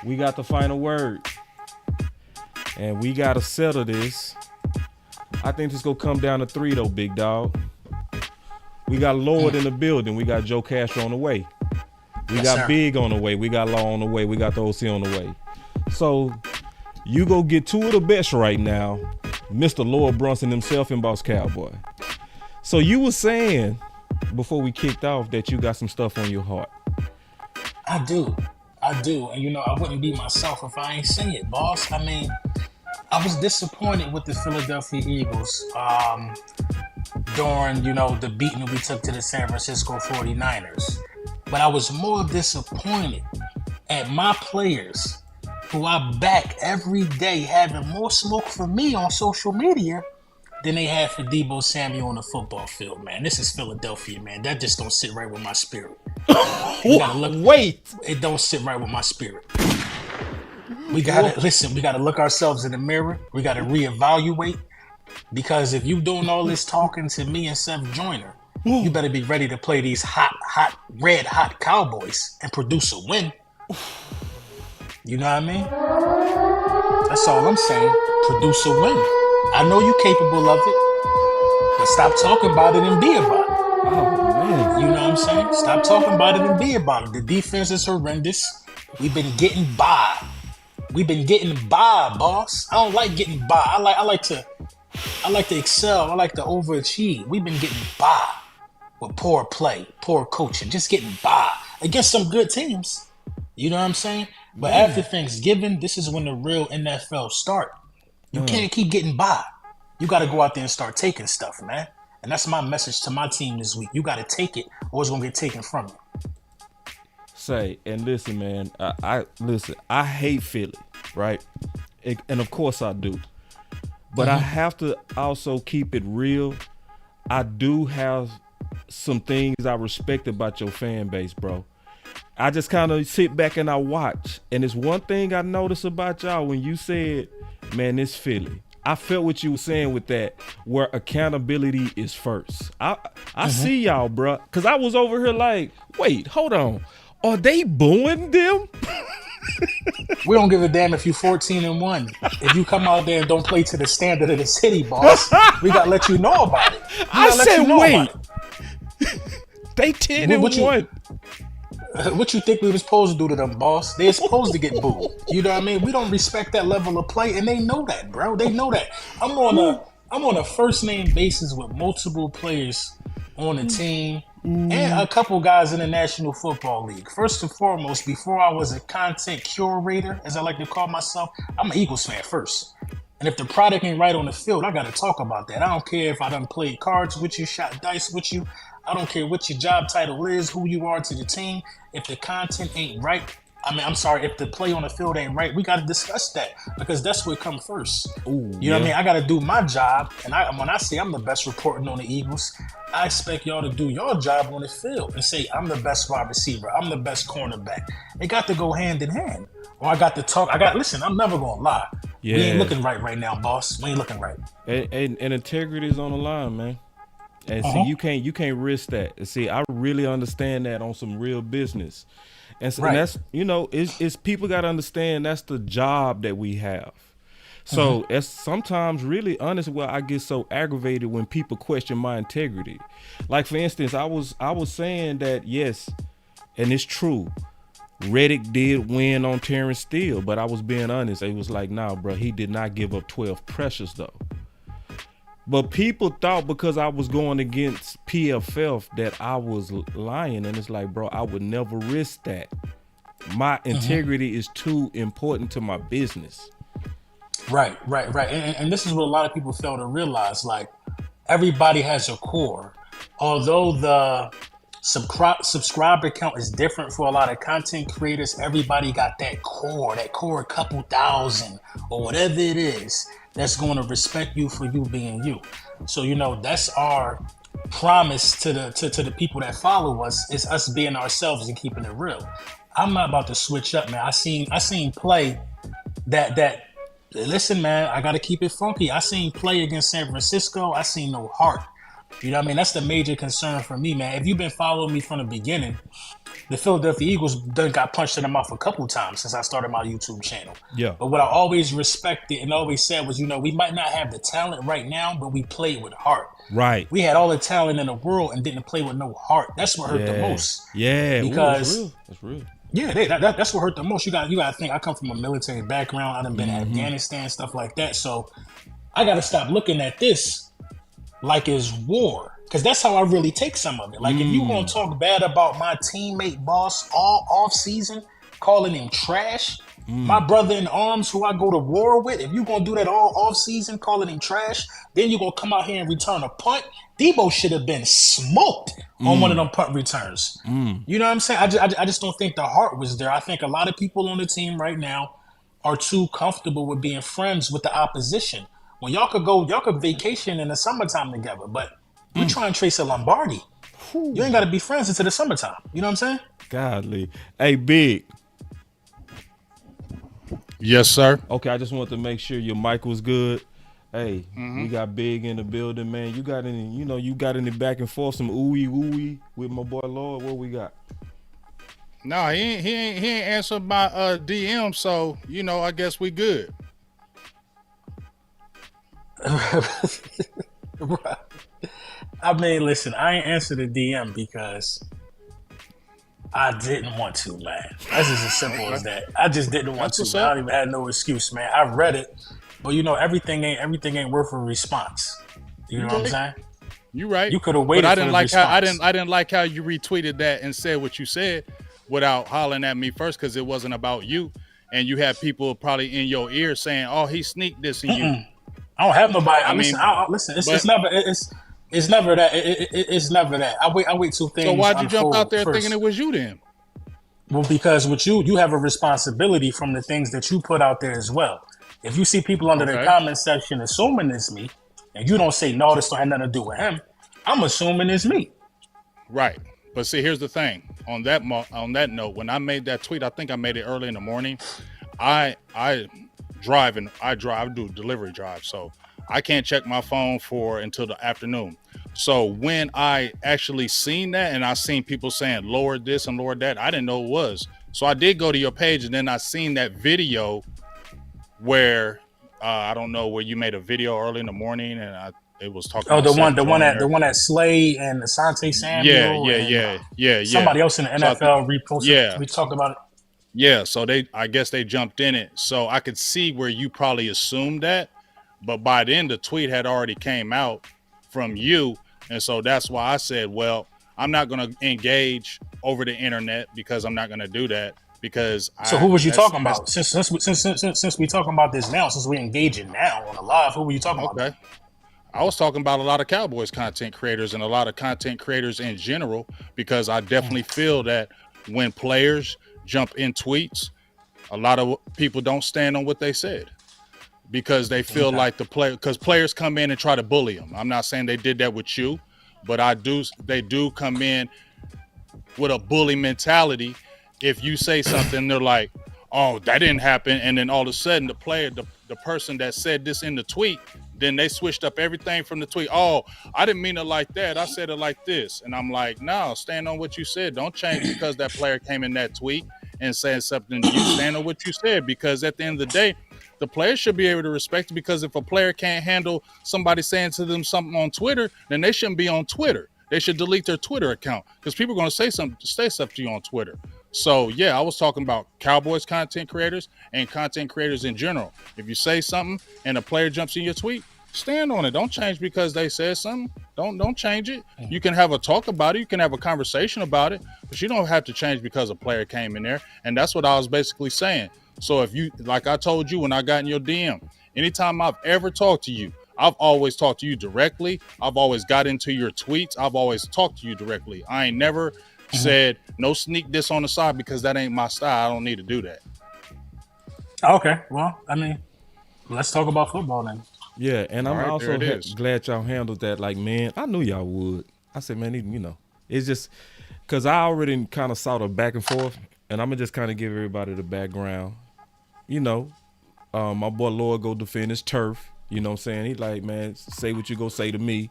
we got the final word. And we got to settle this. I think this going to come down to 3, though, big dog. We got Lord in the building. We got Joe Castro on the way. We got Big on the way. We got Law on the way. We got the OC on the way. So you go get 2 of the best right now, Mr. Lord Brunson himself and Boss Cowboy. So you were saying before we kicked off that you got some stuff on your heart. I do. And, I wouldn't be myself if I ain't saying it, boss. I mean, I was disappointed with the Philadelphia Eagles during, the beating we took to the San Francisco 49ers. But I was more disappointed at my players who I back every day having more smoke for me on social media than they had for Deebo Samuel on the football field, man. This is Philadelphia, man. That just don't sit right with my spirit. Wait. It don't sit right with my spirit. We gotta look ourselves in the mirror. We gotta reevaluate. Because if you doing all this talking to me and Seth Joyner, you better be ready to play these red hot Cowboys and produce a win. You know what I mean? That's all I'm saying. Produce a win. I know you're capable of it, but stop talking about it and be about it. Oh, man. You know what I'm saying? Stop talking about it and be about it. The defense is horrendous. We've been getting by. Boss. I don't like getting by. I like to excel. I like to overachieve. We've been getting by with poor play, poor coaching, just getting by against some good teams. You know what I'm saying? But after Thanksgiving, this is when the real NFL start. You can't keep getting by. You got to go out there and start taking stuff, man. And that's my message to my team this week. You got to take it or it's going to get taken from you. Say, and listen, man, I hate Philly, right? And of course I do. But I have to also keep it real. I do have some things I respect about your fan base, bro. I just kind of sit back and I watch. And it's one thing I noticed about y'all when you said, man, it's Philly. I felt what you were saying with that, where accountability is first. I see y'all, bro. Because I was over here like, wait, hold on. Are they booing them? We don't give a damn if you 14-1. If you come out there and don't play to the standard of the city, boss, we got to let you know about it. I said, wait. They 10-1. What you think we were supposed to do to them, boss? They're supposed to get booed. You know what I mean? We don't respect that level of play, and they know that, bro. They know that. I'm on a first name basis with multiple players on the team and a couple guys in the National Football League. First and foremost, before I was a content curator, as I like to call myself, I'm an Eagles fan first. And if the product ain't right on the field, I got to talk about that. I don't care if I done played cards with you, shot dice with you. I don't care what your job title is, who you are to the team. If the content ain't right, if the play on the field ain't right, we got to discuss that because that's what comes first. You know what I mean? I got to do my job. And when I say I'm the best reporting on the Eagles, I expect y'all to do your job on the field and say, I'm the best wide receiver. I'm the best cornerback. It got to go hand in hand. Or I got to talk. Listen, I'm never going to lie. Yeah. We ain't looking right now, boss. We ain't looking right. And integrity is on the line, man. And see, you can't risk that. See, I really understand that on some real business. And, so, and that's, it's people got to understand that's the job that we have. So it's sometimes really honest where I get so aggravated when people question my integrity. Like, for instance, I was saying that, yes, and it's true, Reddick did win on Terrence Steele, but I was being honest. It was like, nah, bro, he did not give up 12 pressures, though. But people thought because I was going against PFF that I was lying. And it's like, bro, I would never risk that. My integrity is too important to my business. Right. And this is what a lot of people fail to realize. Like, everybody has a core. Although the subscriber count is different for a lot of content creators, everybody got that core a couple thousand or whatever it is that's going to respect you for you being you. So, that's our promise to the people that follow us, is us being ourselves and keeping it real. I'm not about to switch up, man. I seen play that listen, man, I got to keep it funky. I seen play against San Francisco. I seen no heart. You know what I mean? That's the major concern for me, man. If you've been following me from the beginning, the Philadelphia Eagles done got punched in the mouth a couple times since I started my YouTube channel. Yeah. But what I always respected and always said was, we might not have the talent right now, but we played with heart. Right. We had all the talent in the world and didn't play with no heart. That's what hurt the most. Yeah. Because Ooh, that's real. Yeah, that's what hurt the most. You got to think. I come from a military background. I done been in Afghanistan, stuff like that. So I got to stop looking at this like it's war, because that's how I really take some of it. Like if you gonna talk bad about my teammate Boss all off season, calling him trash, my brother in arms who I go to war with, if you gonna do that all off season, calling him trash, then you gonna come out here and return a punt. Debo should have been smoked on one of them punt returns. You know what I'm saying? I just don't think the heart was there. I think a lot of people on the team right now are too comfortable with being friends with the opposition. When y'all could vacation in the summertime together, but you try and trace a Lombardi. You ain't got to be friends until the summertime. You know what I'm saying? Godly. Hey, Big. Yes, sir. Okay, I just wanted to make sure your mic was good. Hey, we got Big in the building, man. You got any back and forth, some ooey with my boy Lord? What we got? No, he ain't answered my DM, so I guess we good. I mean, listen, I ain't answered the DM because I didn't want to, man. That's just as simple as that. I just didn't want to. Man. I don't even have no excuse, man. I read it, but everything ain't worth a response. You know what I'm saying? You right. You could have waited. But I didn't like how you retweeted that and said what you said without hollering at me first, because it wasn't about you, and you had people probably in your ear saying, "Oh, he sneaked this in you." I don't have nobody. Listen. It's never that. It's never that. I wait till things. So why'd you jump out there thinking it was you then? Well, because with you have a responsibility from the things that you put out there as well. If you see people under the comment section assuming it's me, and you don't say no, this don't have nothing to do with him, I'm assuming it's me. Right. But see, here's the thing. On that note, when I made that tweet, I think I made it early in the morning. I do delivery drive, so I can't check my phone until the afternoon. So when I actually seen that, and I seen people saying lower this and lower that, I didn't know it was. So I did go to your page, and then I seen that video where I don't know, where you made a video early in the morning, and it was talking. Oh, the one that Slay and Asante Samuel. Yeah. Somebody else in the NFL reposted. Yeah, we talked about it. Yeah, so I guess they jumped in it. So I could see where you probably assumed that, but by then the tweet had already came out from you, and so that's why I said, well, I'm not going to engage over the internet, because I'm not going to do that. Because who was you talking about? Since we talking about this now, since we engaging now on the live, who were you talking about? Okay, I was talking about a lot of Cowboys content creators and a lot of content creators in general, because I definitely feel that when players jump in tweets, a lot of people don't stand on what they said, because they feel like because players come in and try to bully them. I'm not saying they did that with you, but they do come in with a bully mentality. If you say something, they're like, oh, that didn't happen. And then all of a sudden the person that said this in the tweet, then they switched up everything from the tweet. Oh, I didn't mean it like that. I said it like this. And I'm like, no, stand on what you said. Don't change because that player came in that tweet and said something. You stand on what you said, because at the end of the day, the player should be able to respect it, because if a player can't handle somebody saying to them something on Twitter, then they shouldn't be on Twitter. They should delete their Twitter account, because people are going to say stuff to you on Twitter. So, yeah, I was talking about Cowboys content creators and content creators in general. If you say something and a player jumps in your tweet, stand on it. Don't change because they said something. Don't change it. You can have a talk about it. You can have a conversation about it, but you don't have to change because a player came in there. And that's what I was basically saying. So if you, like I told you when I got in your DM, anytime I've ever talked to you, I've always talked to you directly. I've always got into your tweets. I've always talked to you directly. I ain't never said no sneak this on the side, because that ain't my style. I don't need to do that. Okay, well, I mean, let's talk about football then. Yeah, and I'm also glad y'all handled that. Like, man, I knew y'all would. I said, man, it's just because I already kind of saw the back and forth, and I'm gonna just kind of give everybody the background. My boy Lord go defend his turf. You know what I'm saying? He like, man, say what you go say to me.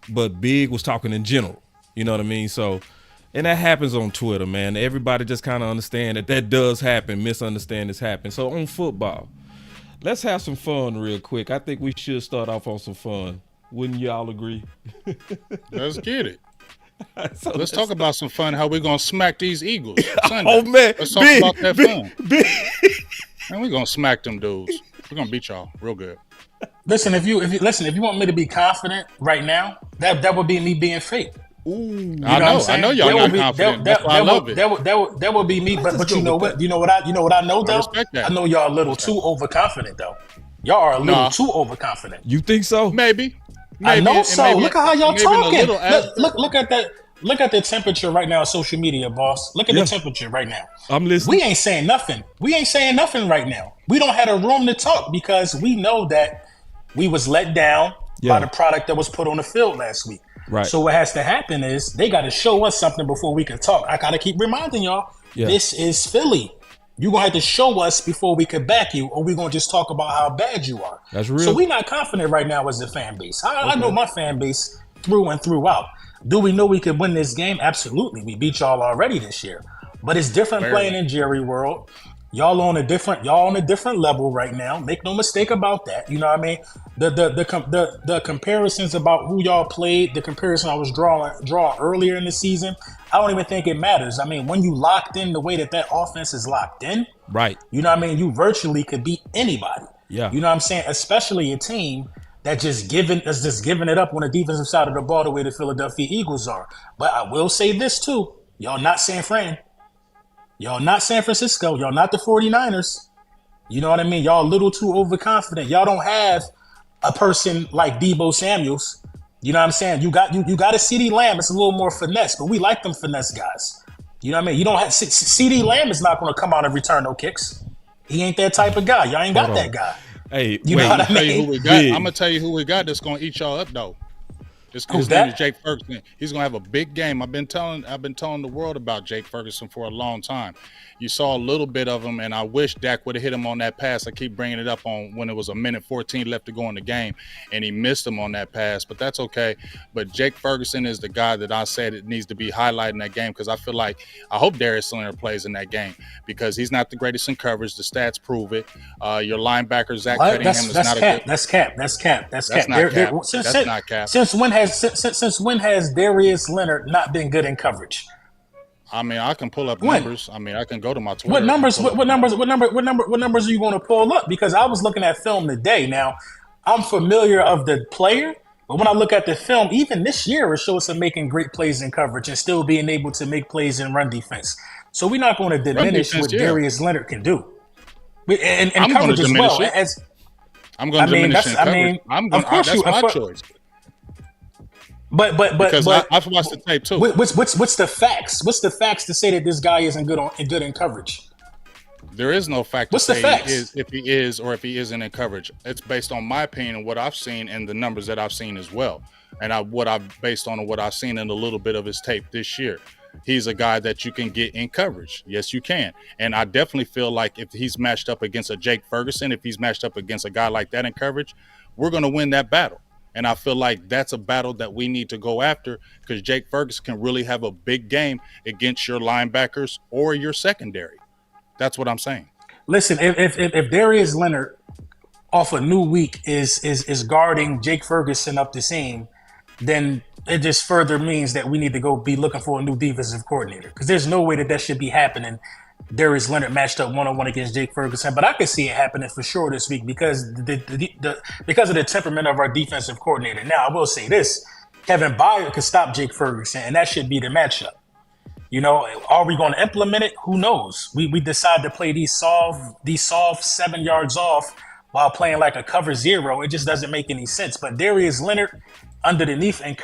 But Big was talking in general. You know what I mean? So And that happens on Twitter, man. Everybody just kind of understand that does happen. Misunderstandings happen. So on football, let's have some fun real quick. I think we should start off on some fun. Wouldn't y'all agree? Let's get it. So let's talk about some fun. How we gonna smack these Eagles Sunday. Oh man, let's talk about that fun. Man, we gonna smack them dudes. We're gonna beat y'all real good. Listen, if you want me to be confident right now, that would be me being fake. Ooh, I know y'all not confident. That's why I love it. That would be me. But you know what? You know what I know though. I know y'all a little too overconfident though. Y'all are a little too overconfident. You think so? Maybe. I know so. Look at how y'all talking. Look at that. Look at the temperature right now on social media, boss. Look at the temperature right now. I'm listening. We ain't saying nothing. We ain't saying nothing right now. We don't have a room to talk because we know that we was let down by the product that was put on the field last week. Right. So what has to happen is they got to show us something before we can talk. I got to keep reminding y'all, this is Philly. You're going to have to show us before we can back you, or we're going to just talk about how bad you are. That's real. So we're not confident right now as a fan base. I know my fan base through and throughout. Do we know we could win this game? Absolutely. We beat y'all already this year. But it's different playing in Jerry World. Y'all on a different level right now. Make no mistake about that. You know what I mean? The comparisons about who y'all played, the comparison I was drawing earlier in the season, I don't even think it matters. I mean, when you locked in the way that offense is locked in, right? You know what I mean? You virtually could beat anybody. Yeah. You know what I'm saying? Especially a team that's just giving it up on the defensive side of the ball the way the Philadelphia Eagles are. But I will say this too. Y'all not San Fran. Y'all not San Francisco. Y'all not the 49ers. You know what I mean? Y'all a little too overconfident. Y'all don't have a person like Deebo Samuels. You know what I'm saying? You got a CeeDee Lamb. It's a little more finesse, but we like them finesse guys. You know what I mean? You don't have CeeDee Lamb is not going to come out and return no kicks. He ain't that type of guy. Y'all ain't got that guy. Hey, you know what I mean? I'm gonna tell you who we got that's gonna eat y'all up though. His name is Jake Ferguson. He's gonna have a big game. I've been telling the world about Jake Ferguson for a long time. You saw a little bit of him, and I wish Dak would have hit him on that pass. I keep bringing it up on when it was 1:14 left to go in the game, and he missed him on that pass, but that's okay. But Jake Ferguson is the guy that I said it needs to be highlighted in that game because I feel like I hope Darius Leonard plays in that game because he's not the greatest in coverage. The stats prove it. Your linebacker Zach Cunningham is not a good. That's cap. That's cap. That's not cap. Since when has Darius Leonard not been good in coverage? I mean, I can pull up numbers. I mean, I can go to my Twitter. What numbers are you going to pull up? Because I was looking at film today. Now, I'm familiar of the player, but when I look at the film, even this year, it shows him making great plays in coverage and still being able to make plays in run defense. So we're not going to diminish what Darius Leonard can do. And coverage as well. I'm going to diminish it. That's my choice. But I've watched the tape too. What's the facts? What's the facts to say that this guy isn't good in coverage? There is no fact to say if he is or if he isn't in coverage. It's based on my opinion and what I've seen and the numbers that I've seen as well, and what I've based on what I've seen in a little bit of his tape this year. He's a guy that you can get in coverage. Yes, you can. And I definitely feel like if he's matched up against a Jake Ferguson, if he's matched up against a guy like that in coverage, we're going to win that battle. And I feel like that's a battle that we need to go after because Jake Ferguson can really have a big game against your linebackers or your secondary. That's what I'm saying. Listen, if Darius Leonard off a new week is guarding Jake Ferguson up the seam, then it just further means that we need to go be looking for a new defensive coordinator because there's no way that should be happening. Darius Leonard matched up one-on-one against Jake Ferguson, but I could see it happening for sure this week because because of the temperament of our defensive coordinator. Now, I will say this: Kevin Byard could stop Jake Ferguson, and that should be the matchup. You know, are we going to implement it? Who knows? We decide to play these soft 7 yards off while playing like a cover zero. It just doesn't make any sense. But Darius Leonard underneath and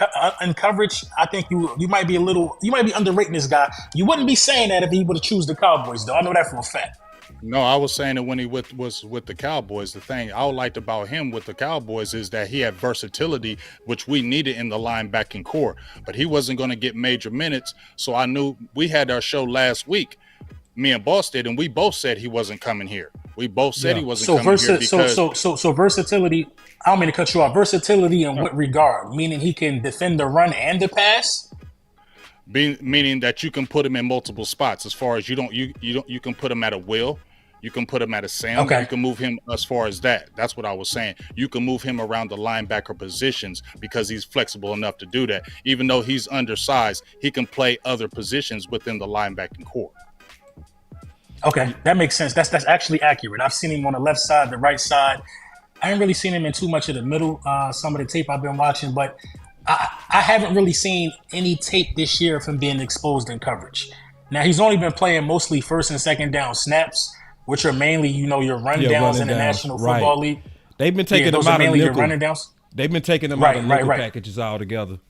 coverage, I think you might be underrating this guy. You wouldn't be saying that if he would have choose the Cowboys, though. I know that for a fact. No, I was saying that when he was with the Cowboys. The thing I liked about him with the Cowboys is that he had versatility, which we needed in the linebacking core. But he wasn't going to get major minutes, so I knew we had our show last week. Me and Boss did, and we both said he wasn't coming here. We both said he wasn't coming here because... So versatility, I don't mean to cut you off. Versatility in what regard? Meaning he can defend the run and the pass? meaning that you can put him in multiple spots. As far as you can put him at a will. You can put him at a Sam. Okay. You can move him as far as that. That's what I was saying. You can move him around the linebacker positions because he's flexible enough to do that. Even though he's undersized, he can play other positions within the linebacking core. Okay, that makes sense. That's actually accurate. I've seen him on the left side, the right side. I ain't really seen him in too much of the middle, some of the tape I've been watching, but I haven't really seen any tape this year of him being exposed in coverage. Now, he's only been playing mostly first and second down snaps, which are mainly, your rundowns in the National Football League. They've been taking them out of nickel. They've been taking them out of nickel packages altogether.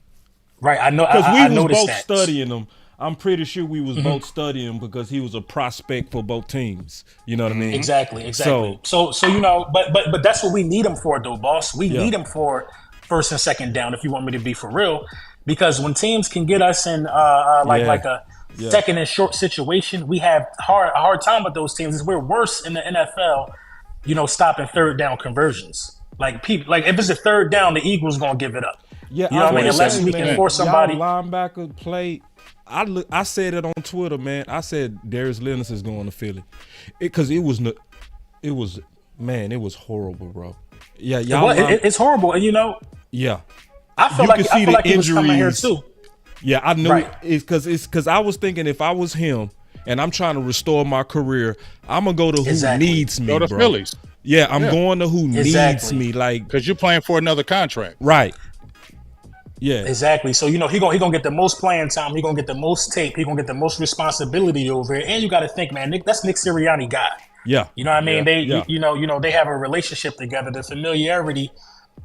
Right, I know. Because I we was both that. studying them. I'm pretty sure we was both studying him because he was a prospect for both teams. You know what I mean? Exactly. So but that's what we need him for, though, boss. We need him for first and second down, if you want me to be for real. Because when teams can get us in like a second and short situation, we have a hard time with those teams. We're worse in the NFL, stopping third down conversions. Like if it's a third down, the Eagles gonna give it up. Yeah, you know what I mean? Unless we can force somebody. Y'all linebacker play. I said it on Twitter, man. I said Darius Leonard is going to Philly because it was horrible, bro. Yeah, y'all. It's horrible, and Yeah, I feel like he was coming here too. Yeah, I knew it's because I was thinking if I was him and I'm trying to restore my career, I'm gonna go to who needs me. Go to Phillies. Yeah, I'm going to who needs me, like because you're playing for another contract, right? Yeah, exactly. So he gonna get the most playing time. He gonna get the most tape. He gonna get the most responsibility over it. And you got to think, man, that's Nick Sirianni guy. Yeah, you know what I mean. They have a relationship together. The familiarity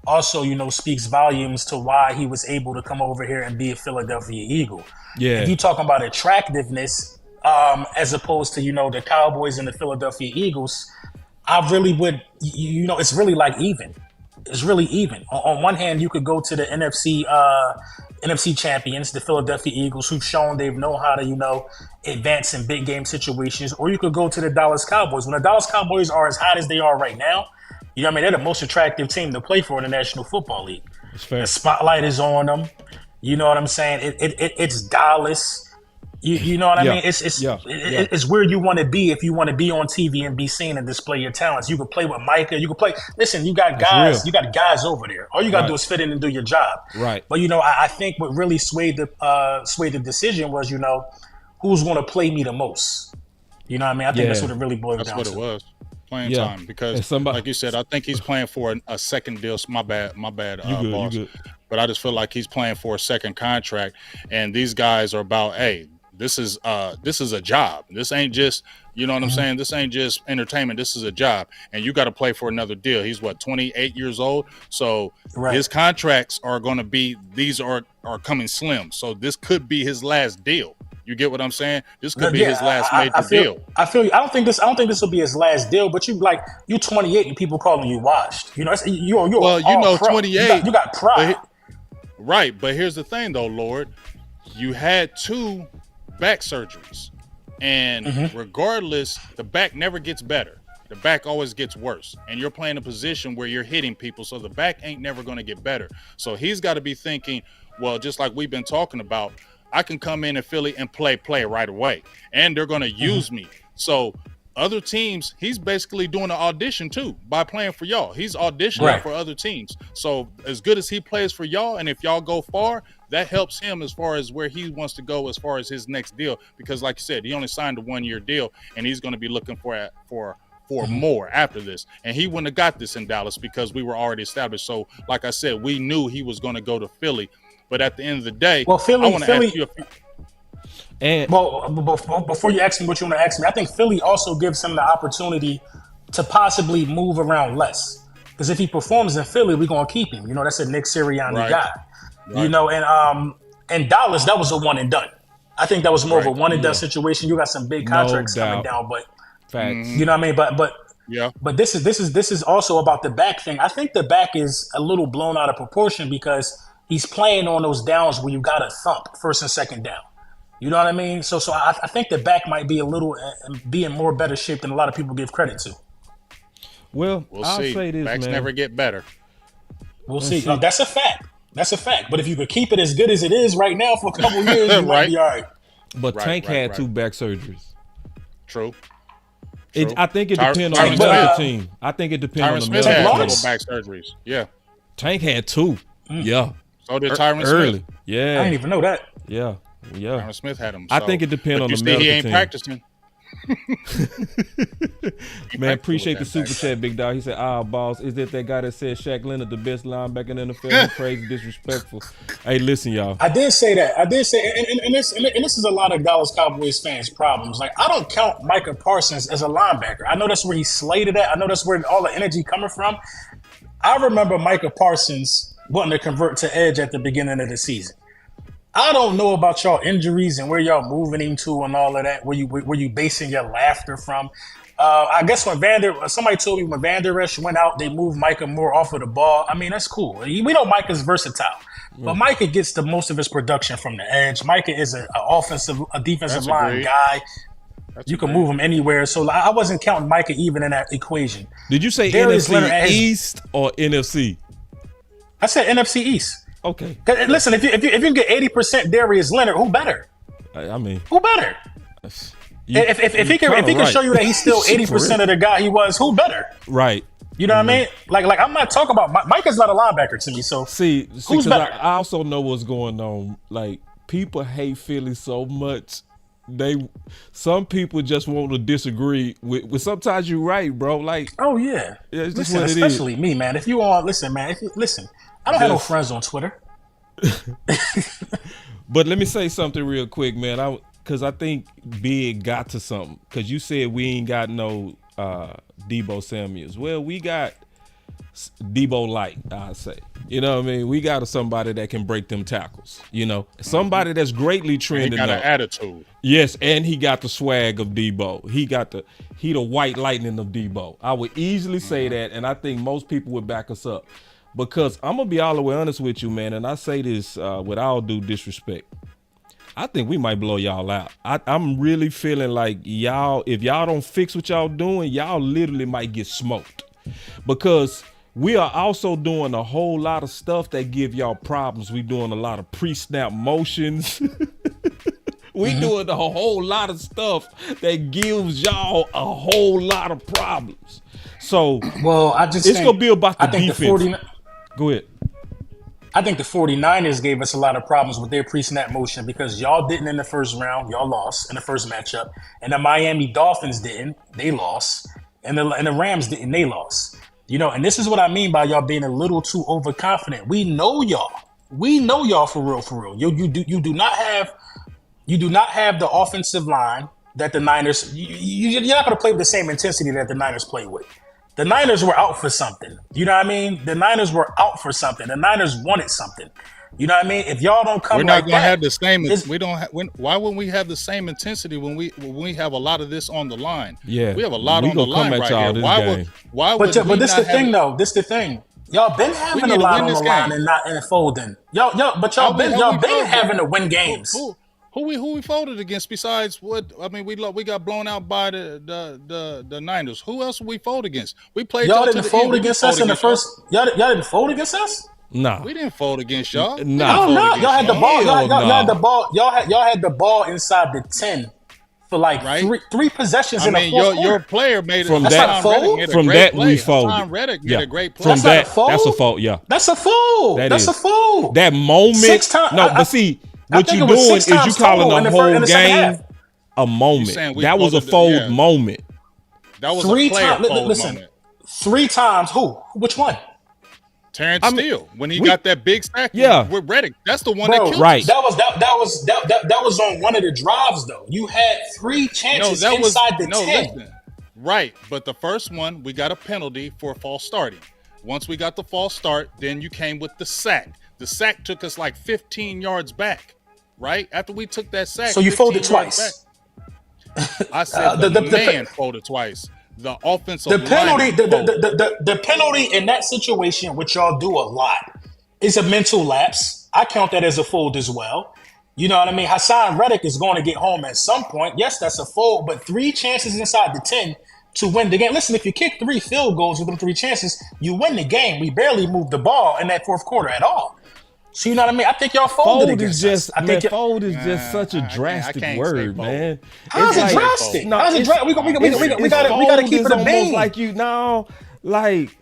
also, speaks volumes to why he was able to come over here and be a Philadelphia Eagle. Yeah, if you talking about attractiveness, as opposed to the Cowboys and the Philadelphia Eagles, I really would. It's really like even. It's really even. On one hand, you could go to the NFC champions, the Philadelphia Eagles, who've shown they've known how to, advance in big game situations. Or you could go to the Dallas Cowboys. When the Dallas Cowboys are as hot as they are right now, they're the most attractive team to play for in the National Football League. The spotlight is on them. You know what I'm saying? It's Dallas. You know what I mean? It's where you want to be if you want to be on TV and be seen and display your talents. You can play with Micah. You can play. Listen, you got guys. You got guys over there. All you got to do is fit in and do your job. Right. But I think what really swayed the decision was who's going to play me the most. You know what I mean? I think that's what it really boiled down to. That's what it was. Playing time because, like you said, I think he's playing for a second deal. My bad, boss. You good. But I just feel like he's playing for a second contract, and these guys are about, hey, this is a job. This ain't just, you know what I'm saying? This ain't just entertainment. This is a job, and you got to play for another deal. He's 28 years old, so his contracts are going to be. These are coming slim, so this could be his last deal. You get what I'm saying? This could be his last major deal. I feel you. I don't think this will be his last deal. But you 28 and people calling you washed. You're 28. You got pride. Right, but here's the thing, though, Lord. You had 2 back surgeries, and regardless, the back never gets better. The back always gets worse, and you're playing a position where you're hitting people, so the back ain't never going to get better. So he's got to be thinking, well, just like we've been talking about, I can come in Philly and play right away, and they're going to use me. So other teams, he's basically doing an audition too by playing for y'all. He's auditioning for other teams. So as good as he plays for y'all, and if y'all go far, that helps him as far as where he wants to go as far as his next deal. Because like you said, he only signed a 1-year deal, and he's going to be looking for more after this. And he wouldn't have got this in Dallas because we were already established. So like I said, we knew he was going to go to Philly. But at the end of the day, Philly, I want to ask you before you ask me what you want to ask me, I think Philly also gives him the opportunity to possibly move around less. Because if he performs in Philly, we're going to keep him. That's a Nick Sirianni guy. Right. And Dallas, that was a one and done. I think that was more of a one and done situation. You got some big contracts coming down, but you know what I mean? But this is also about the back thing. I think the back is a little blown out of proportion because he's playing on those downs where you got to thump first and second down. You know what I mean? So I think the back might be be in more better shape than a lot of people give credit to. Well, we'll I'll see. say this, Backs man. never get better. We'll see. That's a fact. That's a fact. But if you could keep it as good as it is right now for a couple years, you might be all right. But Tank had 2 back surgeries. True. I think it depends on the medical team. I think it depends on the medical team. Tyron Smith had back surgeries. Yeah. Tank had 2. Yeah. So did Tyron Smith. Early. Yeah. I didn't even know that. Yeah. Tyron Smith had him. I think it depends on the medical team. He ain't practicing. Man, appreciate the super chat, big dog. He said, boss, is it that guy that said Shaq Leonard the best linebacker in the NFL? Crazy, disrespectful. Hey, listen, y'all. I did say that. And this is a lot of Dallas Cowboys fans' problems. Like, I don't count Micah Parsons as a linebacker. I know that's where he's slated at. I know that's where all the energy coming from. I remember Micah Parsons wanting to convert to edge at the beginning of the season. I don't know about y'all injuries and where y'all moving him to and all of that. Where you basing your laughter from? I guess when somebody told me when Van Der Esch went out, they moved Micah more off of the ball. I mean, that's cool. We know Micah's versatile, but Micah gets the most of his production from the edge. Micah is a defensive line guy. You can move him anywhere. So I wasn't counting Micah even in that equation. Did you say Darius NFC East or NFC? I said NFC East. Okay. Listen, if you can get 80% Darius Leonard, who better? I mean, who better? If he can show you that he's still 80% of the guy he was, who better? Right. You know what I mean? Like I'm not talking about Micah's not a linebacker to me. So see who's better? I also know what's going on. Like, people hate Philly so much. Some people just want to disagree with sometimes you're right, bro. Like, oh yeah. It's just listen, what it especially is. me, man. If you all listen, man. I don't have no friends on Twitter. But let me say something real quick, man. Because I think Big got to something. Because you said we ain't got no Deebo Samuels. Well, we got Deebo Light, I say. You know what I mean? We got somebody that can break them tackles. You know, somebody that's greatly trending. He got an attitude. Yes, and he got the swag of Deebo. He the white lightning of Deebo. I would easily say that, and I think most people would back us up. Because I'm gonna be all the way honest with you, man, and I say this with all due disrespect. I think we might blow y'all out. I'm really feeling like if y'all don't fix what y'all doing, y'all literally might get smoked. Because we are also doing a whole lot of stuff that give y'all problems. We doing a lot of pre-snap motions. We doing a whole lot of stuff that gives y'all a whole lot of problems. So, it's gonna be about the defense. Go ahead. I think the 49ers gave us a lot of problems with their pre-snap motion because y'all didn't in the first round. Y'all lost in the first matchup. And the Miami Dolphins didn't. They lost. And the Rams didn't. They lost. You know, and this is what I mean by y'all being a little too overconfident. We know y'all. We know y'all for real, for real. You do not have the offensive line that the Niners. You're not going to play with the same intensity that the Niners play with. The Niners were out for something. You know what I mean? The Niners were out for something. The Niners wanted something. You know what I mean? If y'all don't come, we're not going to have the same. We don't. Why wouldn't we have the same intensity when we have a lot of this on the line? Yeah, we have a lot on the line right here. Why would? But this the thing, though. This the thing. Y'all been having a lot on the line and not folding. Y'all been having to win games. Who we folded against besides what? I mean, we got blown out by the Niners. Who else we fold against? We played. Y'all didn't fold against us in the first. Y'all didn't fold against us. Nah, we didn't fold against y'all. No. Y'all had the ball. Y'all had the ball. Y'all had the ball inside the 10 for like three possessions in the fourth quarter. Your player made it. From that we folded. Hassan Reddick made a great play. From that's a fold. Yeah, that's a fold. That's a fold. That moment. 6 times. No, but see. What you doing is you calling the whole game a moment. That was a fold moment. That was a player fold moment. 3 times. Who? Which one? Terrence Steele when he got that big sack with Reddick. That's the one that killed us. That was on one of the drives though. You had 3 chances inside the 10. Listen. Right, but the first one we got a penalty for false starting. Once we got the false start, then you came with the sack. The sack took us like 15 yards back. Right after we took that sack, so you folded twice. I said the man folded twice. The offensive the penalty in that situation, which y'all do a lot, is a mental lapse. I count that as a fold as well. You know what I mean? Hassan Reddick is going to get home at some point. Yes, that's a fold, but 3 chances inside the 10 to win the game. Listen, if you kick 3 field goals with them 3 chances, you win the game. We barely moved the ball in that fourth quarter at all. So you know what I mean? I think y'all folded against us. I think fold is just such a drastic word, man. How's it drastic? How's it drastic? We gotta keep it a bean. Like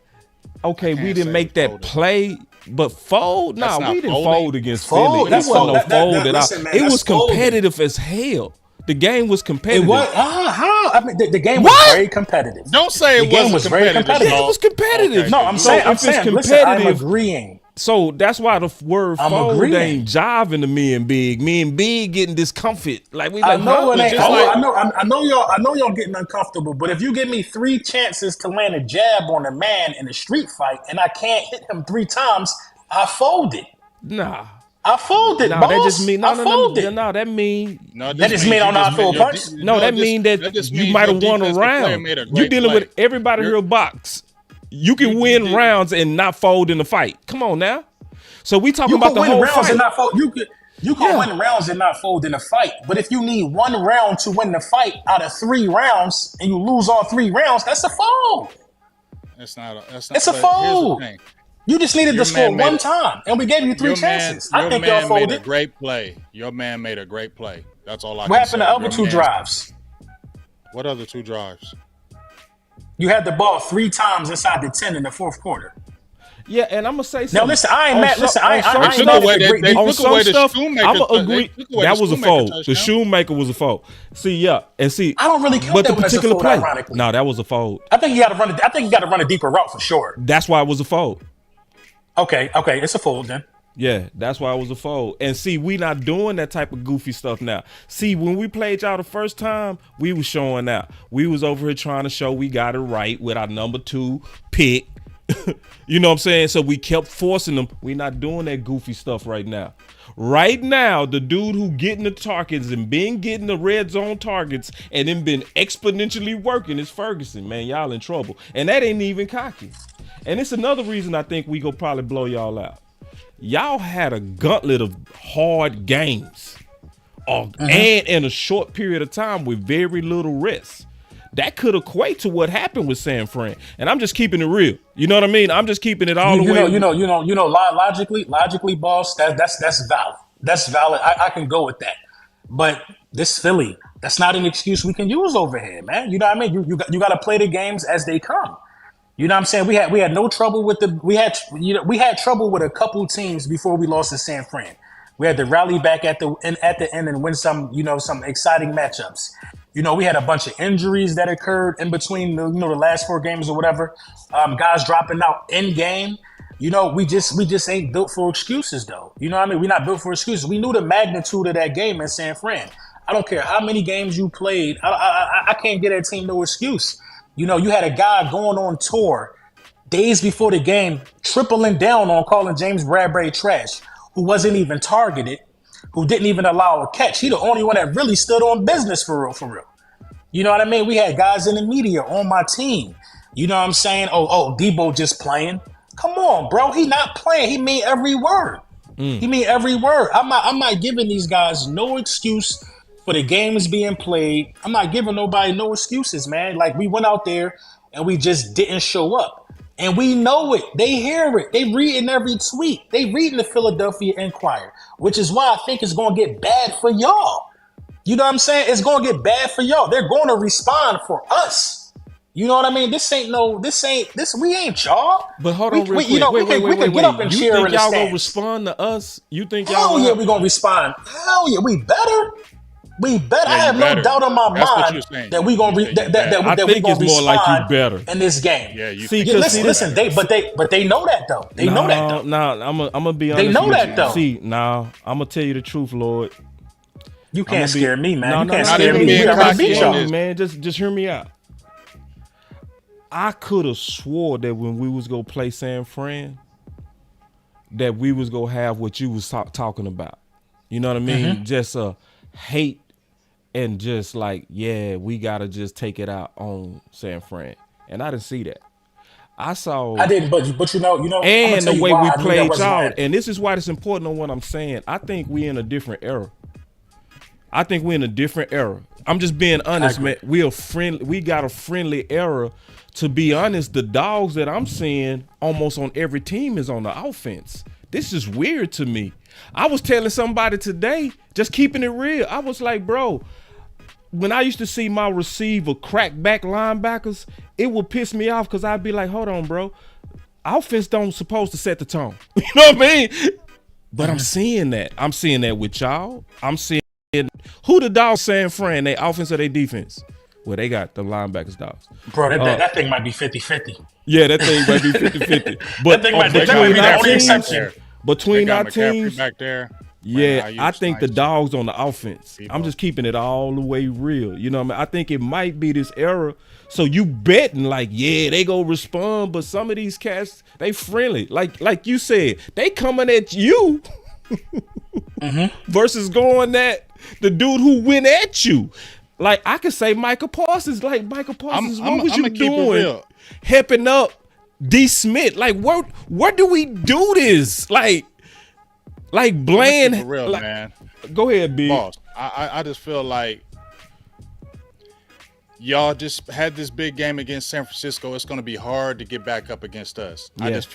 okay, we didn't make that play. But fold? Nah, we didn't fold against Philly. It wasn't no fold at all. It was competitive as hell. The game was competitive. It was, I mean, the game was very competitive. Don't say it was very competitive. Yeah, it was competitive. Okay. No, I'm saying, listen, I'm agreeing. So that's why the word fold ain't jiving to me and Big. Me and Big getting discomfort. Like we like, I know y'all getting uncomfortable, but if you give me 3 chances to land a jab on a man in a street fight and I can't hit him 3 times, I folded. Nah. I folded, no, boss. That just mean I folded. No, that mean that just mean I'm not full punch. No, that mean that you might have won a round. You dealing with everybody here box. You can win rounds and not fold in the fight. Come on now. So we talking about the whole fight. And not fold. You can win rounds and not fold in a fight. But if you need 1 round to win the fight out of 3 rounds and you lose all 3 rounds, that's a fold. It's a fold. You just needed to score 1 time, and we gave you 3 chances. I think y'all folded. Made a great play. Your man made a great play. That's all I can say. What happened to the other 2 drives? What other 2 drives? You had the ball 3 times inside the 10 in the 4th quarter. Yeah, and I'm gonna say something. Now listen, I ain't mad. Listen, I ain't they took away the Shoemaker. I'm gonna agree. That was a fold. The Shoemaker was a fold. See, I don't really count but that the particular play. Ironically. No, that was a fold. I think you got to run a deeper route for sure. That's why it was a fold. Okay, it's a fold then. Yeah, that's why it was a fold. And see, we not doing that type of goofy stuff now. See, when we played y'all the first time, we was showing out. We was over here trying to show we got it right with our number 2 pick. You know what I'm saying? So we kept forcing them. We not doing that goofy stuff right now. Right now, the dude who getting the targets and been getting the red zone targets and then been exponentially working is Ferguson. Man, y'all in trouble. And that ain't even cocky. And it's another reason I think we go probably blow y'all out. Y'all had a gauntlet of hard games and in a short period of time with very little rest. That could equate to what happened with San Fran. And I'm just keeping it real. You know what I mean? I'm just keeping it all the way. Logically, boss, that's valid. That's valid. I can go with that. But this Philly, that's not an excuse we can use over here, man. You know what I mean? You got to play the games as they come. You know what I'm saying? We had no trouble with we had trouble with a couple teams before we lost to San Fran. We had to rally back at the end and win some exciting matchups. You know, we had a bunch of injuries that occurred in between the last 4 games or whatever. Guys dropping out in game. You know, we just ain't built for excuses though. You know what I mean? We're not built for excuses. We knew the magnitude of that game in San Fran. I don't care how many games you played. I can't get that team no excuse. You know, you had a guy going on tour days before the game, tripling down on calling James Bradbury trash, who wasn't even targeted, who didn't even allow a catch. He the only one that really stood on business for real. You know what I mean? We had guys in the media on my team. You know what I'm saying? Oh, Debo just playing. Come on, bro. He not playing. He mean every word. He mean every word. I'm not giving these guys no excuse for the games being played. I'm not giving nobody no excuses, man. Like, we went out there and we just didn't show up. And we know it. They hear it. They reading every tweet. They reading the Philadelphia Inquirer, which is why I think it's going to get bad for y'all. You know what I'm saying? It's going to get bad for y'all. They're going to respond for us. You know what I mean? We ain't y'all. But hold on real quick. Wait. Get up and you cheer think in the y'all stands. gonna respond to us? You think y'all? Hell yeah, we gonna respond. Hell yeah, we better. We better. I have no doubt in my mind that we gonna more like you better in this game. Yeah, you see. Listen. They know that though. They know that though. I'm gonna be honest. They know with that you. though. See, now I'm gonna tell you the truth, Lord. You can't scare me, man. You can't not scare even me. being You gotta beat cocky, y'all. man. Just hear me out. I could have swore that when we was gonna play San Fran, that we was gonna have what you was talking about. You know what I mean? Just hate and just like, yeah, we gotta just take it out on San Fran. And I didn't see that. I didn't, but you know, and the way we played y'all, and this is why it's important on what I'm saying. I think we in a different era. I'm just being honest, man. We got a friendly era. To be honest, the dogs that I'm seeing almost on every team is on the offense. this is weird to me. I was telling somebody today, just keeping it real. I was like, bro, when I used to see my receiver crack back linebackers, it would piss me off because I'd be like, hold on, bro. Offense don't supposed to set the tone. You know what I mean? But I'm seeing that. I'm seeing that with y'all. I'm seeing who the dogs San Fran, they offense or they defense? Well, they got the linebackers dogs. Bro, that thing might be 50-50. Yeah, that thing might be 50-50. But that might be the only exception. Between our teams back there. Yeah, I think the dogs on the offense. I'm just keeping it all the way real. You know what I mean? I think it might be this era. So you betting like, yeah, they go respond, but some of these cats, they friendly. Like you said, they coming at you versus going at the dude who went at you. Like I could say Michael Parsons. Like Michael Parsons, what was you doing? Helping up D. Smith. Like where do we do this? Like Bland. For real, man. Go ahead, B. Boss, I just feel like y'all just had this big game against San Francisco. It's going to be hard to get back up against us. Yeah. I just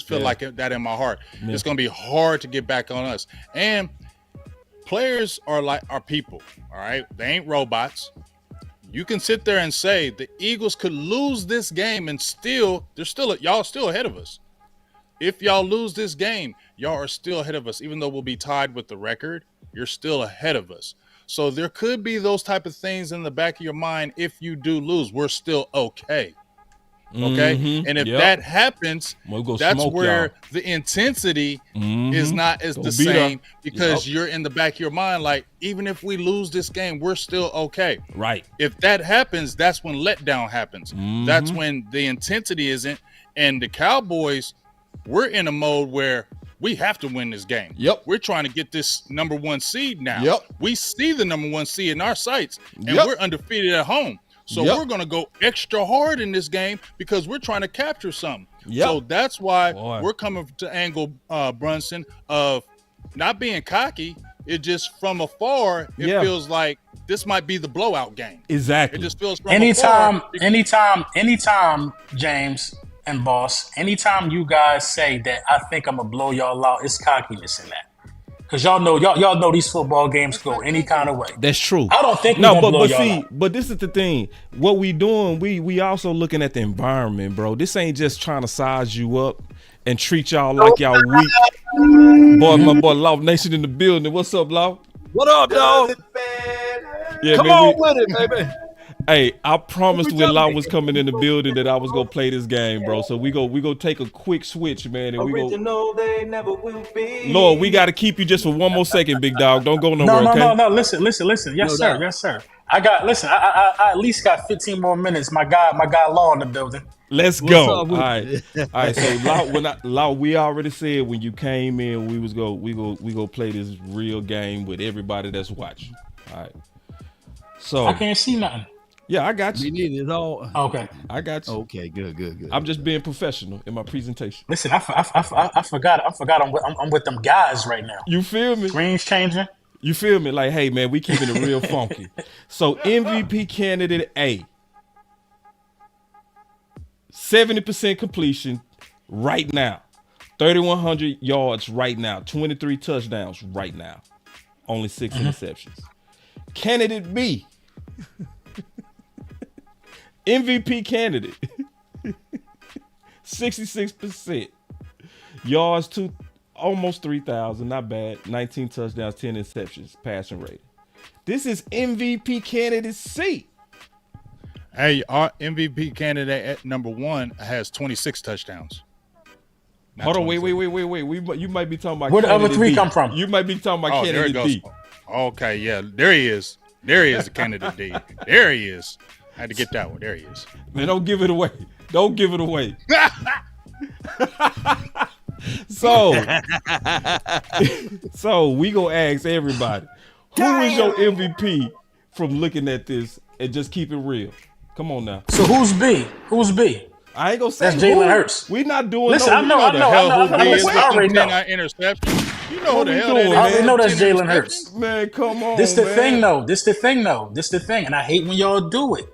feel like that in my heart. Yeah. It's going to be hard to get back on us. And players are people, all right? They ain't robots. You can sit there and say the Eagles could lose this game and y'all still ahead of us. If y'all lose this game, y'all are still ahead of us. Even though we'll be tied with the record, you're still ahead of us. So there could be those type of things in the back of your mind. If you do lose, we're still okay. Okay. And if that happens, that's where the intensity is not as the same because you're in the back of your mind. Like, even if we lose this game, we're still okay. Right. If that happens, that's when letdown happens. That's when the intensity isn't. And the Cowboys, we're in a mode where we have to win this game. Yep. We're trying to get this number 1 seed now. Yep. We see the number 1 seed in our sights, and we're undefeated at home. So we're going to go extra hard in this game because we're trying to capture something. Yep. So that's why we're coming to angle Brunson of not being cocky. It just from afar, it feels like this might be the blowout game. Exactly. It just feels from anytime, afar. James and Boss, anytime you guys say that I think I'm gonna blow y'all out, it's cockiness in that. Cause y'all know these football games go any kind of way. That's true. I don't think but this is the thing. What we doing, we also looking at the environment, bro. This ain't just trying to size you up and treat y'all like y'all weak. Boy, my boy Law Nation in the building. What's up, Law? What up, dog? Yeah, come man, on with it, baby. Hey, I promised when Law was coming in the building that I was gonna play this game, bro. So we go take a quick switch, man, and Original, they never will be. Lord, we got to keep you just for one more second, big dog. Don't go nowhere. No. Listen. Yes, sir. I at least got 15 more minutes. My guy Law in the building. Let's go. All right. So Law, we already said when you came in, we go play this real game with everybody that's watching. All right. So I can't see nothing. Yeah, I got you. We need it all. Okay. I got you. Okay, good. I'm just being professional in my presentation. Listen, I forgot I'm with them guys right now. You feel me? Screens changing. You feel me? Like, hey, man, we keeping it real funky. So MVP candidate A, 70% completion right now, 3,100 yards right now, 23 touchdowns right now, only 6 interceptions. Candidate B, MVP candidate, 66% yards to almost 3,000, not bad. 19 touchdowns, 10 interceptions, passing rate. This is MVP candidate C. Hey, our MVP candidate at number 1 has 26 touchdowns. Hold on, wait. You might be talking about where the other 3 D. come from? You might be talking about candidate D. Okay, yeah, there he is. There he is, the candidate D. There he is. I had to get that one. There he is. Man, don't give it away. Don't give it away. So we gonna ask everybody, who is your MVP from looking at this and just keep it real? Come on now. So who's B? I ain't gonna say that's Jalen Hurts. We not doing. Listen, I know. I already know. Interception. You know what the hell doing, I already know that's Jalen Hurts. Man, come on. This the thing, though. And I hate when y'all do it.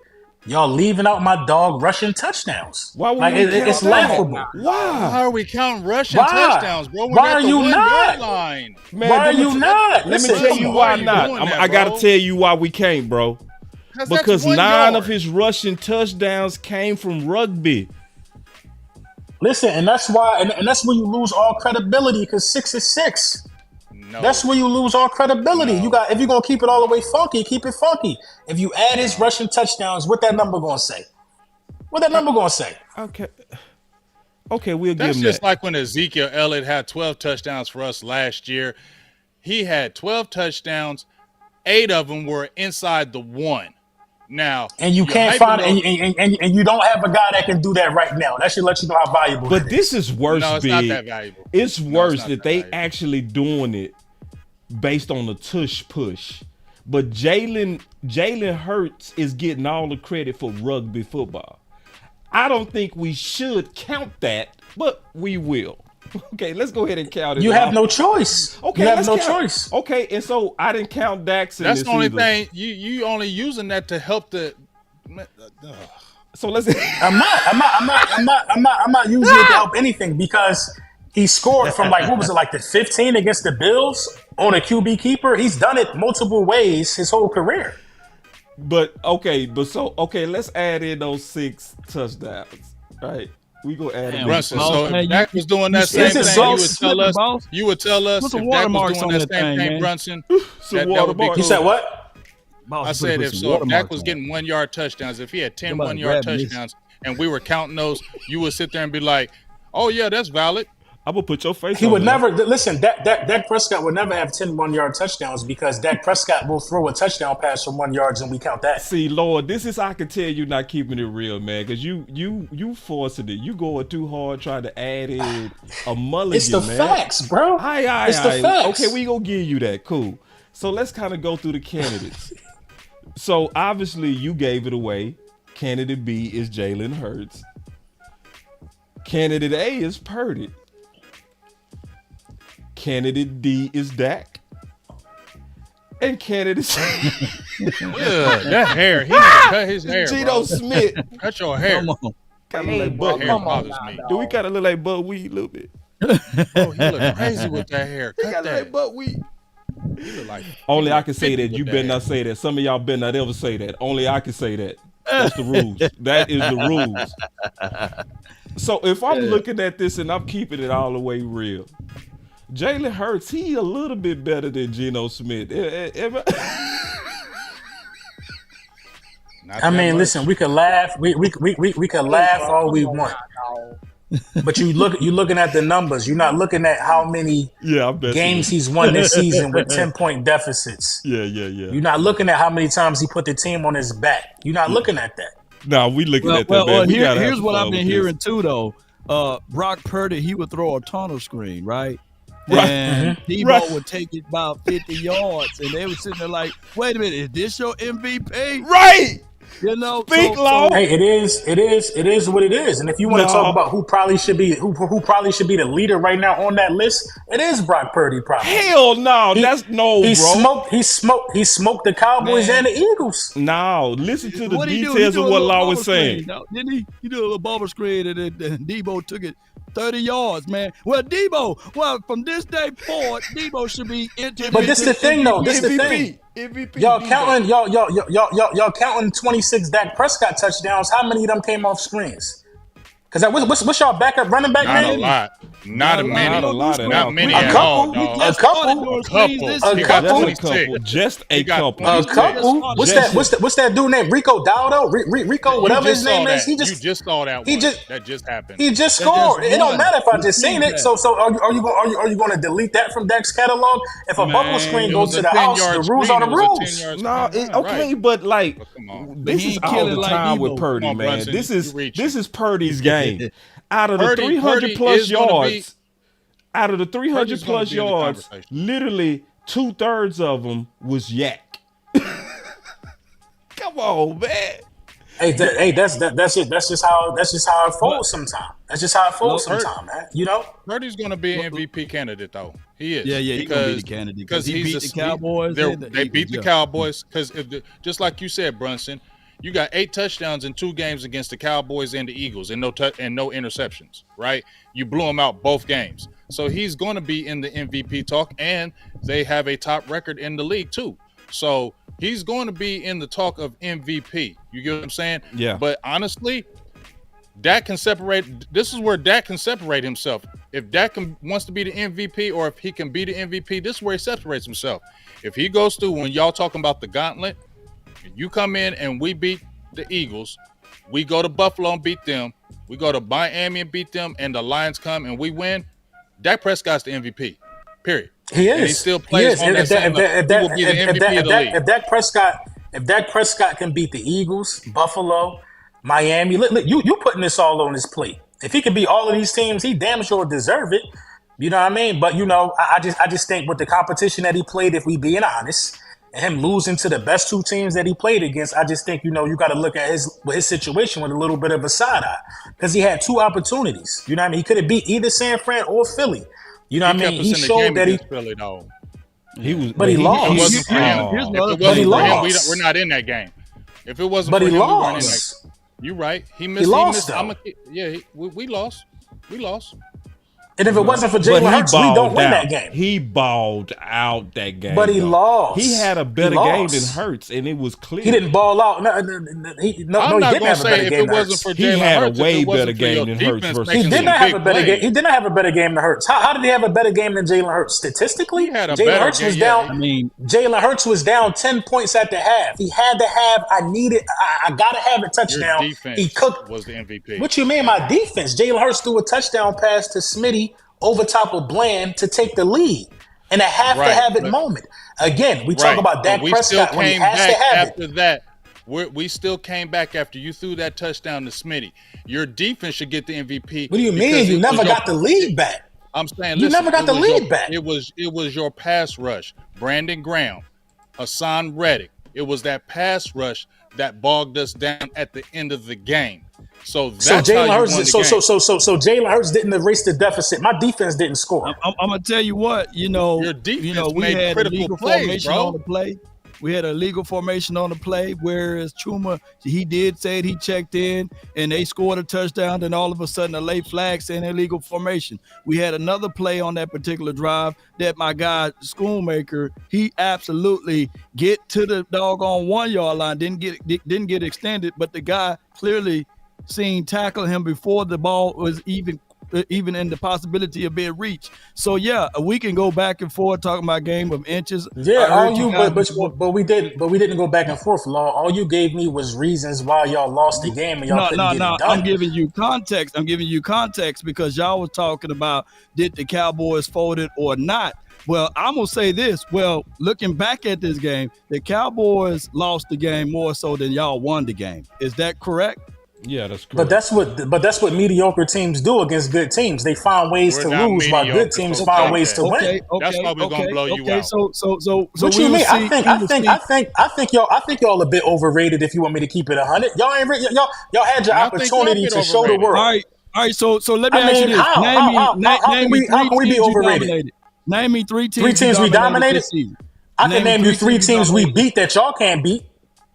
Y'all leaving out my dog rushing touchdowns. Why would like we count it's that? laughable. Why are we counting rushing Why? touchdowns, bro? We're Why at are the you 1 not? yard line. Man, Why are you not? Let me Listen, tell you come why on. not. Doing that, I got to bro? tell you why we can't, bro. Because That's 1 9 yard. of his rushing touchdowns came from rugby. Listen, and that's why, and that's where you lose all credibility because 6 is 6. No. That's where you lose all credibility. No. You got if you're gonna keep it all the way funky, keep it funky. If you add his rushing touchdowns, what that number gonna say? What that number gonna say? Okay, we'll That's give him just that. like when Ezekiel Elliott had 12 touchdowns for us last year. He had 12 touchdowns. 8 of them were inside the 1. Now, And you can't find and you don't have a guy that can do that right now. That should let you know how valuable. But this is worse, No, it's Big. not that valuable. It's worse not that that they valuable. actually doing it based on the tush push. But Jalen Hurts is getting all the credit for rugby football. I don't think we should count that, but we will. Okay, let's go ahead and count it. You have no choice. Okay, you have let's no count. choice. Okay, and so I didn't count Dax in That's this the only either. thing. You only using that to help the. So let's. I'm not using it to help anything because he scored from what was it, like the 15 against the Bills on a QB keeper? He's done it multiple ways his whole career. But let's add in those 6 touchdowns. Right? We gonna add in Brunson. boss, So man, if Dak was doing that same Is it thing, boss? you would tell us Put if some Dak was watermarks doing on that that same thing, thing, man. Brunson. Some that would be watermarks. cool. You said what? Boss, I you said put if some so, if Dak watermarks was on getting 1 yard touchdowns, if he had 10 Somebody 1 yard grab this. touchdowns, and we were counting those, you would sit there and be like, "Oh yeah, that's valid." I'm gonna put your face. He on would it. never listen. Dak Prescott would never have 10 1-yard touchdowns because Dak Prescott will throw a touchdown pass from 1 yard and we count that. See, Lord, this is I can tell you not keeping it real, man, because you forcing it. You going too hard trying to add in a mulligan, It's the man. facts, bro. It's the facts. Okay, we gonna give you that. Cool. So let's kind of go through the candidates. So obviously you gave it away. Candidate B is Jalen Hurts. Candidate A is Purdy. Candidate D is Dak. And candidate C That hair, he need to cut his hair. Geno Bro. Smith. Cut your hair. Come on. Kind of like Bud. Hair bothers me. Do we kind of look like Bud Weed a little bit? Bro, he look crazy with that hair. We Cut kind of like that. Bud Weed. He look like Only I can say 50 that. You with better that not say that. Some of y'all better not ever say that. Only I can say that. That's the rules. That is the rules. So if I'm looking at this and I'm keeping it all the way real, Jalen Hurts, he a little bit better than Geno Smith. Not I that mean, much. listen, we could laugh. We could laugh all we want. But you looking at the numbers. You're not looking at how many Yeah, I'm betting. games he's won this season with 10-point deficits. Yeah. You're not looking at how many times he put the team on his back. You're not looking at that. No, we looking at that, man. We gotta here's have what fun I've been with this. hearing too, though. Brock Purdy, he would throw a tunnel screen, right? Right. And Debo Right. would take it about 50 yards, and they were sitting there like, "Wait a minute, is this your MVP?" Right. You know, Speak low. Hey, it is what it is. And if you want to No. talk about who probably should be the leader right now on that list, it is Brock Purdy. Probably. Hell no. That's no, He bro. smoked the Cowboys Man. and the Eagles. No, listen to the What he do? He details do of a what little Law was bubble screen, saying. no, didn't he? He did a little bubble screen, and then Debo took it 30 yards, man. Well, from this day forward, Debo should be into. But this the thing, though. This the thing. MVP. Y'all Debo. y'all counting 26 Dak Prescott touchdowns. How many of them came off screens? Because what's y'all backup running back Not a name? lot. Not a many. Not a lot at all. Not many A at couple. all, dog. A couple. A couple. A He got couple. 26. Just a He got couple. A 26. couple. What's that dude named Rico Dowdo? Rico, whatever his name is. You just saw that he one. just- That just happened. He just That scored. just It don't won. matter if I just seen it. that. So are you going to delete that from Dak's catalog? If a bubble screen It goes was to a the house, 10-yard the rules are the screen. It was a rules. 10-yard No, screen. okay, Right. but like But come on. But this he is ain't all killing the like time with Debo. Purdy, Come on, man. Brunson, This you is reaching. this is Purdy's game. Out of the Purdy 300 plus is gonna yards, out of the 300 Purdy's gonna plus be in the yards, conversation. literally 2/3 of them was yak. Come on, man. Hey, that's just how it falls sometimes. That's just how it falls Look, sometimes, man. You know. Purdy's going to be an MVP candidate, though. He is. Yeah, he gonna be the candidate because he he's beat the Cowboys. and They beat the yeah. Cowboys because just like you said, Brunson, You got 8 touchdowns in 2 games against the Cowboys and the Eagles, and no interceptions. Right? You blew him out both games, so he's going to be in the MVP talk, and they have a top record in the league too. So he's going to be in the talk of MVP. You get what I'm saying? Yeah. But honestly, Dak can separate. This is where Dak can separate himself. If Dak wants to be the MVP, or if he can be the MVP, this is where he separates himself. If he goes through, when y'all talking about the gauntlet, you come in and we beat the Eagles, we go to Buffalo and beat them, we go to Miami and beat them, and the Lions come and we win, Dak Prescott's the MVP. Period. He is. And he still plays on that same level. He will be the MVP of the league. If Dak Prescott can beat the Eagles, Buffalo, Miami, look, you putting this all on his plate. If he could beat all of these teams, he damn sure deserve it. You know what I mean? But I just think with the competition that he played, if we being honest, and him losing to the best 2 teams that he played against, I just think you got to look at his situation with a little bit of a side eye, because he had 2 opportunities. You know what I mean? He could have beat either San Fran or Philly. You know what I mean? He showed that Philly, though. He was, but he lost. If it wasn't for him, we're not in that game. If it wasn't for him, we weren't in that game. You're right. He lost. We lost. We lost. And if it wasn't for Jalen Hurts, we don't win that game. He balled out that game. But he lost. He had a better game than Hurts, and it was clear. He didn't ball out. He didn't have a better game than Hurts. He had a way better game than Hurts. He did not have a better game. He did not have a better game than Hurts. How did he have a better game than Jalen Hurts? Statistically, Jalen Hurts was down. Jalen Hurts was down 10 points at the half. He had to have. I gotta have a touchdown. He cooked. Was the MVP. What you mean? My defense. Jalen Hurts threw a touchdown pass to Smitty over top of Bland to take the lead in a have-to-have-it moment. Again, we talk about Dak Prescott when he has to have after that. We still came back after you threw that touchdown to Smitty. Your defense should get the MVP. What do you mean? You never got the lead back. I'm saying, you never got the lead back. It was your pass rush. Brandon Graham, Hassan Reddick. It was that pass rush that bogged us down at the end of the game. So Jalen Hurts didn't erase the deficit. My defense didn't score. I'm gonna tell you what, your defense we had critical plays, bro. On the play. We had a legal formation on the play, whereas Chuma, he did say he checked in and they scored a touchdown. Then all of a sudden, a late flag saying illegal formation. We had another play on that particular drive that my guy Schoonmaker, he absolutely get to the doggone 1-yard line, didn't get extended, but the guy clearly seen tackle him before the ball was even in the possibility of being reached. So yeah, we can go back and forth talking about game of inches. Yeah, but we didn't go back and forth, Law. All you gave me was reasons why y'all lost the game and y'all couldn't get it done. I'm giving you context because y'all was talking about did the Cowboys fold it or not. Well, I'm gonna say this. Well, looking back at this game, the Cowboys lost the game more so than y'all won the game. Is that correct? Yeah, that's correct. But that's what mediocre teams do against good teams. They find ways to lose while good teams find ways to win. That's why we're gonna blow you out. So what you mean? I think y'all a bit overrated. If you want me to keep it 100, y'all had your opportunity to show the world. All right. So let me ask you this: how can we be overrated? Name me 3 teams. 3 teams we dominated. I can name you 3 teams we beat that y'all can't beat.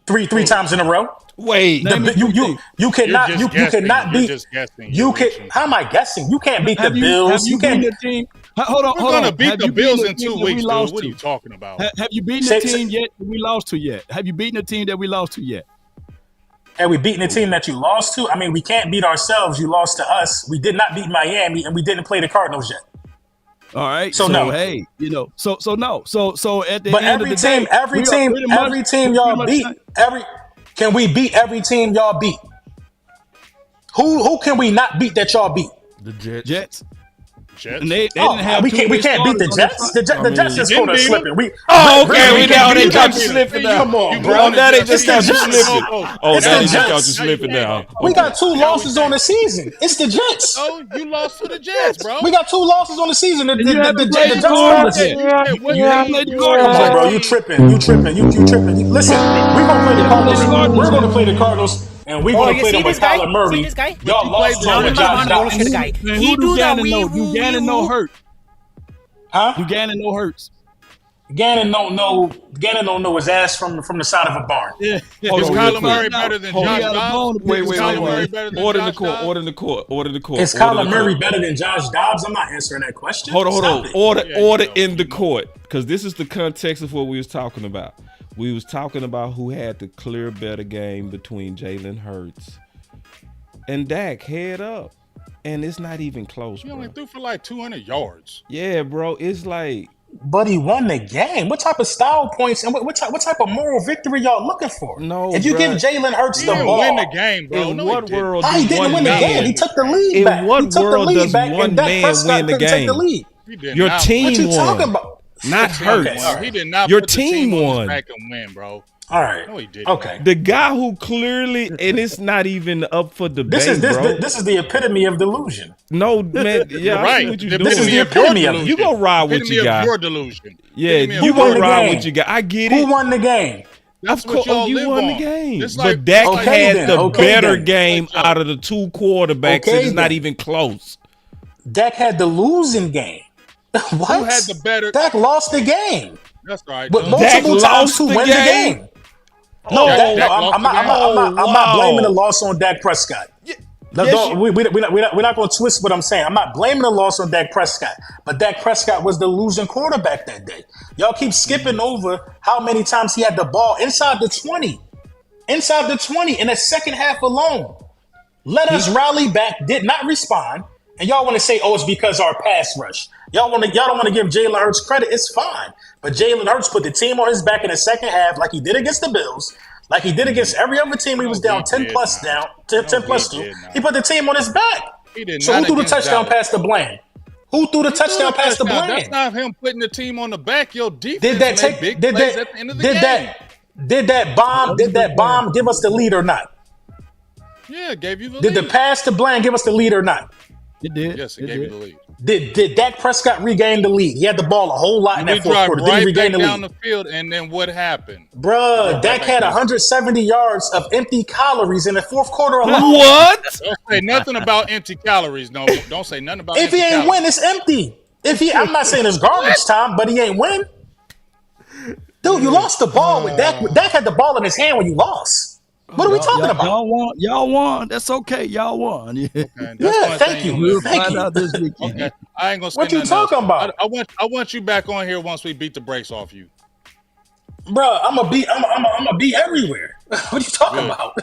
Three times in a row. Wait, you cannot beat. How am I guessing? You can't beat the Bills. You can't. Hold on. We're gonna beat the Bills in 2 weeks, dude. What are you talking about? Have you beaten the team yet that we lost to yet? Have you beaten the team that we lost to yet? Have we beaten the team that you lost to? I mean, we can't beat ourselves. You lost to us. We did not beat Miami, and we didn't play the Cardinals yet. All right. So no. Hey, no. So no. So at the but end of the day, every team y'all beat. Can we beat every team y'all beat? Who can we not beat that y'all beat? The Jets. And they didn't have. We can't beat the Jets. The Jets just caught us slipping. We know they caught you slipping now. Come on, bro. Now they just caught you slipping. Oh, now they just caught you slipping now. We got 2 losses on the season. It's the Jets. Oh, you lost to the Jets, bro. We got 2 losses on the season. The Jets. Bro, you tripping. Listen, we're gonna play the Cardinals. We're gonna play the Cardinals. And we're going to play them with Kyler Murray. Y'all lost to him with Josh Dobbs. He do that we Huh? Gannon no hurts. Gannon don't know his ass from the side of a barn. Yeah. Is Kyler Murray better than Josh Dobbs? Wait. Order in the court. Is Kyler Murray better than Josh Dobbs? I'm not answering that question. Hold on. Order in the court, because this is the context of what we was talking about. We was talking about who had the clear better game between Jalen Hurts and Dak, head up. And it's not even close, He bro. only threw for like 200 yards. Yeah, bro. It's like... But he won the game. What type of style points and what type of moral victory y'all looking for? No, if you bro. give Jalen Hurts the ball, win the game, bro. In what world he didn't win the game. He took the lead back. In what world does one man win the game? Your team won. What you won. talking about? Not Hurts. Okay, He did not Your put the team team on won. his back and win, bro. All right. No, he didn't. Okay. The guy who clearly, and it's not even up for debate, bro. This is the epitome of delusion. No, man. Yeah, You're I right. see what you The doing. This is the epitome of it. You gonna ride with Epitome your of guy. your delusion. Yeah, Epitome of you your gonna the ride game? with your guy. I get Who it. won the game? That's Of what course, y'all you live won on. the game. It's But like, Dak Okay, had then. the Okay, better then. game out of the two quarterbacks, Okay, and it's not then. even close. Dak had the losing game. What? Who had the better? Dak lost the game. That's right. But Dak multiple times lost to the win game? the game. No, Dak I'm lost not blaming the loss on Dak Prescott. We're not going to twist what I'm saying. I'm not blaming the loss on Dak Prescott, but Dak Prescott was the losing quarterback that day. Y'all keep skipping over how many times he had the ball inside the 20 in the second half alone. Let us rally back, did not respond, and y'all want to say, oh, it's because our pass rush. Y'all don't want to give Jalen Hurts credit. It's fine, but Jalen Hurts put the team on his back in the second half, like he did against the Bills, like he did against every other team. He was down 10 plus 2. He put the team on his back. So who threw the touchdown pass to Bland? Who threw the touchdown pass to Bland? That's not him putting the team on the back. Your defense Did that made big plays at the end of the game. Did that bomb give us the lead or not? Yeah, it gave you the Did lead. the pass to Bland give us the lead or not? It did. Yes, it gave you the lead. Did Dak Prescott regain the lead? He had the ball a whole lot in We that fourth drive quarter. Did he right regain back the down lead? the field, and then what happened? Bruh, Dak had 170 yards of empty calories in the fourth quarter alone. What? Don't say nothing about empty calories. No, don't say nothing about If empty he ain't calories. win, it's empty. I'm not saying it's garbage time, but he ain't win. Dude, you lost the ball with Dak. Dak had the ball in his hand when you lost. What are we talking about? Y'all won. That's okay. Y'all won. Yeah. Okay, that's Yeah, one thank thing you. We'll Thank find you. out this weekend. Okay, I ain't gonna. What say you nothing else. talking about? I want you back on here once we beat the brakes off you. Bro, I'm gonna be everywhere. What are you talking about?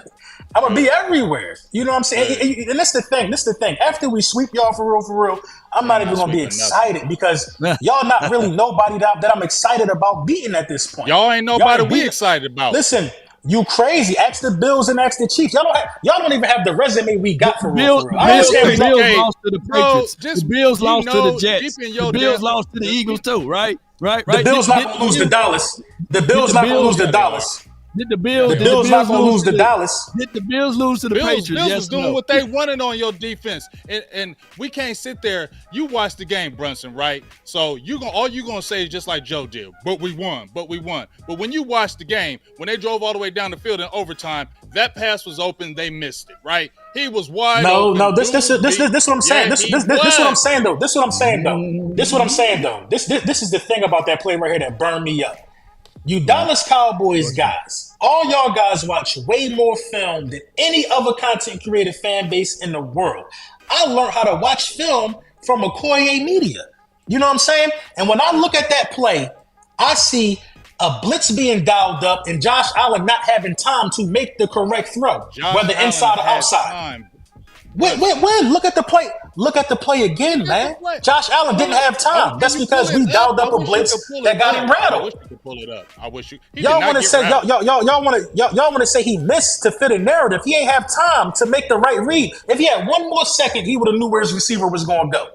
I'm gonna be everywhere. You know what I'm saying? And that's the thing. After we sweep y'all for real, I'm not even gonna be excited because y'all not really nobody that I'm excited about beating at this point. Y'all ain't nobody Y'all we beat- excited about. Listen, you crazy. Ask the Bills and ask the Chiefs. Y'all don't even have the resume we got for real. I understand The Bills Hey, lost to the bro, Patriots. just- The Bills you lost to know, the Jets. deep in your The Bills damn- lost to the Eagles too, right? The Bills not gonna lose to Dallas. The Bills not gonna lose to Dallas. Did the Bills? The Bills not gonna lose to Dallas. Did the Bills lose to the Patriots? Bills Yes was or doing no? what they wanted on your defense, and we can't sit there. You watched the game, Brunson, right? So all you gonna say is just like Joe did. But we won. But when you watch the game, when they drove all the way down the field in overtime, that pass was open. They missed it, right? He was wide open. No. This what I'm saying. Yeah, This he what I'm was. saying though. This what I'm saying though. This is the thing about that play right here that burned me up. You Dallas Cowboys guys, all y'all guys watch way more film than any other content creator fan base in the world. I learned how to watch film from Okoye Media. You know what I'm saying? And when I look at that play, I see a blitz being dialed up and Josh Allen not having time to make the correct throw, whether Allen inside or had outside. time. When? Look at the play. Look at the play again, man. Josh Allen didn't have time. That's because we dialed up a blitz that got him I rattled. wish you could pull it up. I wish you. Y'all want to say y'all want to say he missed to fit a narrative. He ain't have time to make the right read. If he had one more second, he would have knew where his receiver was going to go.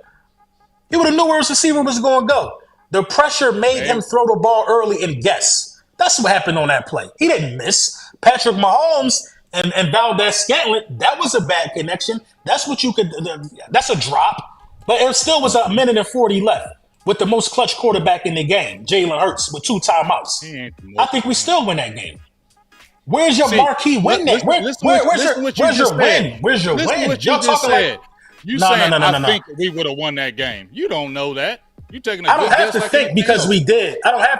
He would have knew where his receiver was going to go. The pressure made him throw the ball early and guess. That's what happened on that play. He didn't miss. Patrick Mahomes and Valdez-Scantling, that was a bad connection. That's what you could. That's a drop, but it still was a minute and 40 left with the most clutch quarterback in the game, Jalen Hurts, with 2 timeouts. I think we still win that game. Where's your marquee win? Where's your win? Where's your win? What you Y'all just talking said. like You No, saying no. I think we would have won that game. You don't know that. You taking a I don't good have guess to like think because else. we did. I don't have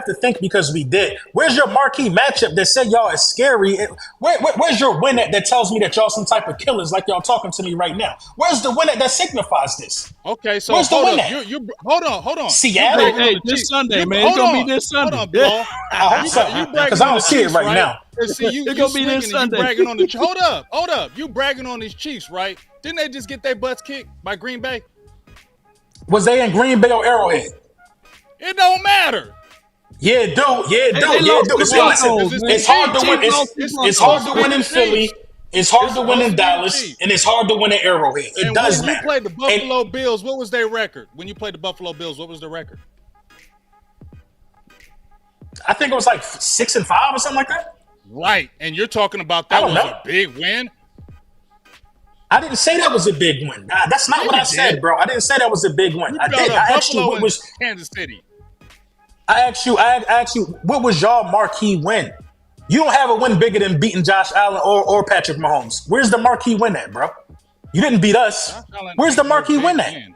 to think because we did. Where's your marquee matchup that said y'all is scary? Where's your win that tells me that y'all some type of killers like y'all talking to me right now? Where's the win that signifies this? Okay, so Where's the hold win up. at? You hold on. Seattle? Hey, this Sunday, man. It's going to be this Sunday. Hold on, Ball. I hope so. Because I don't see it right now. See, you It's gonna be this swinging and you Sunday. bragging on the hold up. You bragging on these Chiefs, right? Didn't they just get their butts kicked by Green Bay? Was they in Green Bay or Arrowhead? It don't matter. Yeah, it do. They lost to Listen, Broncos, man. it's hard to win. Chiefs It's hard to win in Philly. It's hard to win in Dallas, and it's hard to win in Arrowhead. It does when matter. you played the Buffalo Bills, what was their record? When you played the Buffalo Bills, what was their record? I think it was like 6-5 or something like that. Right, and you're talking about that was a big win. I didn't say that was a big win. Nah, that's not what I said, bro. I didn't say that was a big win. I did. I asked you what was Kansas City. I asked you what was y'all marquee win? You don't have a win bigger than beating Josh Allen or Patrick Mahomes. Where's the marquee win at, bro? You didn't beat us. Where's the marquee win at?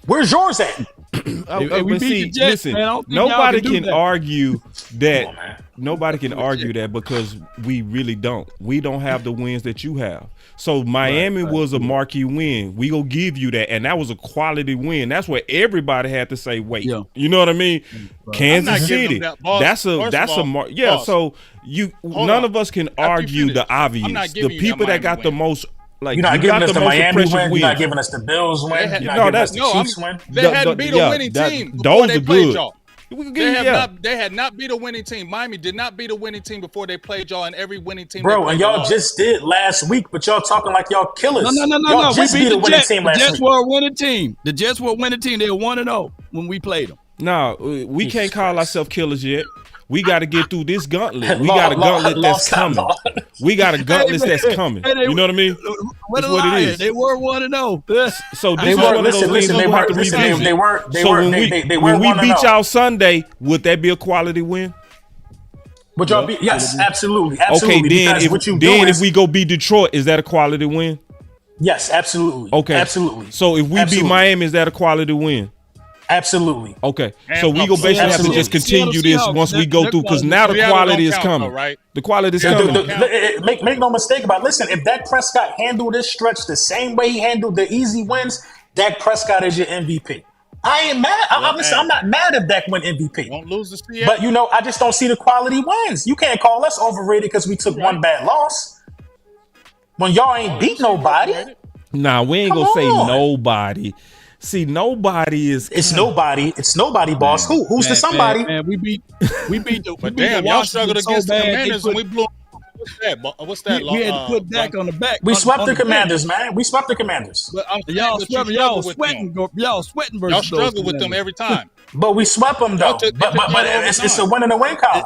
Where's yours at? But see, listen, nobody can argue that. Nobody can argue that because we really don't. We don't have the wins that you have. So Miami was a marquee win. We gonna give you that, and that was a quality win. That's what everybody had to say. Wait, you know what I mean? Kansas City. That's a mark. Yeah. So none of us can argue the obvious. The people that got the most. Like, you're not giving us the Miami win. You're not giving us the Bills win. You're not giving us the Chiefs win. They hadn't beat a winning team before they played y'all. They had not beat a winning team. Miami did not beat a winning team before they played y'all, and every winning team. Bro, and y'all just did last week, but y'all talking like y'all killers. No. Y'all just beat a winning team last week. The Jets were a winning team. The Jets were a winning team. They were 1-0 when we played them. No, we can't call ourselves killers yet. We got to get through this gauntlet. We got a gauntlet that's coming. We got a gauntlet that's coming. You know what I me? What it is. They were 1-0. So this is one of those things we have to revisit. So when we beat y'all Sunday, would that be a quality win? Would y'all be? Yes, absolutely. Okay, then if we go beat Detroit, is that a quality win? Yes, absolutely. Okay, absolutely. So if we beat Miami, is that a quality win? Absolutely. Okay. So we go basically have to just continue this once we go through, because now the quality is coming. Right? The quality is coming. Make no mistake about it. Listen, if Dak Prescott handled this stretch the same way he handled the easy wins, Dak Prescott is your MVP. I ain't mad. I'm not mad if Dak win MVP. Won't lose the Seattle. But I just don't see the quality wins. You can't call us overrated because we took one bad loss. When y'all ain't beat nobody. Nah, we ain't gonna say nobody. See, nobody is. It's nobody. It's nobody, boss. Who's the somebody? Man, we beat the. But damn, y'all struggled against the Commanders and we blew. What's that? We had to put Dak on the back. We swept the Commanders, man. We swept the Commanders. Y'all sweating versus y'all struggle with them every time. But we swept them though. But it's a win and a win column.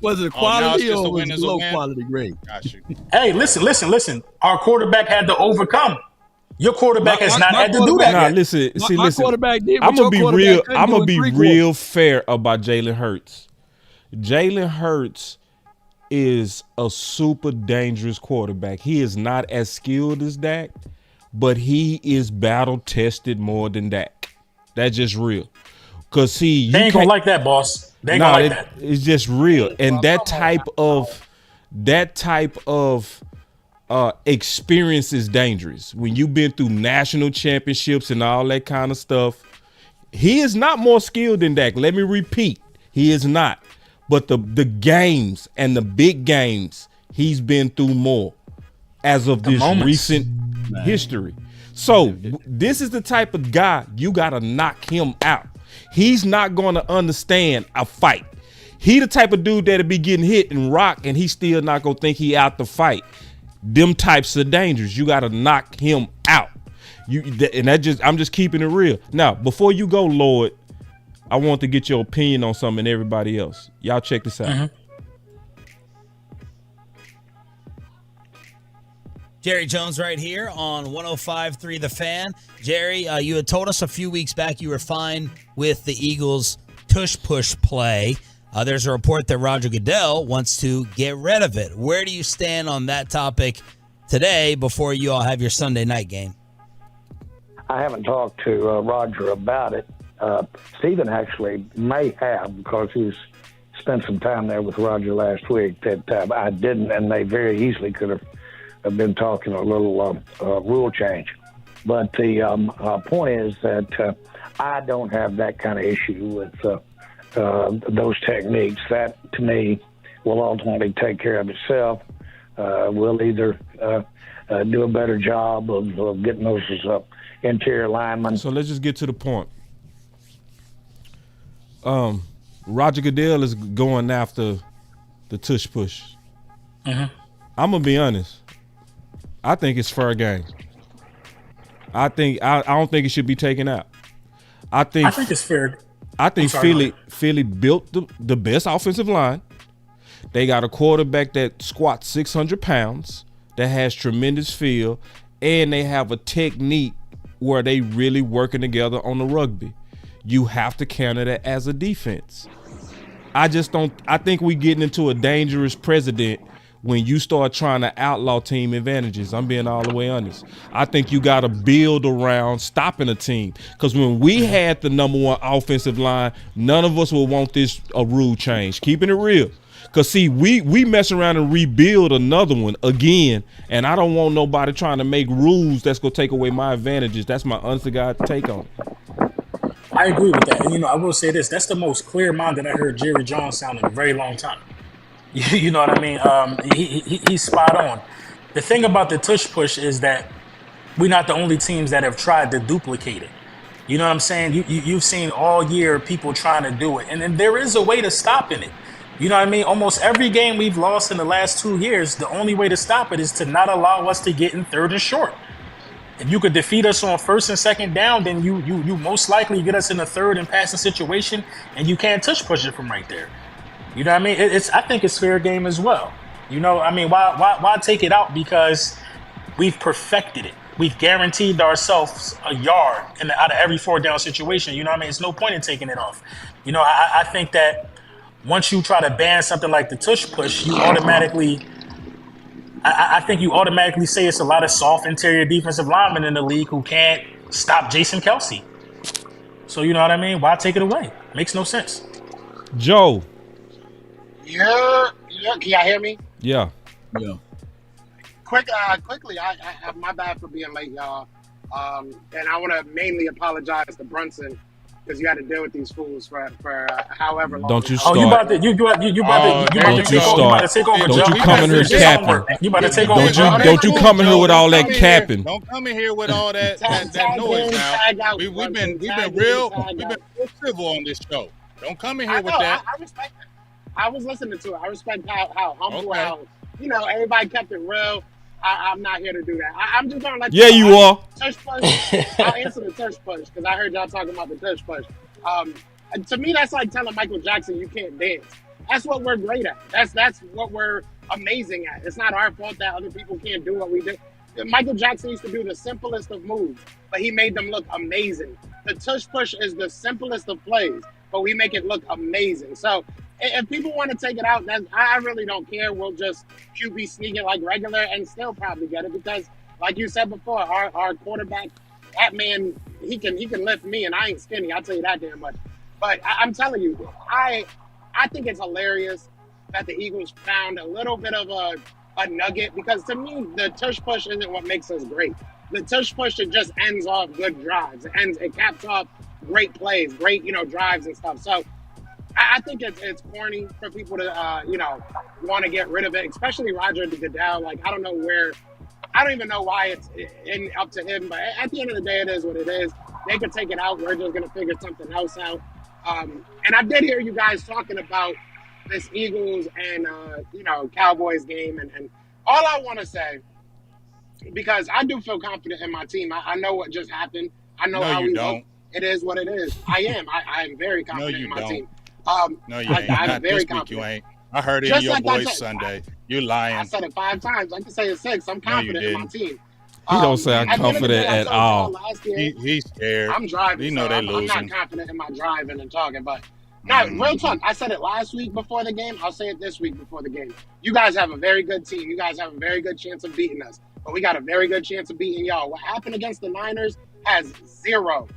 Was it quality or was it low quality grade? Got you. Hey, listen. Our quarterback had to overcome. Your quarterback has not had to do that. Nah, listen. I'm gonna be real fair about Jalen Hurts. Jalen Hurts is a super dangerous quarterback. He is not as skilled as Dak, but he is battle tested more than Dak. That's just real. Cause they ain't gonna like that, boss. They ain't gonna like that. It's just real, and that type of experience is dangerous. When you've been through national championships and all that kind of stuff, he is not more skilled than Dak. Let me repeat, he is not. But the games and the big games, he's been through more as of this recent history. So this is the type of guy you got to knock him out. He's not going to understand a fight. He the type of dude that'll be getting hit and rock, and he's still not going to think he out the fight. Them types of dangers, you got to knock him out. I'm just keeping it real. Now, before you go, Lord, I want to get your opinion on something and everybody else. Y'all check this out. Mm-hmm. Jerry Jones right here on 105.3 The Fan. Jerry, you had told us a few weeks back you were fine with the Eagles' tush push play. There's a report that Roger Goodell wants to get rid of it. Where do you stand on that topic today before you all have your Sunday night game? I haven't talked to Roger about it. Stephen actually may have, because he's spent some time there with Roger last week, that I didn't, and they very easily could have been talking a little rule change. But the point is that I don't have that kind of issue with those techniques. That, to me, will ultimately take care of itself. We'll either do a better job of getting those interior linemen. So let's just get to the point. Roger Goodell is going after the tush push. I'm gonna be honest. I think it's fair game. I don't think it should be taken out. I think it's fair. I think Philly built the best offensive line. They got a quarterback that squats 600 pounds, that has tremendous feel, and they have a technique where they really working together on the rugby. You have to counter that as a defense. I think we getting into a dangerous precedent when you start trying to outlaw team advantages. I'm being all the way honest. I think you got to build around stopping a team. Because when we had the number one offensive line, none of us would want a rule change. Keeping it real. Because, see, we mess around and rebuild another one again, and I don't want nobody trying to make rules that's going to take away my advantages. That's my honest to God take on it. I agree with that. And, I will say this. That's the most clear mind that I heard Jerry Jones sound in a very long time. You know what I mean? He's spot on. The thing about the tush push is that we're not the only teams that have tried to duplicate it. You know what I'm saying? You've seen all year people trying to do it. And there is a way to stopping it. You know what I mean? Almost every game we've lost in the last 2 years, the only way to stop it is to not allow us to get in third and short. If you could defeat us on first and second down, then you most likely get us in a third and passing situation, and you can't tush push it from right there. You know what I mean? I think it's fair game as well. You know, I mean, why take it out? Because we've perfected it. We've guaranteed ourselves a yard out of every 4-down situation. You know what I mean? It's no point in taking it off. You know, I think that once you try to ban something like the tush push, you automatically, I think you automatically say it's a lot of soft interior defensive linemen in the league who can't stop Jason Kelce. So, you know what I mean? Why take it away? Makes no sense. Joe. Yeah. Can y'all hear me? Yeah. Quickly, I my bad for being late, y'all. And I want to mainly apologize to Brunson, because you had to deal with these fools for however long. Don't you start. You about to take over. Don't you come in here capping. You about to take over. Don't you come in here with all that capping. Don't come in here with all that noise now. We've been real civil on this show. Don't come in here with that. I respect it. I was listening to it. I respect how humble, how everybody kept it real. I'm not here to do that. I'm just gonna let you are. Tush push. I'll answer the tush push because I heard y'all talking about the tush push. To me, that's like telling Michael Jackson you can't dance. That's what we're great at. That's what we're amazing at. It's not our fault that other people can't do what we do. Michael Jackson used to do the simplest of moves, but he made them look amazing. The tush push is the simplest of plays, but we make it look amazing. So if people want to take it out, I really don't care. We'll just QB sneak it like regular and still probably get it because, like you said before, our quarterback, that man, he can lift me, and I ain't skinny. I'll tell you that damn much. But I'm telling you, I think it's hilarious that the Eagles found a little bit of a nugget, because to me, the tush push isn't what makes us great. The tush push, it just ends off good drives. It caps off great plays, great drives and stuff. So I think it's corny for people to want to get rid of it, especially Roger Goodell. Like, I don't even know why it's up to him, but at the end of the day, it is what it is. They could take it out. We're just gonna figure something else out. And I did hear you guys talking about this Eagles and Cowboys game, and all I want to say, because I do feel confident in my team. I know what just happened. I know how we look. It is what it is. I am. I am very confident in my team. No, you ain't. I'm very confident. You ain't. I heard it in your voice Sunday. You lying. I said it 5 times. I can say it 6. I'm confident in my team. He don't sound confident at all. He's scared. I'm driving. You know they losing. I'm not confident in my driving and talking, but now, real talk. I said it last week before the game. I'll say it this week before the game. You guys have a very good team. You guys have a very good chance of beating us. but we got a very good chance of beating y'all. What happened against the Niners has 0.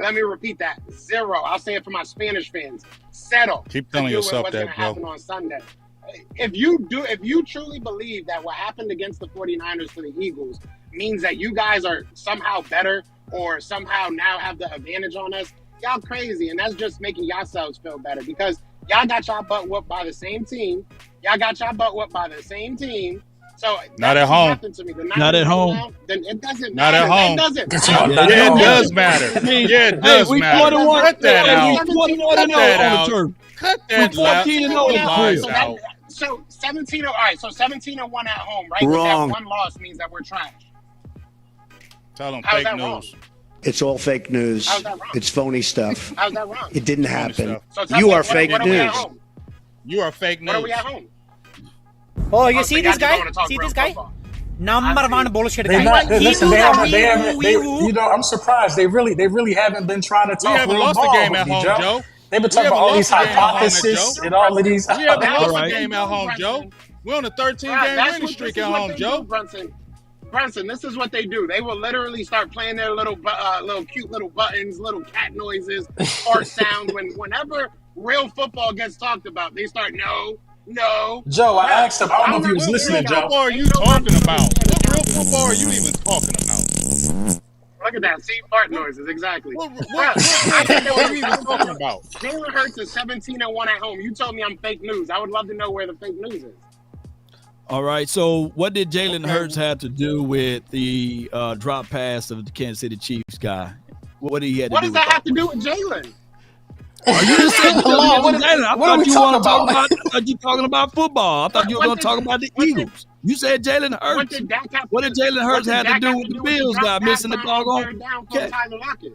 Let me repeat that. 0. I'll say it for my Spanish fans. Settle. Keep telling yourself what's that, going to happen on Sunday. If you truly believe that what happened against the 49ers for the Eagles means that you guys are somehow better or somehow now have the advantage on us, y'all crazy. And that's just making yourselves feel better because y'all got y'all butt whooped by the same team. So not at home. Not at home. Then it doesn't Not matter. at home. It doesn't. Yeah, it does matter. Yeah, it does matter. Cut that out. Cut that out. Cut that out. So 17. All right. So 17-1 at home, right? Wrong. But that one loss means that we're trash. Tell them How's fake that news. wrong? It's all fake news. How's that wrong? It's phony stuff. How's that wrong? It didn't happen. So tell You me, are what fake are we at news. home? You are fake news. What are we at home? Oh, you Oh, see so this y'all guy? just wanna talk See real this guy? football. Number one bullshit They guy. not, listen, they haven't, Wee-woo. you know, I'm surprised. They really haven't been trying to We talk haven't real lost a ball game with at me, home, Joe. They've been We talking about all haven't these lost a game at home, hypotheses Joe. and all of these. We haven't That's lost what a they game do, at home, Brunson. Joe. We're on a 13-game That's winning what- streak this at is what home, they Joe. do, Brunson, this is what they do. They will literally start playing their little cute little buttons, little cat noises, fart sounds. Whenever real football gets talked about, they start no. Joe, I asked him. I don't know if he was What listening, real Joe. football are you talking about? What real football are you even talking about? Look at that. See, fart noises. Exactly. What real football are you even talking about? Jalen Hurts is 17-1 at home. You told me I'm fake news. I would love to know where the fake news is. All right. So what did Jalen Hurts have to do with the drop pass of the Kansas City Chiefs guy? What did he have to What do does with that have to do with Jalen? Are you just saying Lord, what Jalen? I are we thought you talking want to talk about? about. I thought you talking about football. I thought you were What going to talk did- about the what did- Eagles. You said Jalen What Hurts. did Dak have What did Jalen Hurts have to do with the Bills guy missing the doggone third down catch? from Tyler Lockett?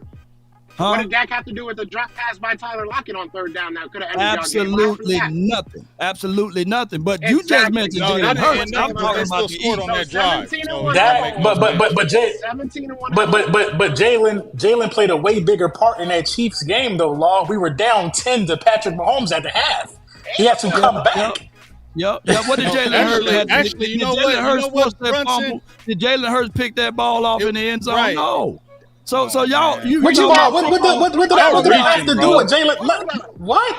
Huh? What did Dak have to do with the drop pass by Tyler Lockett on third down? Now could have ended y'all game. What happened to Absolutely that? nothing. Absolutely nothing. But you just Exactly. mentioned No, Jalen that Hurts. ain't I'm nothing. talking They about still the scored Eagles. on that drive. 17-1. But 17-1. But Jalen played a way bigger part in that Chiefs game, though. Law, we were down 10 to Patrick Mahomes at the half. He had to come back. Yep. What did Jalen Hurts have to actually, you did know Jalen what? Hurts You know what, force that Brunson? fumble? Did Jalen Hurts pick that ball off in the end zone? Right. No. So y'all, man. you What talking about what football? did it have to do bro. with Jalen? What?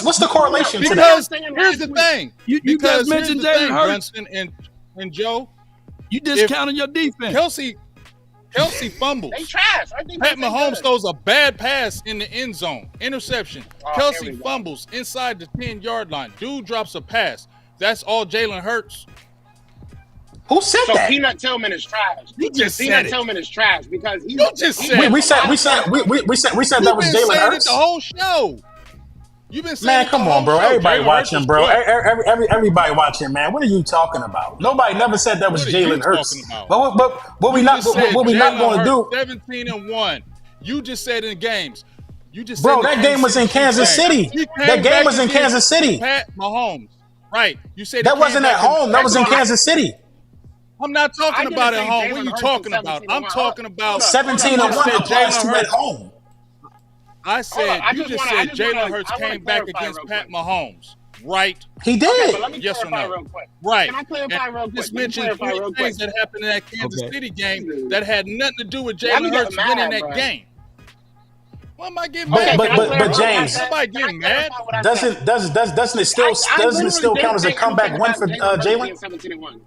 What's the correlation to that? Because here's the thing. You Because just mentioned here's the Jalen thing, Hurts. Brunson and Joe. You discounting your defense. Kelsey fumbles. They trash. I think Pat they Mahomes good. throws a bad pass in the end zone. Interception. Oh, Kelsey here we go. fumbles inside the 10-yard line. Dude drops a pass. That's all Jalen Hurts. Who said So that? Peanut Tillman is trash. You just said Peanut it. Tillman is trash because he's. You just said it. We said that was You've been Jalen saying Hurts. it the whole show. You've been saying Man, it come the on, whole bro. show. Everybody Jalen watching, Hurts bro. is good. Everybody watching, man. What are you talking about? Nobody never said that was What are you Jalen Hurts. talking about? But what we You not just said what we not Jalen going to do, Hurts 17-1. You just said in games. You just bro? said That game was in Kansas City. That game was in Kansas City. Pat Mahomes, right? You said That wasn't at home. That was in Kansas City. I'm not I talking didn't about say at home. Jalen What are you Hurts talking is about? 17-1. I'm talking about 17-1 applies to at home. I said I you just just wanna- I said just Jalen wanna- Hurts I wanna came back clarify against real Pat quick. Mahomes, right? He Okay, did. but let me Yes or clarify no? real quick. Right. Can I clarify And real you quick? just Let me mentioned clarify three real things quick. that happened in that Kansas Okay. City game that had nothing to do with Why you Jalen getting Hurts mad, winning that bro? game. Why am I getting Okay, mad? but- can I but clarify- James- Somebody can I getting mad? clarify what I said? Doesn't it still I doesn't it still literally count as a didn't say comeback anything win for about Hurts Jalen? being 17-1.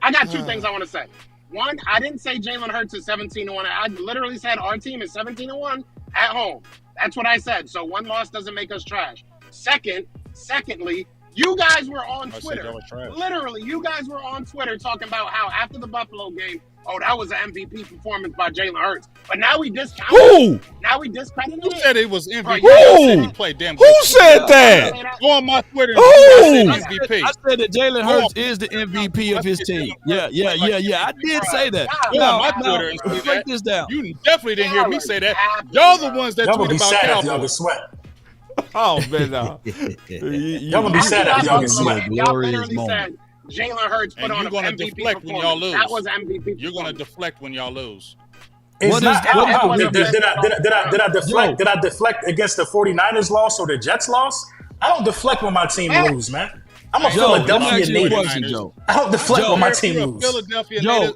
I got two things I want to say. One, I didn't say Jalen Hurts is 17-1. I literally said our team is 17-1 at home. That's what I said. So one loss doesn't make us trash. Secondly, you guys were on I said Twitter. y'all were trash. Literally, you guys were on Twitter talking about how after the Buffalo game, oh, that was an MVP performance by Jalen Hurts. But now we discount Who? Now we discrediting Who it. said it was MVP? Who? I said he played damn good. Who said that? Go on my Twitter. Who? I said MVP. I said that Jalen Hurts is the MVP of his team. Yeah. I did say that. Go on my Now, Twitter and say break that. this down. You definitely didn't hear me say that. Y'all the ones that Y'all gonna tweet be about sad if y'all get Cowboys. sweat. Oh man, no. Y'all gonna be sad if y'all get sweat. Y'all Glorious literally moment. said Jalen Hurts put And on you're an gonna MVP deflect when y'all performance. lose. That was an MVP. You're gonna performance. deflect when y'all lose. It's What not is- what how- is- did I deflect? Did I deflect against the 49ers loss or the Jets loss? I don't deflect when my team lose, man. I'm a Philadelphia native. Joe. I don't deflect when my team loses. Joe,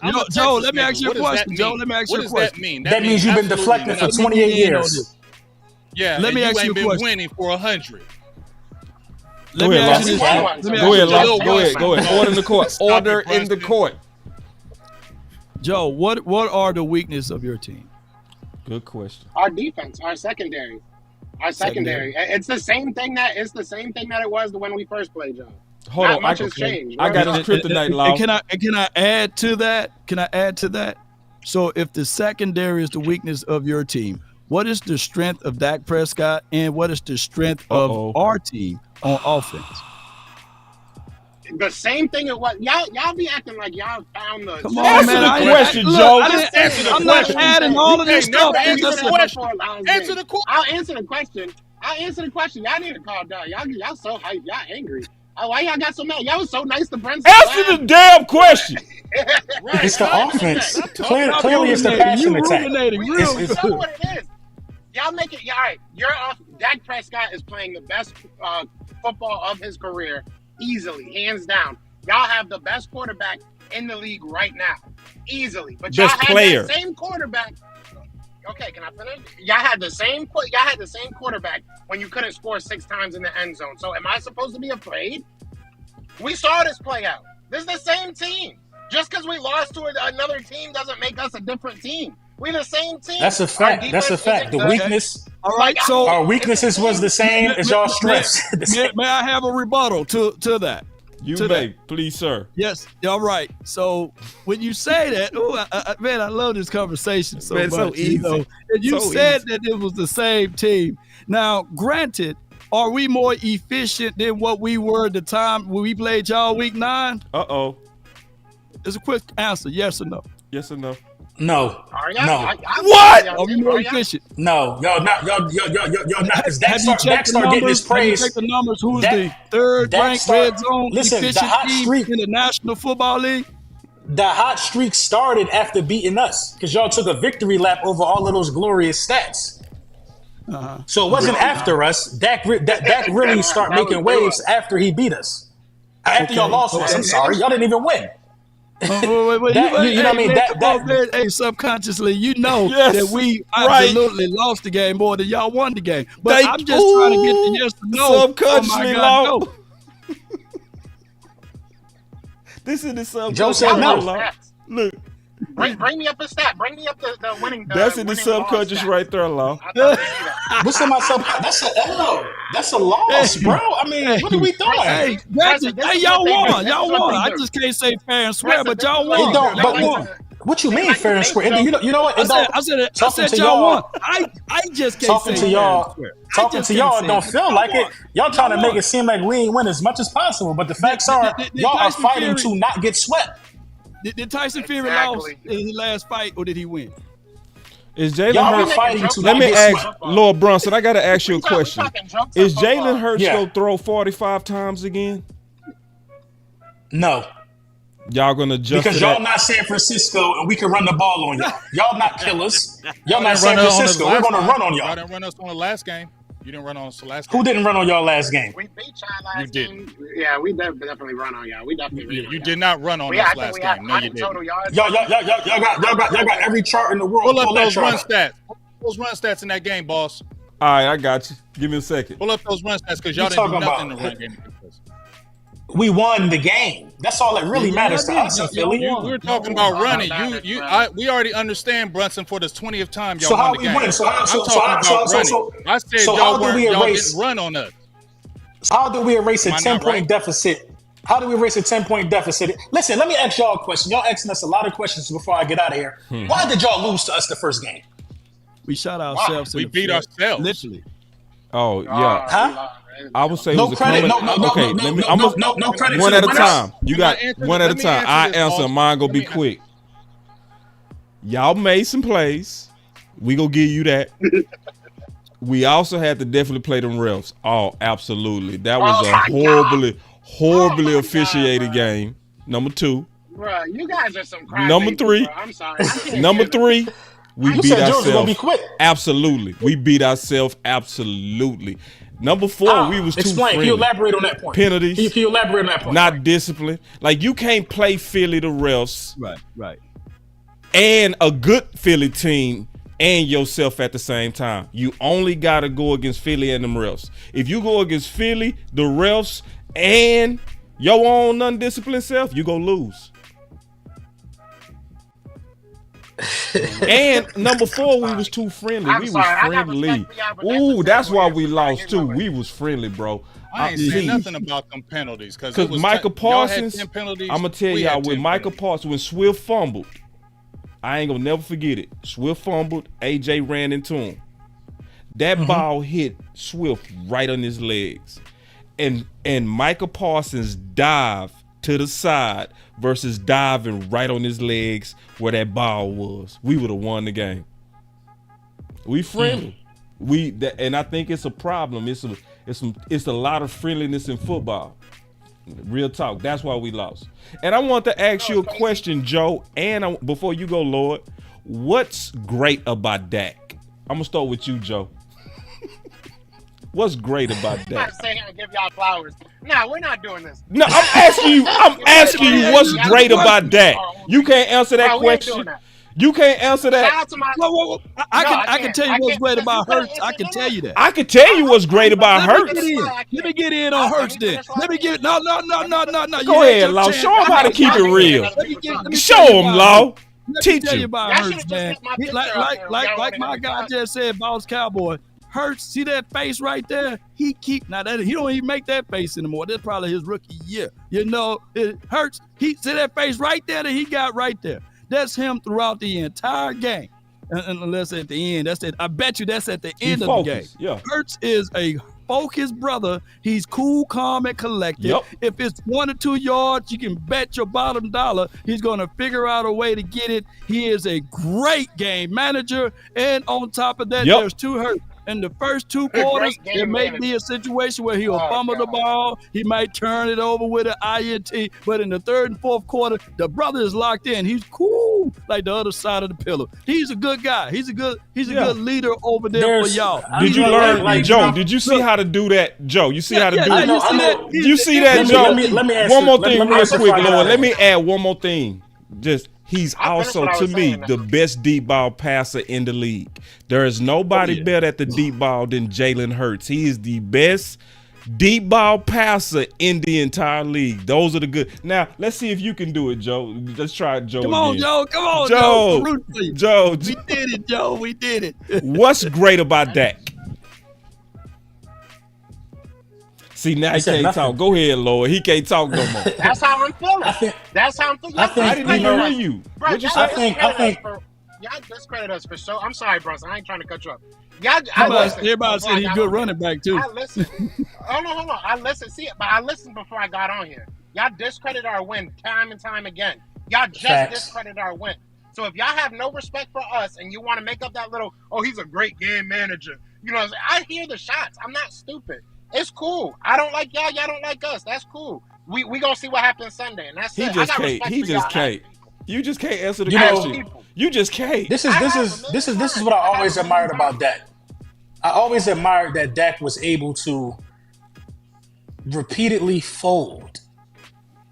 let me ask you a question. Joe, let me ask you a question. What does that mean? That means you've been deflecting for 28 years. Yeah, let me ask you a question. Winning for 100. Let me ask you this. Go ahead. Order in the court. Order in the court. Joe, what are the weaknesses of your team? Good question. Our defense, our secondary. It's the same thing that it was when we first played, Joe. Hold on, much has changed. I got a kryptonite law. Can I add to that? So if the secondary is the weakness of your team, what is the strength of Dak Prescott and what is the strength of our team on offense? The same thing it was. Y'all be acting like y'all found the. Come on, man. Answer the question, Joe. I'm not adding all of this stuff. Answer the question. I'll answer the question. Y'all need to calm down. Y'all so hyped. Y'all angry. Why y'all got so mad? Y'all was so nice to Brunson. Answer the damn question. Right. It's the offense. Clearly, it's the passing attack. You know what it is. Y'all make it. All right. You're off. Dak Prescott is playing the best football of his career. Easily, hands down. Y'all have the best quarterback in the league right now. Easily. But y'all best had player. that same quarterback. Okay, can I finish? Y'all had the same quarterback when you couldn't score 6 times in the end zone. So am I supposed to be afraid? We saw this play out. This is the same team. Just because we lost to another team doesn't make us a different team. We're the same team. That's a fact. The weakness. All right, so our weaknesses was the same as y'all strengths. May I have a rebuttal to that? You may, please, sir. Yes. All right. So when you say that, man, I love this conversation so much. So easy. And you said that it was the same team. Now, granted, are we more efficient than what we were at the time when we played y'all week 9? It's a quick answer, yes or no? Yes or no? No. What? Are we more efficient? No. Y'all not. Because Dak start getting his praise. Check the numbers. Who's the third-ranked red zone efficient team in the National Football League? The hot streak started after beating us because y'all took a victory lap over all of those glorious stats. So it wasn't after us. Dak really started making waves after he beat us. After y'all lost us. I'm sorry. Y'all didn't even win. Wait. You know what I mean? Hey, subconsciously, you know that we absolutely lost the game more than y'all won the game. But I'm just trying to get the yes or no. Subconsciously lost. This is the subconscious. Joe said no. Look. Bring me up a stat. Bring me up the winning. That's in the subconscious right there, Law. What's in my subconscious? That's an L. That's a loss, bro. I mean, what are we doing? Hey, y'all won. I just can't say fair and square, but y'all won. What you mean fair and square? You know what? I said y'all won. I just can't say fair and square. Talking to y'all don't feel like it. Y'all trying to make it seem like we ain't win as much as possible, but the facts are y'all are fighting to not get swept. Did Tyson Fury lose in his last fight, or did he win? Is Jalen Hurts fighting to? Let me ask Lord Brunson. I got to ask you a question. Is Jalen Hurts gonna throw 45 times again? No. Y'all gonna adjust because y'all not San Francisco and we can run the ball on y'all. Y'all not killers. Y'all not San Francisco. We're gonna run on y'all. Y'all didn't run us on the last game. You didn't run on us the last game. Who didn't run on y'all last game? We beat y'all last game. Yeah, we definitely run on y'all. We definitely You did not run on us last game. No, you didn't. Y'all got every chart in the world. Pull up those run stats. Those run stats in that game, boss. All right, I got you. Give me a second. Pull up those run stats because y'all didn't do nothing in the run game. We won the game. That's all that really matters to us in Philly. We were talking about running. We already understand Brunson for the 20th time y'all won the game. I'm talking about running. I said y'all didn't run on us. How do we erase a 10-point deficit? How do we erase a 10-point deficit? Listen, let me ask y'all a question. Y'all asking us a lot of questions before I get out of here. Why did y'all lose to us the first game? We shot ourselves. We beat ourselves. Literally. Oh, yeah. Huh? I would say no credit. No credit. One at a time. You got one at a time. I answer. Mine gonna be quick. Y'all made some plays. We gonna give you that. We also had to definitely play them refs. Oh, absolutely. That was a horribly officiated game. Number 2. Bro, you guys are some crazy. Number 3. Bro. I'm sorry. Number 3. We beat ourselves. Gonna be quick. Absolutely. We beat ourselves. Absolutely. Number 4, we was too explain. friendly. Can you elaborate on that point? Penalties. Can you elaborate on that point? Not discipline. Like, you can't play Philly the refs. Right. And a good Philly team and yourself at the same time. You only got to go against Philly and them refs. If you go against Philly, the refs, and your own undisciplined self, you going to lose. And number 4, we was too friendly. We was friendly. Ooh, that's why we lost too. We was friendly, bro. I ain't saying nothing about them penalties because Micah Parsons. I'm gonna tell we y'all had when 10 Micah penalties. Parsons, when Swift fumbled, I ain't gonna never forget it. Swift fumbled. AJ ran into him. That ball hit Swift right on his legs, and Micah Parsons dived to the side versus diving right on his legs where that ball was. We would have won the game. We friendly. And I think it's a problem. It's a lot of friendliness in football. Real talk. That's why we lost. And I want to ask you a question, Joe. And before you go, Lord, what's great about Dak? I'm gonna start with you, Joe. What's great about I'm not Dak? saying I give y'all flowers. No, we're not doing this. No, I'm asking you. I'm asking you what's great about Dak. You can't answer that Bro, we ain't question. doing that. You can't answer Shout that. out to my. Whoa. I can can't. tell you I what's can't. great about You Hurts. could've I can answered tell you that. I can tell you what's great about Let me Hurts. get in. Let me get in on Hurts then. Let me get no. Go ahead, Law. Show him how to keep it real. Let me Show tell you him, about Law. Hurts. Let me Teach tell you him. about Y'all Hurts, should've just man. hit my He- picture Like up there. Y'all like wanted my him to guy talk. just said, Boss Cowboy. Hurts, see that face right there? He don't even make that face anymore. That's probably his rookie year. You know, it hurts. He see that face right there that he got right there. That's him throughout the entire game. And unless at the end, I bet you that's at the end of the game. Yeah. Hurts is a focused brother. He's cool, calm, and collected. Yep. If it's 1 or 2 yards, you can bet your bottom dollar he's going to figure out a way to get it. He is a great game manager. And on top of that, Yep. there's 2 hurts. In the first 2 Great quarters, game there may manager. be a situation where he'll Oh, fumble the God. ball. He might turn it over with an INT. But in the 3rd and 4th quarter, the brother is locked in. He's cool like the other side of the pillow. He's a good guy. He's a good leader over there for y'all. Did you Like- learn, like, Joe? you know, did you see how to do that, Joe? You see how to do I it? know. Did you see that, Let me- Joe? let me answer- one more let thing, me real answer quick, for you. Lord. Let me add one more thing. He's I finished also, what I to was me, saying, the best deep ball passer in the league. There is nobody better at the deep ball than Jalen Hurts. He is the best deep ball passer in the entire league. Those are the good. Now, let's see if you can do it, Joe. Let's try it, Joe. Come on, again. Joe. Come on, Joe. Joe. I'm rooting for you. Joe. We did it, Joe. We did it. What's great about Dak? See, now he said can't nothing. talk. Go ahead, Lord. He can't talk no more. That's how I'm feeling. That's how I'm feeling. I think- I didn't even hear you. Bro, What'd you y'all say? I think- y'all discredit us for so. I'm sorry, Brunson. I ain't trying to cut you up. Y'all, Everybody said he's a good running back, too. I listen. Hold on. I listen. See, but I listened before I got on here. Y'all discredit our win time and time again. Y'all just Facts. discredit our win. So if y'all have no respect for us and you want to make up that little, oh, he's a great game manager. You know, I hear the shots. I'm not stupid. It's cool. I don't like y'all. Y'all don't like us. That's cool. We gonna see what happens Sunday, and that's He it. I just got can't. respect He for just y'all. can't. You just can't answer the You know- question. You just can't. This is what I always admired about Dak. I always admired that Dak was able to repeatedly fold.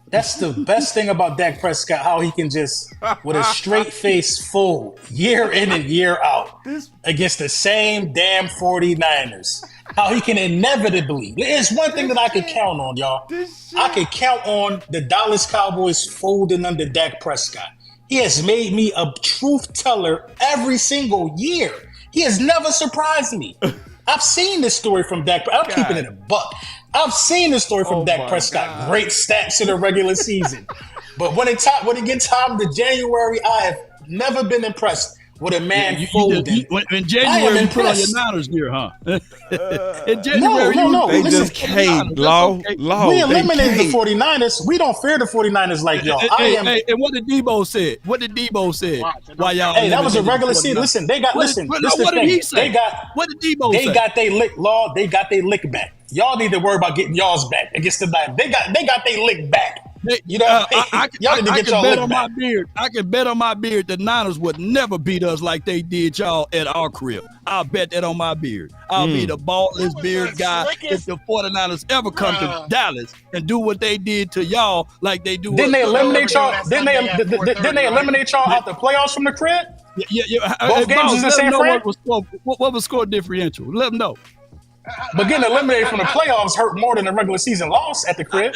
That's the best thing about Dak Prescott, how he can just, with a straight face, fold year in and year out against the same damn 49ers. How he can inevitably, it's one thing that I could count on, y'all. I could count on the Dallas Cowboys folding under Dak Prescott. He has made me a truth teller every single year. He has never surprised me. I've seen this story from Dak. I'm keeping it a buck. I've seen this story from Dak Prescott. God. Great stats in the regular season. But when it gets time to January, I have never been impressed with a man folding. In January, you put on your impressed. Niners gear, huh? In January, No. They Listen, just can't. Law. we They eliminated the can't. 49ers. We don't fear the 49ers like y'all. Hey, and what did Debo say? What did Debo say? Why y'all? Hey, that was a eliminated regular the season. 49ers? Listen, they got What listen. did- this is the what did thing. he say? What did Debo say? They got they lick They got they lick back. Y'all need to worry about getting y'all's back against the Niners. They got they lick back. You know, y'all need to get y'all bet lick on back. my beard. I can bet on my beard the Niners would never beat us like they did y'all at our crib. I'll bet that on my beard. I'll be the baldest beard guy if the 49ers ever come to Dallas and do what they did to y'all like they do. Didn't they eliminate y'all? Didn't they eliminate y'all out the playoffs from the crib? Yeah. Both games was in San Fran? What was score differential? Let them know. But getting eliminated from the playoffs hurt more than the regular season loss at the crib.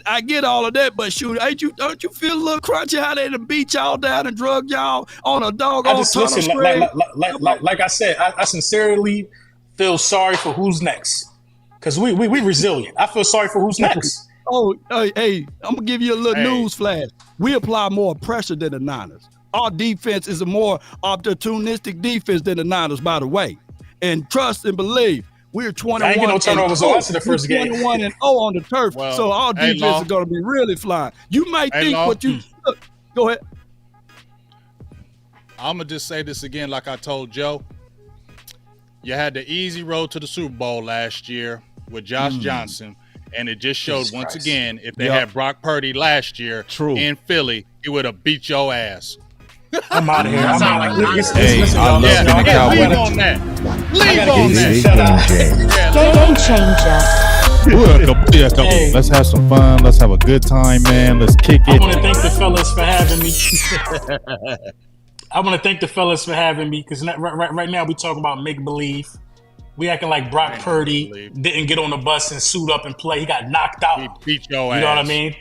I get all of that, but shoot, don't you feel a little crunchy how they done beat y'all down and drug y'all on a doggone listen, like I said, I sincerely feel sorry for who's next. Because we resilient. I feel sorry for who's next. Hey, I'm gonna give you a little news flash. We apply more pressure than the Niners. Our defense is a more opportunistic defense than the Niners, by the way. And trust and believe, we're 21. I ain't get no turnovers on us in the first game. 21-0 on the turf, so our defense is going to be really flying. You might think what you go ahead. I'm gonna just say this again, like I told Joe. You had the easy road to the Super Bowl last year with Josh Johnson, and it just showed once again if they had Brock Purdy last year in Philly, he would have beat your ass. I'm out of here. Leave on that. Game changer. Let's have some fun. Let's have a good time, man. Let's kick it. I want to thank the fellas for having me. Because right now we talking about make believe. We acting like Brock Purdy didn't get on the bus and suit up and play. He got knocked out. He beat your ass. You know what I mean?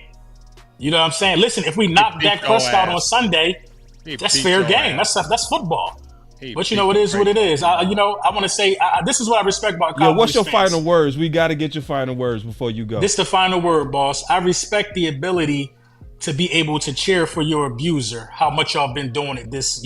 You know what I'm saying? Listen, if we knock Dak Prescott on Sunday, that's fair game. That's football. But you know, it is what it is. I want to say this is what I respect about Cowboys. What's your final words? We got to get your final words before you go. This is the final word, boss. I respect the ability to be able to cheer for your abuser. How much y'all been doing it this,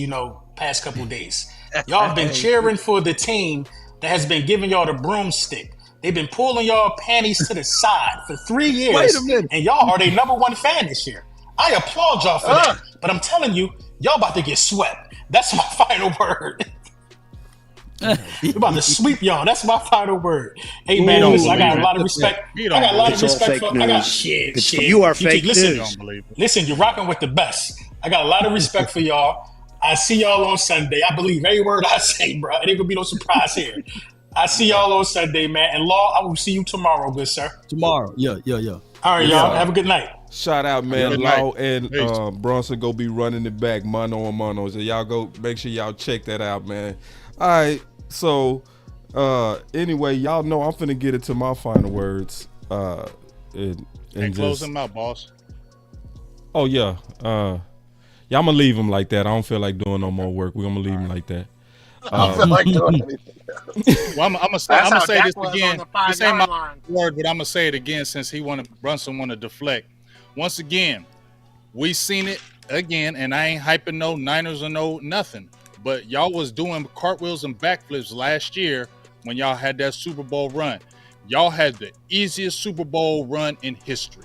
past couple days. Y'all been cheering for the team that has been giving y'all the broomstick. They've been pulling y'all panties to the side for 3 years. Wait a minute. And y'all are their number one fan this year. I applaud y'all for that. But I'm telling you, y'all about to get swept. That's my final word. We're about to sweep y'all. That's my final word. Hey, man, listen, I got a lot of respect. I got a lot of respect for shit. You are fake news. Listen, you're rocking with the best. I got a lot of respect for y'all. I see y'all on Sunday. I believe every word I say, bro. It ain't gonna be no surprise here. I see y'all on Sunday, man. And Law, I will see you tomorrow, good sir. Tomorrow. Yeah. All right, y'all. Have a good night. Shout out, man. Law and Brunson go be running it back mano a mano. So y'all go make sure y'all check that out, man. All right. So anyway, y'all know I'm finna get it to my final words. And close them out, boss. Oh yeah. Yeah, I'm gonna leave them like that. I don't feel like doing no more work. We're gonna leave them like that. I don't feel like doing anything. Well, I'm gonna say this again. This ain't my word, but I'm gonna say it again since Brunson want to deflect. Once again, we seen it again, and I ain't hyping no Niners or no nothing. But y'all was doing cartwheels and backflips last year when y'all had that Super Bowl run. Y'all had the easiest Super Bowl run in history.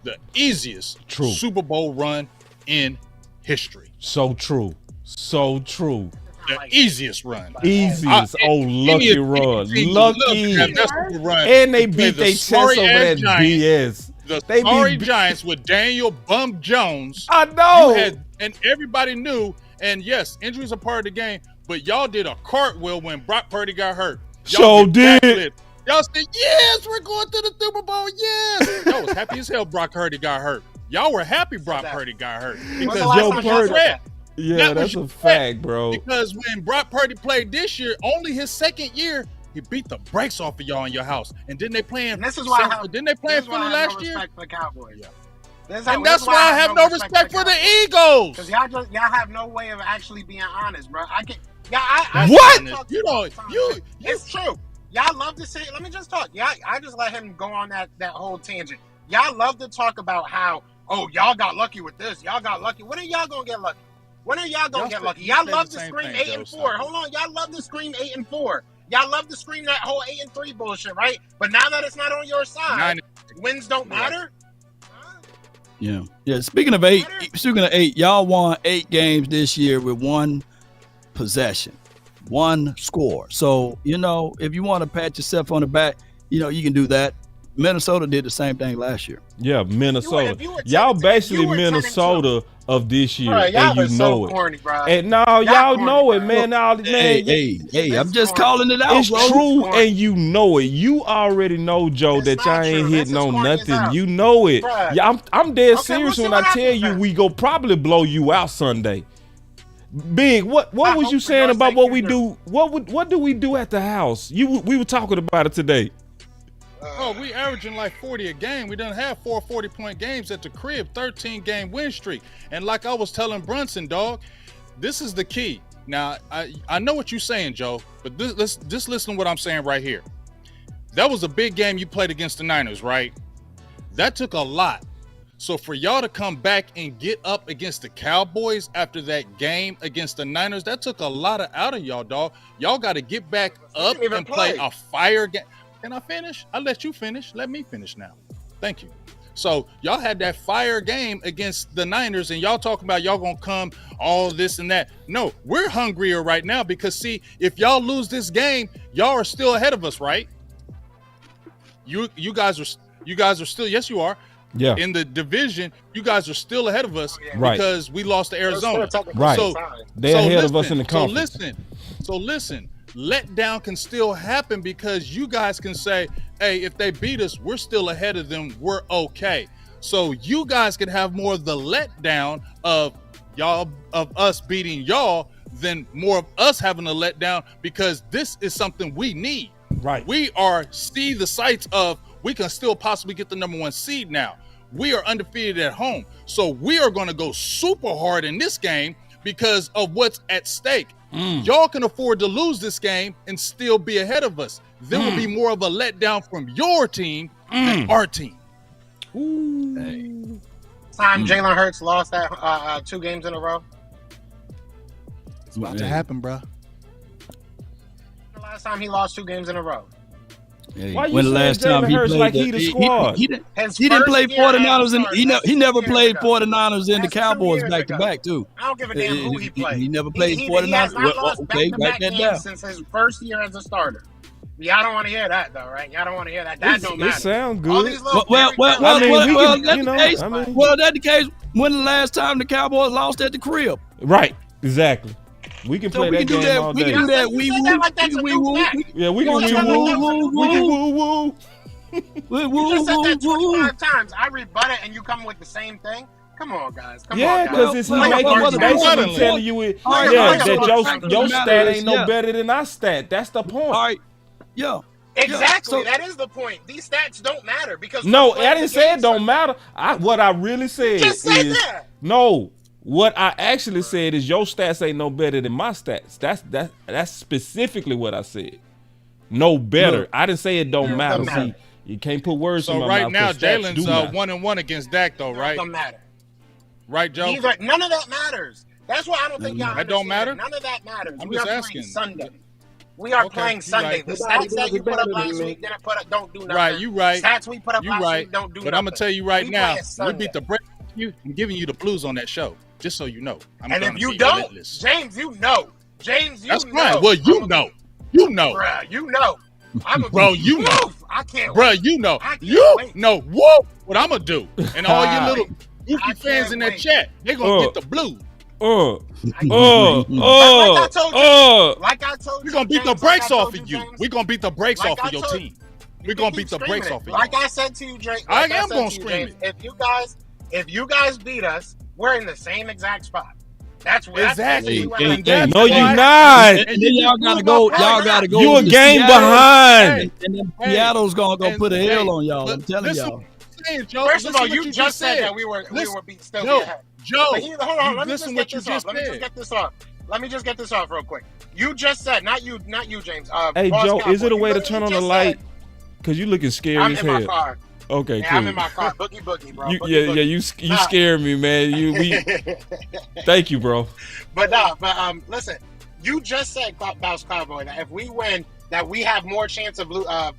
The easiest Super Bowl run in history. So true. The easiest run. Easiest. Lucky run. Lucky. And they beat their chest over that BS. The sorry Giants with Daniel Bum Jones. I know. And everybody knew. And yes, injuries are part of the game. But y'all did a cartwheel when Brock Purdy got hurt. Y'all did. Y'all said, yes, we're going to the Super Bowl. Yes. Y'all was happy as hell Brock Purdy got hurt. Y'all were happy Brock Purdy got hurt. Because Joe Purdy. Yeah, that's a fact, bro. Because when Brock Purdy played this year, only his second year, he beat the brakes off of y'all in your house. And didn't they play in Philly last year? Respect for the Cowboys. Yeah. And that's why I have no respect for the Eagles. Because y'all have no way of actually being honest, bro. What? It's true. Y'all love to say. Let me just talk. I just let him go on that whole tangent. Y'all love to talk about how y'all got lucky with this. Y'all got lucky. When are y'all gonna get lucky? When are y'all gonna get lucky? Y'all love to scream 8-4. Hold on, y'all love to scream 8-4. Y'all love to scream that whole 8-3 bullshit, right? But now that it's not on your side, wins don't matter. Yeah. Speaking of 8, y'all won 8 games this year with 1 possession, 1 score. So if you want to pat yourself on the back, you can do that. Minnesota did the same thing last year. Yeah, Minnesota. You were Y'all 10-2. basically You were 10-2. Minnesota of this year, Bro, y'all and you are know so it. corny, bro. And no, Y'all y'all corny, know it, bro. man. Now, man, Hey, I'm just corny. calling it out, it's bro. true, and you know it. You already know, Joe, It's that y'all not ain't true. hitting That's as on corny as nothing. hell. You know it. Bruh. Yeah, I'm dead Okay, serious we'll when see I what tell happens you then. we go probably blow you out Sunday. Big, what I was hope you for saying your about sake what you we do. do? What do we do at the house? We were talking about it today. Oh, we averaging like 40 a game. We done have 4 40-point games at the crib, 13-game win streak. And like I was telling Brunson, dog, this is the key. Now, I know what you're saying, Joe, but just listen to what I'm saying right here. That was a big game you played against the Niners, right? That took a lot. So for y'all to come back and get up against the Cowboys after that game against the Niners, that took a lot out of y'all, dog. Y'all got to get back up didn't even and play play. a fire game. Can I finish? I'll let you finish. Let me finish now. Thank you. So y'all had that fire game against the Niners, and y'all talking about y'all gonna come all this and that. No, we're hungrier right now because see, if y'all lose this game, y'all are still ahead of us, right? You guys are still, yes, you are. Yeah. In the division, you guys are still ahead of us Right. because we lost to Arizona. Right. So They're ahead of us in the conference. So listen, letdown can still happen because you guys can say, hey, if they beat us, we're still ahead of them. We're okay. So you guys can have more of the letdown of us beating y'all than more of us having a letdown because this is something we need. Right. We see the sights of we can still possibly get the number 1 seed now. We are undefeated at home. So we are going to go super hard in this game because of what's at stake. Y'all can afford to lose this game and still be ahead of us. There will be more of a letdown from your team than our team. Time Jalen Hurts lost that 2 games in a row. It's about to happen, bro. The last time he lost 2 games in a row. Hey, Why you when the saying last time Jalen he Hurts played, like he the squad? he didn't His play first year as a 49ers, and starter, he that's never 2 played years ago. 49ers and the That's 2 Cowboys years back to ago. back too. I don't give a damn who he played. He never played He 49ers. has not lost Okay, back-to-back write that games down. since his first year as a starter. Y'all don't want to hear that though, right? Y'all don't want to hear that. That don't matter. It sound All good. these little Well, I mean, we can, that's you know, the case. I mean- Well, that's the case. When the last time the Cowboys lost at the crib? Right. Exactly. We can So play we that can do game that. all We day. can do that. You We said that like that's a new woo. fact. Yeah, we can You woo said that like that was a woo. new We can fact. woo woo. You just said that 25 times. I rebut it, and you come with the same thing. Come on, guys. Come Yeah, on, because guys. it's well, making well, basically well, telling you it. all right, Yeah, all right, that so the fact of your the matter stat is, ain't no yeah. better than our stat. That's the point. All right. Yeah. Exactly. So- That is the point. These stats don't matter because No, we're playing I didn't the say game it don't Sunday. matter. What I really said Just said is that. no. What I actually said is your stats ain't no better than my stats. That's specifically what I said. No better. Look. I didn't say it don't matter. Doesn't matter. See, you can't put words in So my right mouth. now, 'cause stats Jalen's do matter. 1-1 against Dak, though, right? Doesn't matter. Right, Joe? None of that matters. That's why I don't think y'all That don't understand. matter? None of that matters. I'm we just are asking. playing Sunday. We are Okay, playing you Sunday. right. The stats that you put up last week don't do nothing. Right, you right. Stats we put up You last right. week don't do But nothing. I'm gonna tell you right We now, playing we Sunday. beat the brakes off you. I'm giving you the blues on that show, just so you know. I'm And gonna if you be don't, relentless. James, you know. James, you That's know. fine. Well, you know. You know. Bruh, you know. I'm a Bro, you know. I can't Bruh, wait. you know. I can't You wait. know. Whoa, what I'm gonna do. And all your little I goofy can't fans in that wait. chat, they're gonna get the blues. Like I told you, We're gonna beat the James, brakes like I off told of you. James, We're gonna beat the brakes like off I of your told- team. you We're can gonna keep beat the screaming brakes it. off of you. Like I said to you, Drake. I Like am said gonna to you, scream James, if you guys beat us, we're in the same exact spot. That's Exactly. That's Hey, That's No, you why- not. And then y'all gotta go. Y'all gotta go. You a to game Seattle, behind. And then Hey, Seattle's gonna go and- put a hey, L on y'all. but I'm telling listen y'all. what I'm saying, Joe. First of Listen all, what you just said that we were still Joe, be ahead. Joe, But hold on, let me just listen get what you this off. just Let me just said. get this off. Let me just get this off real quick. You just said, not you, James. Hey, Boss Joe, Cowboy, is it a you way to literally turn on the just light? said- Cause you looking scary I'm as in my hell. car. Okay, Yeah, cool. I'm in my car. Boogie, bro. You Boogie. you scared me, man. Thank you, bro. But listen, you just said, Boss Cowboy, that if we win, that we have more chance of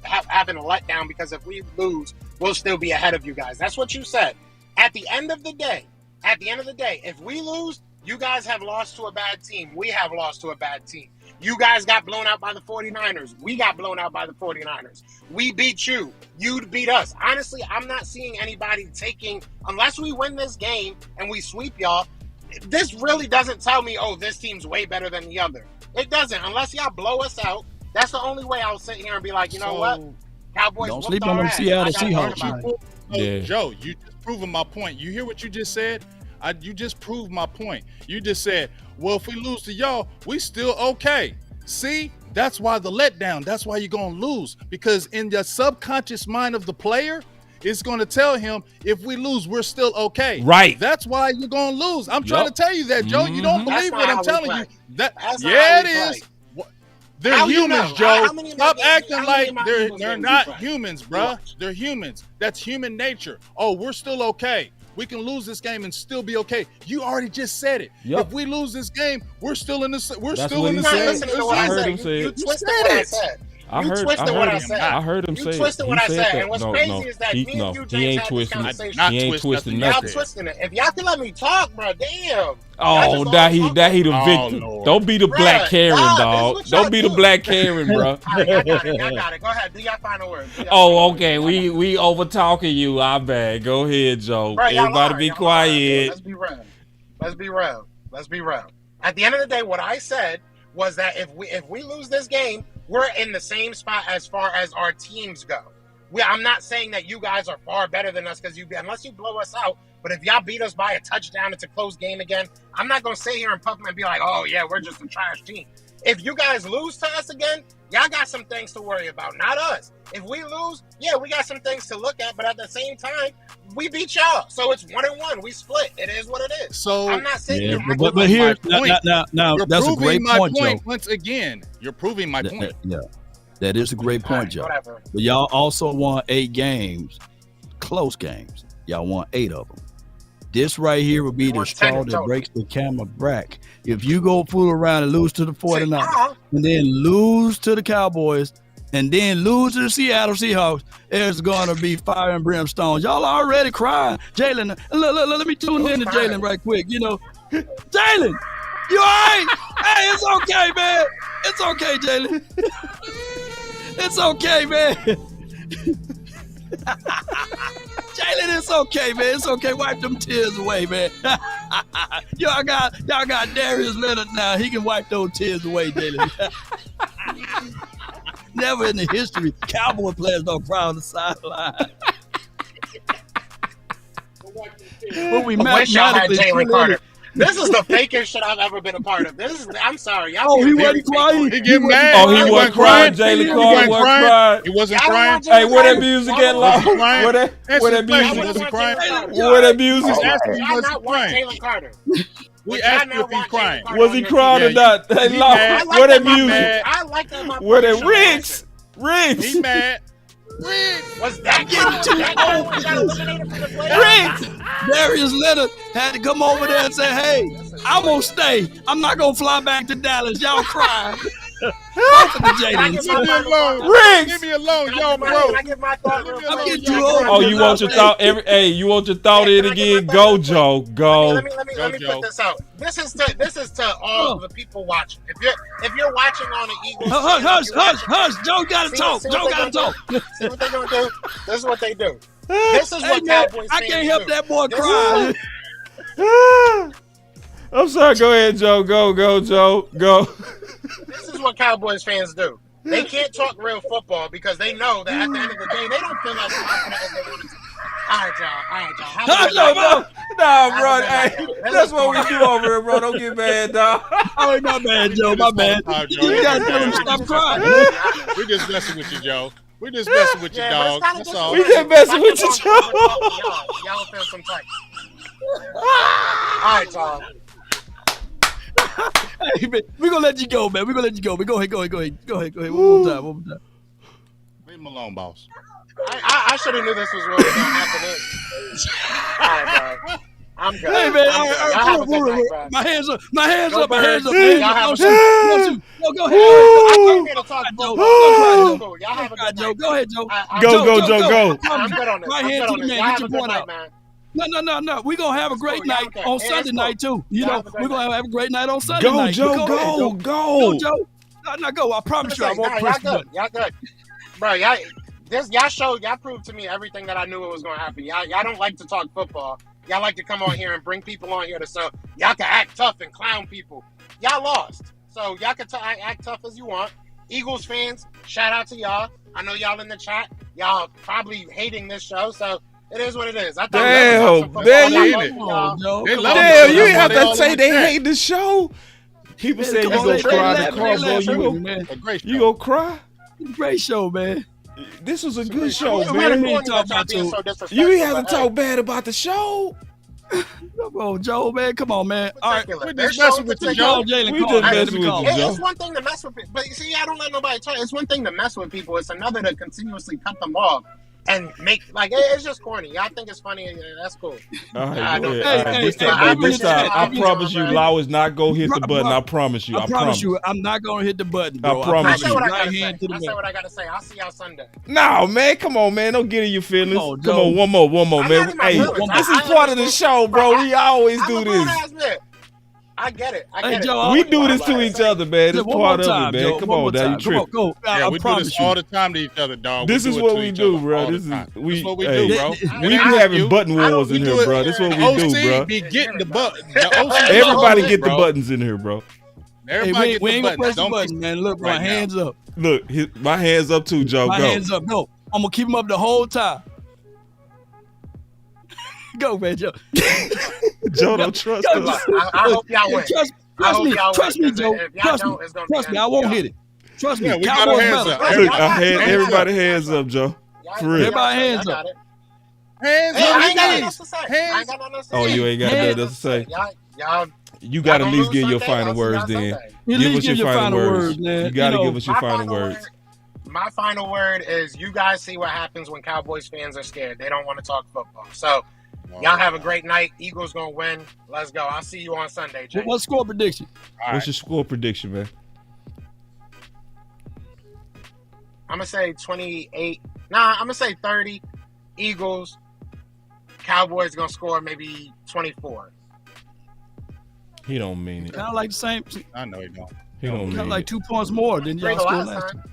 having a letdown because if we lose, we'll still be ahead of you guys. That's what you said. At the end of the day, if we lose, you guys have lost to a bad team. We have lost to a bad team. You guys got blown out by the 49ers. We got blown out by the 49ers. We beat you. You beat us. Honestly, I'm not seeing anybody unless we win this game and we sweep y'all, this really doesn't tell me, oh, this team's way better than the other. It doesn't. Unless y'all blow us out, that's the only way I'll sit here and be like, you know what? Cowboys don't sleep on them Seattle Seahawks. Yeah. Joe, you just proving my point. You hear what you just said? You just proved my point. You just said, well, if we lose to y'all, we still okay. See, that's why the letdown. That's why you're going to lose. Because in the subconscious mind of the player, it's going to tell him, if we lose, we're still okay. Right. That's why you're going to lose. I'm trying to tell you that, Joe. You don't believe what I'm telling you. It is. They're humans, Joe. Stop acting like they're not humans, bruh. They're humans. That's human nature. Oh, we're still okay. We can lose this game and still be okay. You already just said it. Yep. If we lose this game, we're still in the. We're That's still in the same. I heard him say it. You twisted what I said. I heard him say it. You twisted what I said. And what's crazy is that me and you, James, had this conversation. He ain't twisting Y'all nothing. twisting it. If y'all can let me talk, bro, damn. Oh, that he the victim. Lord. Don't be the black Karen, dog. Don't be the black Karen, bro. All right, I got it. Go ahead. Do your final words. Okay. We over talking you. I bad. Go ahead, Joe. Bro, everybody be quiet. Let's be real. At the end of the day, what I said was that if we lose this game, we're in the same spot as far as our teams go. I'm not saying that you guys are far better than us unless you blow us out. But if y'all beat us by a touchdown, it's a close game again. I'm not going to sit here and puff and be like, oh, yeah, we're just a trash team. If you guys lose to us again, y'all got some things to worry about, not us. If we lose, yeah, we got some things to look at. But at the same time, we beat y'all. So it's 1-1. We split. It is what it is. So I'm not sitting here. But here, now that's a great point, Joe. Once again, you're proving my point. Yeah, that is a great point, Joe. Whatever. But y'all also won 8 games, close games. Y'all won 8 of them. This right here will be the straw that breaks the camel back. If you go fool around and lose to the 49ers, and then lose to the Cowboys, and then lose to the Seattle Seahawks, there's going to be fire and brimstone. Y'all already crying. Jalen, look, let me tune in to Jalen right quick. You know, Jalen, you all right? Hey, it's okay, man. It's okay, Jalen. It's okay, man. Jalen, it's okay, man. It's okay. Wipe them tears away, man. y'all got Darius Leonard now. He can wipe those tears away, Jalen. Never in the history, Cowboy players don't cry on the sideline. But we mathematically Jalen Carter. This is the fakest shit I've ever been a part of. I'm sorry. Y'all he wasn't crying. He get mad. Oh, he wasn't crying. Jalen Carter wasn't crying. He wasn't crying. Hey, where that music get low? Where that music? Was he crying? Where that music? Y'all not want Jalen Carter. We asked if he's crying. Was he crying or not? Hey, Law, where that music? I like that. Where that Riggs? He mad. Was that Riggs? Darius Leonard had to come over there and say, hey, I'm going to stay. I'm not going to fly back to Dallas. Y'all cry. Both of the Jadens. Riggs! Leave me alone, y'all, bro. I'm getting too old. Oh, you want your thought? You want your thought in again? Go, Joe. Go. Let me put this out. This is to all the people watching. If you're watching on the Eagles, hush. Joe got to talk. Joe got to talk. See what they're gonna do? This is what they do. This is what Cowboys I can't help do. that boy cry. I'm sorry. Go ahead, Joe. Go, Joe. Go. This is what Cowboys fans do. They can't talk real football because they know that at the end of the day, they don't feel as confident as they want to. All right, y'all. Nah, bro. Hey, that's what we do over here, bro. Don't get mad, dog. Oh, my bad, Joe. My bad. You got to tell him to stop crying. We're just messing with you, Joe. We're just messing with you, dog. That's all. We just messing with you, Joe. Y'all feel some tight. All right, Tom. Hey, man, we're going to let you go, man. We're going to let you go. Go ahead. One more time. Leave him alone, boss. I should have knew this was really going to happen. All right, bro. I'm good. Hey, man. Y'all have a good night, bro. My hands up. Go ahead. I'm I'm here to talk football. Y'all have a good night. Go ahead, Joe. Go. I'm good on this. Right hand to the man. Get your point out. No. We're going to have a great night on Sunday night, too. You know, we're going to have a great night on Sunday night. Go, Joe. Go, Joe. No, go. I promise you, I won't press the button. Y'all good. Bro, y'all proved to me everything that I knew it was going to happen. Y'all don't like to talk football. Y'all like to come on here and bring people on here so y'all can act tough and clown people. Y'all lost. So y'all can act tough as you want. Eagles fans, shout out to y'all. I know y'all in the chat. Y'all probably hating this show, so it is what it is. I thought damn, you ain't have to say they hate the show. People say you gonna cry the Cowboy. You gonna cry? Great show, man. This was a good show, man. You ain't have to talk bad about the show. Come on, Joe, man. Come on, man. All right, we're just messing with you, Joe. We just messing with you, Joe. It's one thing to mess with people, but see, I don't let nobody talk. It's one thing to mess with people. It's another to continuously cut them off and make it's just corny. Y'all think it's funny, and that's cool. All right, this time, I promise you, Lau is not gonna hit the button. I promise you. I promise you, I'm not gonna hit the button, bro. I promise you. I say what I gotta say. I'll see y'all Sunday. No, man, come on, man. Don't get in your feelings. Come on, one more, man. Hey, this is part of the show, bro. We always do this. I get it. Joe, we do this to each other, man. It's part of it, man. Come on, Dad. You tripping. Go. Yeah, we do this all the time to each other, dog. This is what we do, bro. This is what we do, bro. We be having button wars in here, bro. This is what we do, bro. Be getting the button. Everybody get the buttons in here, bro. Everybody we ain't get the gonna press buttons. the button, man. Look, my hands up. Look, my hands up too, Joe. My hands up. Go. I'm gonna keep them up the whole time. Go, man, Joe. Joe don't trust us. I hope y'all win. Trust me, Joe. Trust me, I won't hit it. Trust me. We got our hands up. Everybody hands up, Joe. For real. Everybody hands up. Hands up. I ain't got nothing to say. Oh, you ain't got nothing else to say. Y'all, you got to at least give your final words then. Give us your final words, man. You got to give us your final words. My final word is you guys see what happens when Cowboys fans are scared. They don't want to talk football. So y'all have a great night. Eagles going to win. Let's go. I'll see you on Sunday, Jay. What's score prediction? What's your score prediction, man? I'm going to say 28. I'm going to say 30. Eagles. Cowboys going to score maybe 24. He don't mean it. Kind of like the same. I know he don't. He don't mean it. Kind of like 2 points more than y'all scored last time.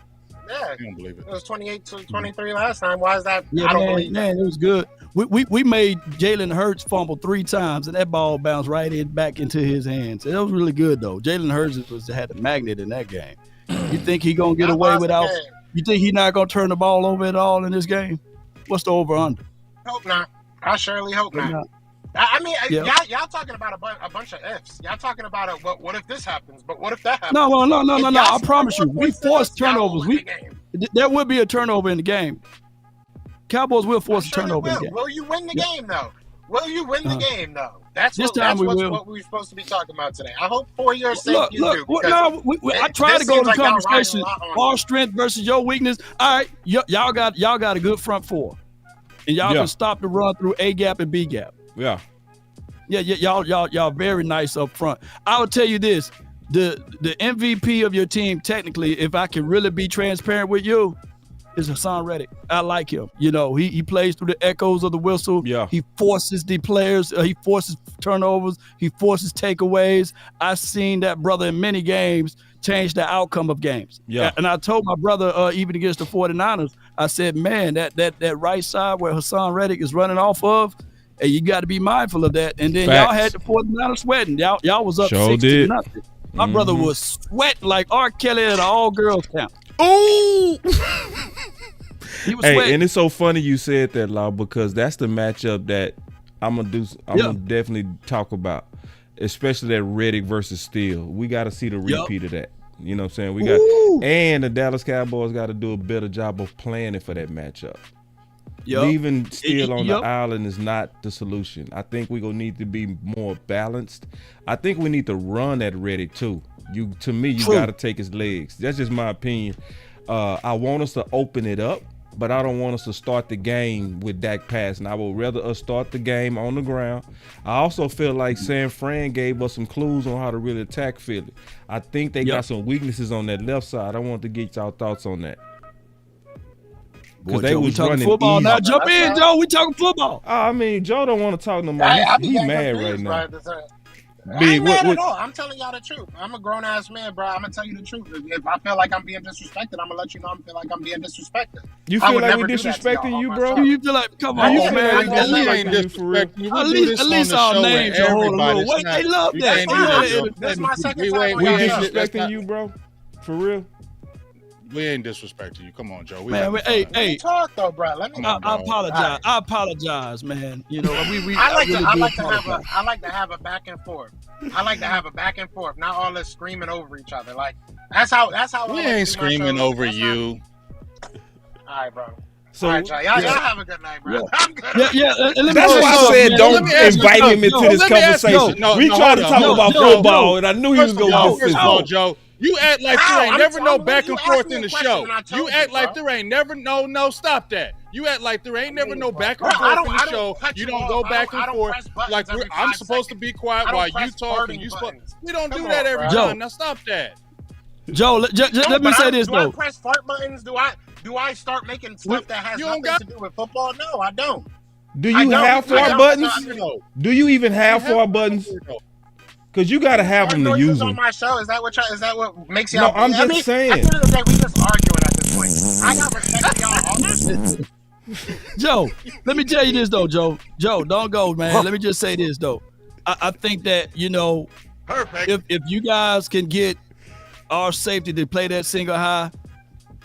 Yeah, I don't believe it. It was 28 to 23 last time. Why is that? Yeah, I don't believe that. Man, it was good. We made Jalen Hurts fumble 3 times, and that ball bounced right back into his hands. It was really good, though. Jalen Hurts had a magnet in that game. You think he gonna get away without? You think he's not gonna turn the ball over at all in this game? What's the over/under? Hope not. I surely hope not. I mean, y'all talking about a bunch of ifs. Y'all talking about what if this happens? But what if that happens? No. I promise you, we force turnovers. There will be a turnover in the game. Cowboys will force a turnover in the game. Will you win the game though? Will you win the game though? That's what we're supposed to be talking about today. I hope for your sake you do. I try to go to the conversation. Our strength versus your weakness. All right, y'all got a good front four, and y'all can stop the run through A gap and B gap. Yeah, y'all very nice up front. I would tell you this: the MVP of your team, technically, if I can really be transparent with you, is Hassan Reddick. I like him. You know, he plays through the echoes of the whistle. Yeah. He forces the players. He forces turnovers. He forces takeaways. I've seen that brother in many games change the outcome of games. Yeah. And I told my brother, even against the 49ers, I said, man, that right side where Hassan Reddick is running off of, and you got to be mindful of that. And then y'all had the 49ers sweating. Y'all was up 6-0. My brother was sweating like R. Kelly at an all-girls camp. Ooh! He was sweating. And it's so funny you said that, Law, because that's the matchup that I'm gonna definitely talk about, especially that Reddick versus Steele. We got to see the repeat of that. You know what I'm saying? And the Dallas Cowboys got to do a better job of planning for that matchup. Leaving Steele on the island is not the solution. I think we're gonna need to be more balanced. I think we need to run at Reddick too. You got to take his legs. That's just my opinion. I want us to open it up, but I don't want us to start the game with Dak passing. I would rather us start the game on the ground. I also feel like San Fran gave us some clues on how to really attack Philly. I think they got some weaknesses on that left side. I want to get y'all thoughts on that. Because they was talking football easy. Now. Jump in, Joe. We talking football. I mean, Joe don't want to talk no more. He's mad right now. I ain't mad at all. I'm telling y'all the truth. I'm a grown ass man, bro. I'm gonna tell you the truth. If I feel like I'm being disrespected, I'm gonna let you know. I feel like I'm being disrespected. You feel like we're disrespecting you, bro? You feel like, come on, you feel man. like we disrespecting you for real? At least our names are hold a little weight. They love that. That's my second time. We disrespecting you, bro? For real? We ain't disrespecting you. Come on, Joe. Hey, talk though, bro. Let me. I apologize. I apologize, man. You know, I like to have a back and forth. I like to have a back and forth, not all this screaming over each other. Like that's how. We ain't screaming over you. All right, bro. So, all right, y'all have a good night, bro. Yeah. I'm good. That's why I said don't invite him into this conversation. We tried to talk about football, and I knew he was going to get physical. Joe, you act like there ain't never no back and forth in the show. You act like there ain't never no. Stop that. You act like there ain't never no back and forth in the show. You don't go back and forth like I'm supposed to be quiet while you talk and you spoke. We don't do that every time. Now stop that. Joe, let me say this though. Do I press fart buttons? Do I start making stuff that has nothing to do with football? No, I don't. Do you have fart buttons? Do you even have fart buttons? Because you got to have them to use them. On my show, is that what makes y'all? No, I'm just saying. At the end of the day, we just arguing at this point. I got respect for y'all. Joe, let me tell you this though, Joe. Joe, don't go, man. Let me just say this though. I think that perfect. If you guys can get our safety to play that single high,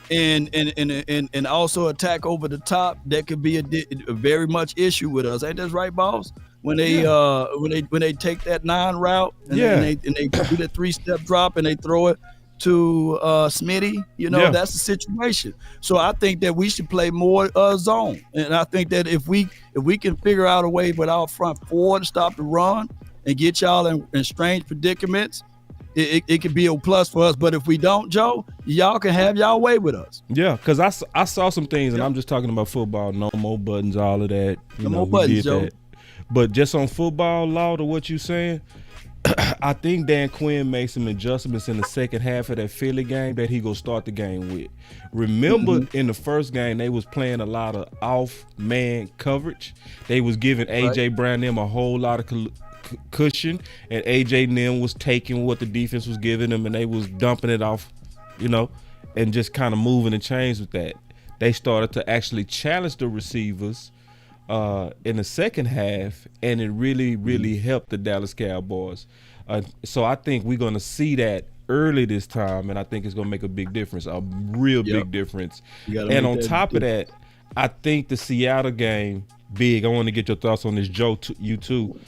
and also attack over the top, that could be a very much issue with us. Ain't that right, boss? When they when they take that 9 route and they do that 3-step drop and they throw it to Smitty, that's the situation. So I think that we should play more zone, and I think that if we can figure out a way with our front four to stop the run and get y'all in strange predicaments, it could be a plus for us. But if we don't, Joe, y'all can have y'all way with us. Yeah, because I saw some things, and I'm just talking about football. No more buttons, all of that. No more buttons, Joe. That. But just on football law, to what you saying, I think Dan Quinn made some adjustments in the second half of that Philly game that he gonna start the game with. Remember, in the first game, they was playing a lot of off-man coverage. They was giving A.J. Brown them a whole lot of cushion, and A.J. and them was taking what the defense was giving them, and they was dumping it off, and just kind of moving and change with that. They started to actually challenge the receivers in the second half, and it really, really helped the Dallas Cowboys. So I think we're going to see that early this time, and I think it's going to make a big difference, a real big difference. And on top of that, I think the Seattle game big. I want to get your thoughts on this, Joe. You too,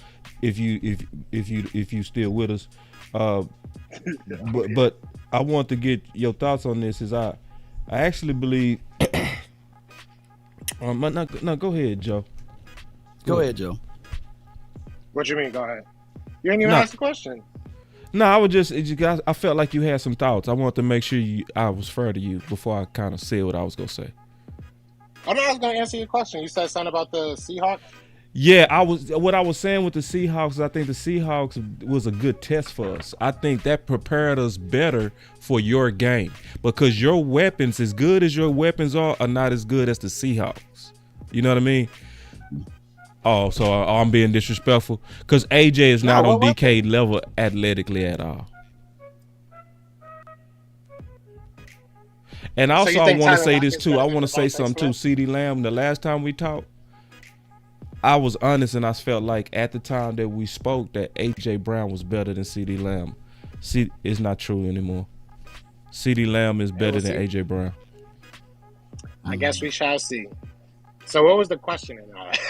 if you still with us. But I want to get your thoughts on this. I actually believe. No, go ahead, Joe. Go ahead, Joe. What you mean? Go ahead. You ain't even asked the question. No, I was I felt like you had some thoughts. I wanted to make sure I was fair to you before I kind of said what I was gonna say. I know I was gonna answer your question. You said something about the Seahawks. Yeah, what I was saying with the Seahawks is I think the Seahawks was a good test for us. I think that prepared us better for your game because your weapons, as good as your weapons are not as good as the Seahawks. You know what I mean? Oh, so I'm being disrespectful because AJ is not on DK level athletically at all. And also, I want to say this too. I want to say something too. CeeDee Lamb, the last time we talked, I was honest, and I felt like at the time that we spoke that A.J. Brown was better than CeeDee Lamb. It's not true anymore. CeeDee Lamb is better than A.J. Brown. I guess we shall see. So what was the question?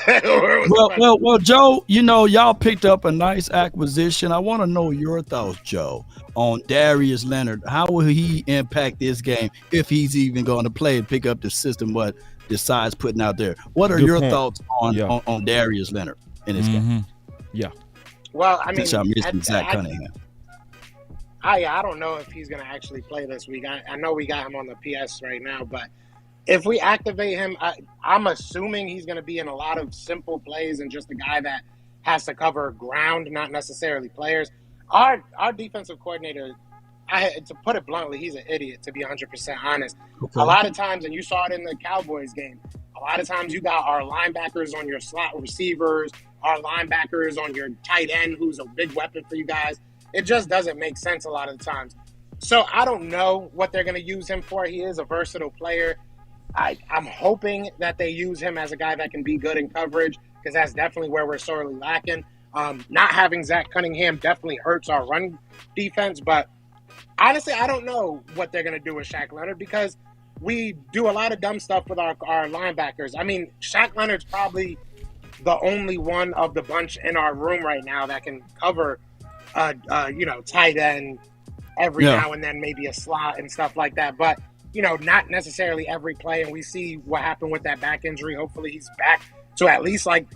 Well, Joe, y'all picked up a nice acquisition. I want to know your thoughts, Joe, on Darius Leonard. How will he impact this game if he's even going to play and pick up the system what decides putting out there? What are your thoughts on Darius Leonard in this game? Yeah. Well, I mean, Zach Cunningham. I don't know if he's going to actually play this week. I know we got him on the PS right now, but if we activate him, I'm assuming he's going to be in a lot of simple plays and just a guy that has to cover ground, not necessarily players. Our defensive coordinator, to put it bluntly, he's an idiot, to be 100% honest. Okay. A lot of times, and you saw it in the Cowboys game, a lot of times you got our linebackers on your slot receivers, our linebackers, on your tight end, who's a big weapon for you guys. It just doesn't make sense a lot of the times. So I don't know what they're going to use him for. He is a versatile player. I'm hoping that they use him as a guy that can be good in coverage, because that's definitely where we're sorely lacking. Not having Zach Cunningham definitely hurts our run defense, but honestly, I don't know what they're going to do with Shaq Leonard, because we do a lot of dumb stuff with our linebackers. I mean, Shaq Leonard's probably the only one of the bunch in our room right now that can cover, tight end every now and then, maybe a slot and stuff like that. But, not necessarily every play. And we see what happened with that back injury. Hopefully he's back to at least like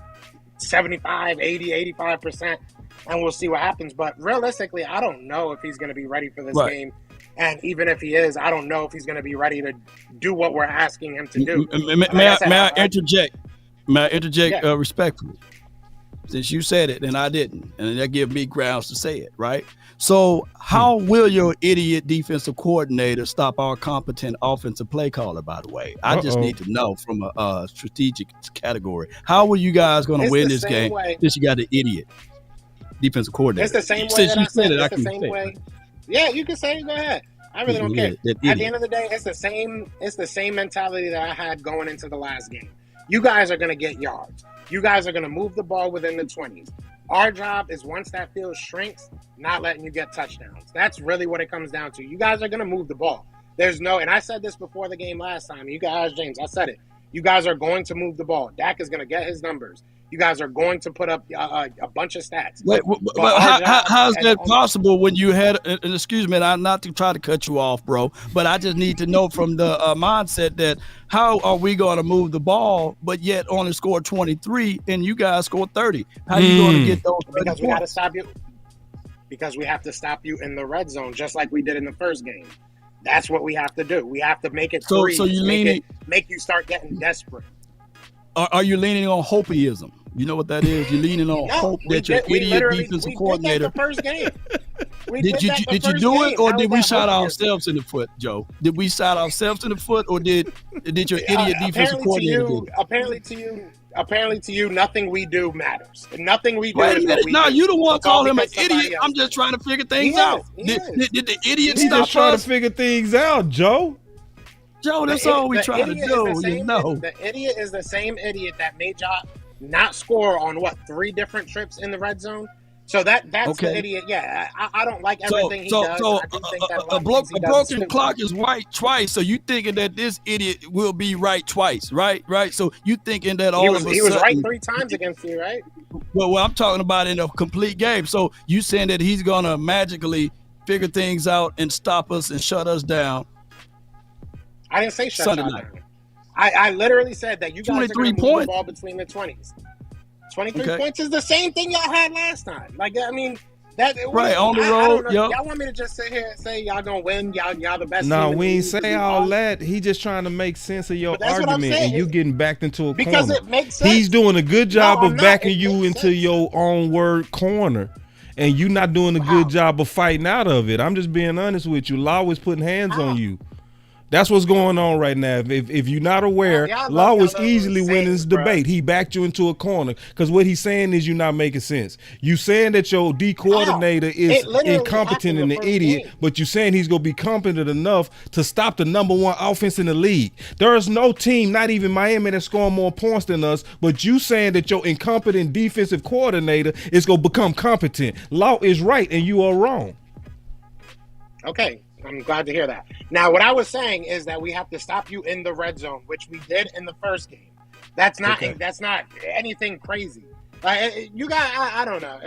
75, 80, 85%. And we'll see what happens. But realistically, I don't know if he's going to be ready for this game. And even if he is, I don't know if he's going to be ready to do what we're asking him to do. May I interject? May I interject respectfully? Since you said it and I didn't, and that gives me grounds to say it, right? So how will your idiot defensive coordinator stop our competent offensive play caller, by the way? I just need to know from a strategic category. How are you guys going to win this game since you got an idiot defensive coordinator? It's the same way since you said it. It's the same way. Yeah, you can say it. Go ahead. I really don't care. At the end of the day, it's the same mentality that I had going into the last game. You guys are going to get yards. You guys are going to move the ball within the 20s. Our job is, once that field shrinks, not letting you get touchdowns. That's really what it comes down to. You guys are going to move the ball. And I said this before the game last time. You guys, James, I said it. You guys are going to move the ball. Dak is going to get his numbers. You guys are going to put up a bunch of stats. But how is that possible when you had, and excuse me, I'm not to try to cut you off, bro, but I just need to know from the mindset that how are we going to move the ball, but yet only score 23 and you guys scored 30? How are you going to get those 30 Because we got to stop you. Because we have to stop you in the red zone, just like we did in the first game. That's what we have to do. We have to make it free. So you make you start getting desperate. Are you leaning on hopeism? You know what that is? You're leaning on hope that your idiot defensive coordinator. Did that the first game. Did you do it, or did we shot ourselves in the foot, Joe? Did we shot ourselves in the foot, or did your idiot defensive coordinator do it? Apparently to you, nothing we do matters. Nothing we do. Wait a minute. No, you don't want to call him an idiot. I'm just trying to figure things out. Did the idiot stop us? He's just trying to figure things out, Joe. Joe, that's all we trying to do. The idiot is the same idiot that made y'all not score on 3 different trips in the red zone. So that's the idiot. Yeah, I don't like everything he does. So a broken clock is right twice. So you thinking that this idiot will be right twice, right? So you thinking that all of a sudden he was right 3 times against you, right? Well, I'm talking about in a complete game. So you saying that he's gonna magically figure things out and stop us and shut us down? I didn't say shut y'all down. I literally said that you guys are going to move the ball between the 20s. 23 points is the same thing y'all had last time. Like, I mean, that right on the road. Y'all want me to just sit here and say y'all gonna win? Y'all the best. No, we ain't say all that. He just trying to make sense of your argument, and you getting backed into a because corner. It makes sense. He's doing a good job of backing you into your own word corner, and you not doing a good job of fighting out of it. I'm just being honest with you. Law is putting hands on you. That's what's going on right now. If you're not aware, Law was easily winning this debate. He backed you into a corner because what he's saying is you're not making sense. You saying that your D coordinator is incompetent and an idiot, but you saying he's going to be competent enough to stop the #1 offense in the league. There is no team, not even Miami, that's scoring more points than us, but you saying that your incompetent defensive coordinator is going to become competent. Law is right and you are wrong. Okay. I'm glad to hear that. Now, what I was saying is that we have to stop you in the red zone, which we did in the first game. That's not anything crazy. You guys, I don't know.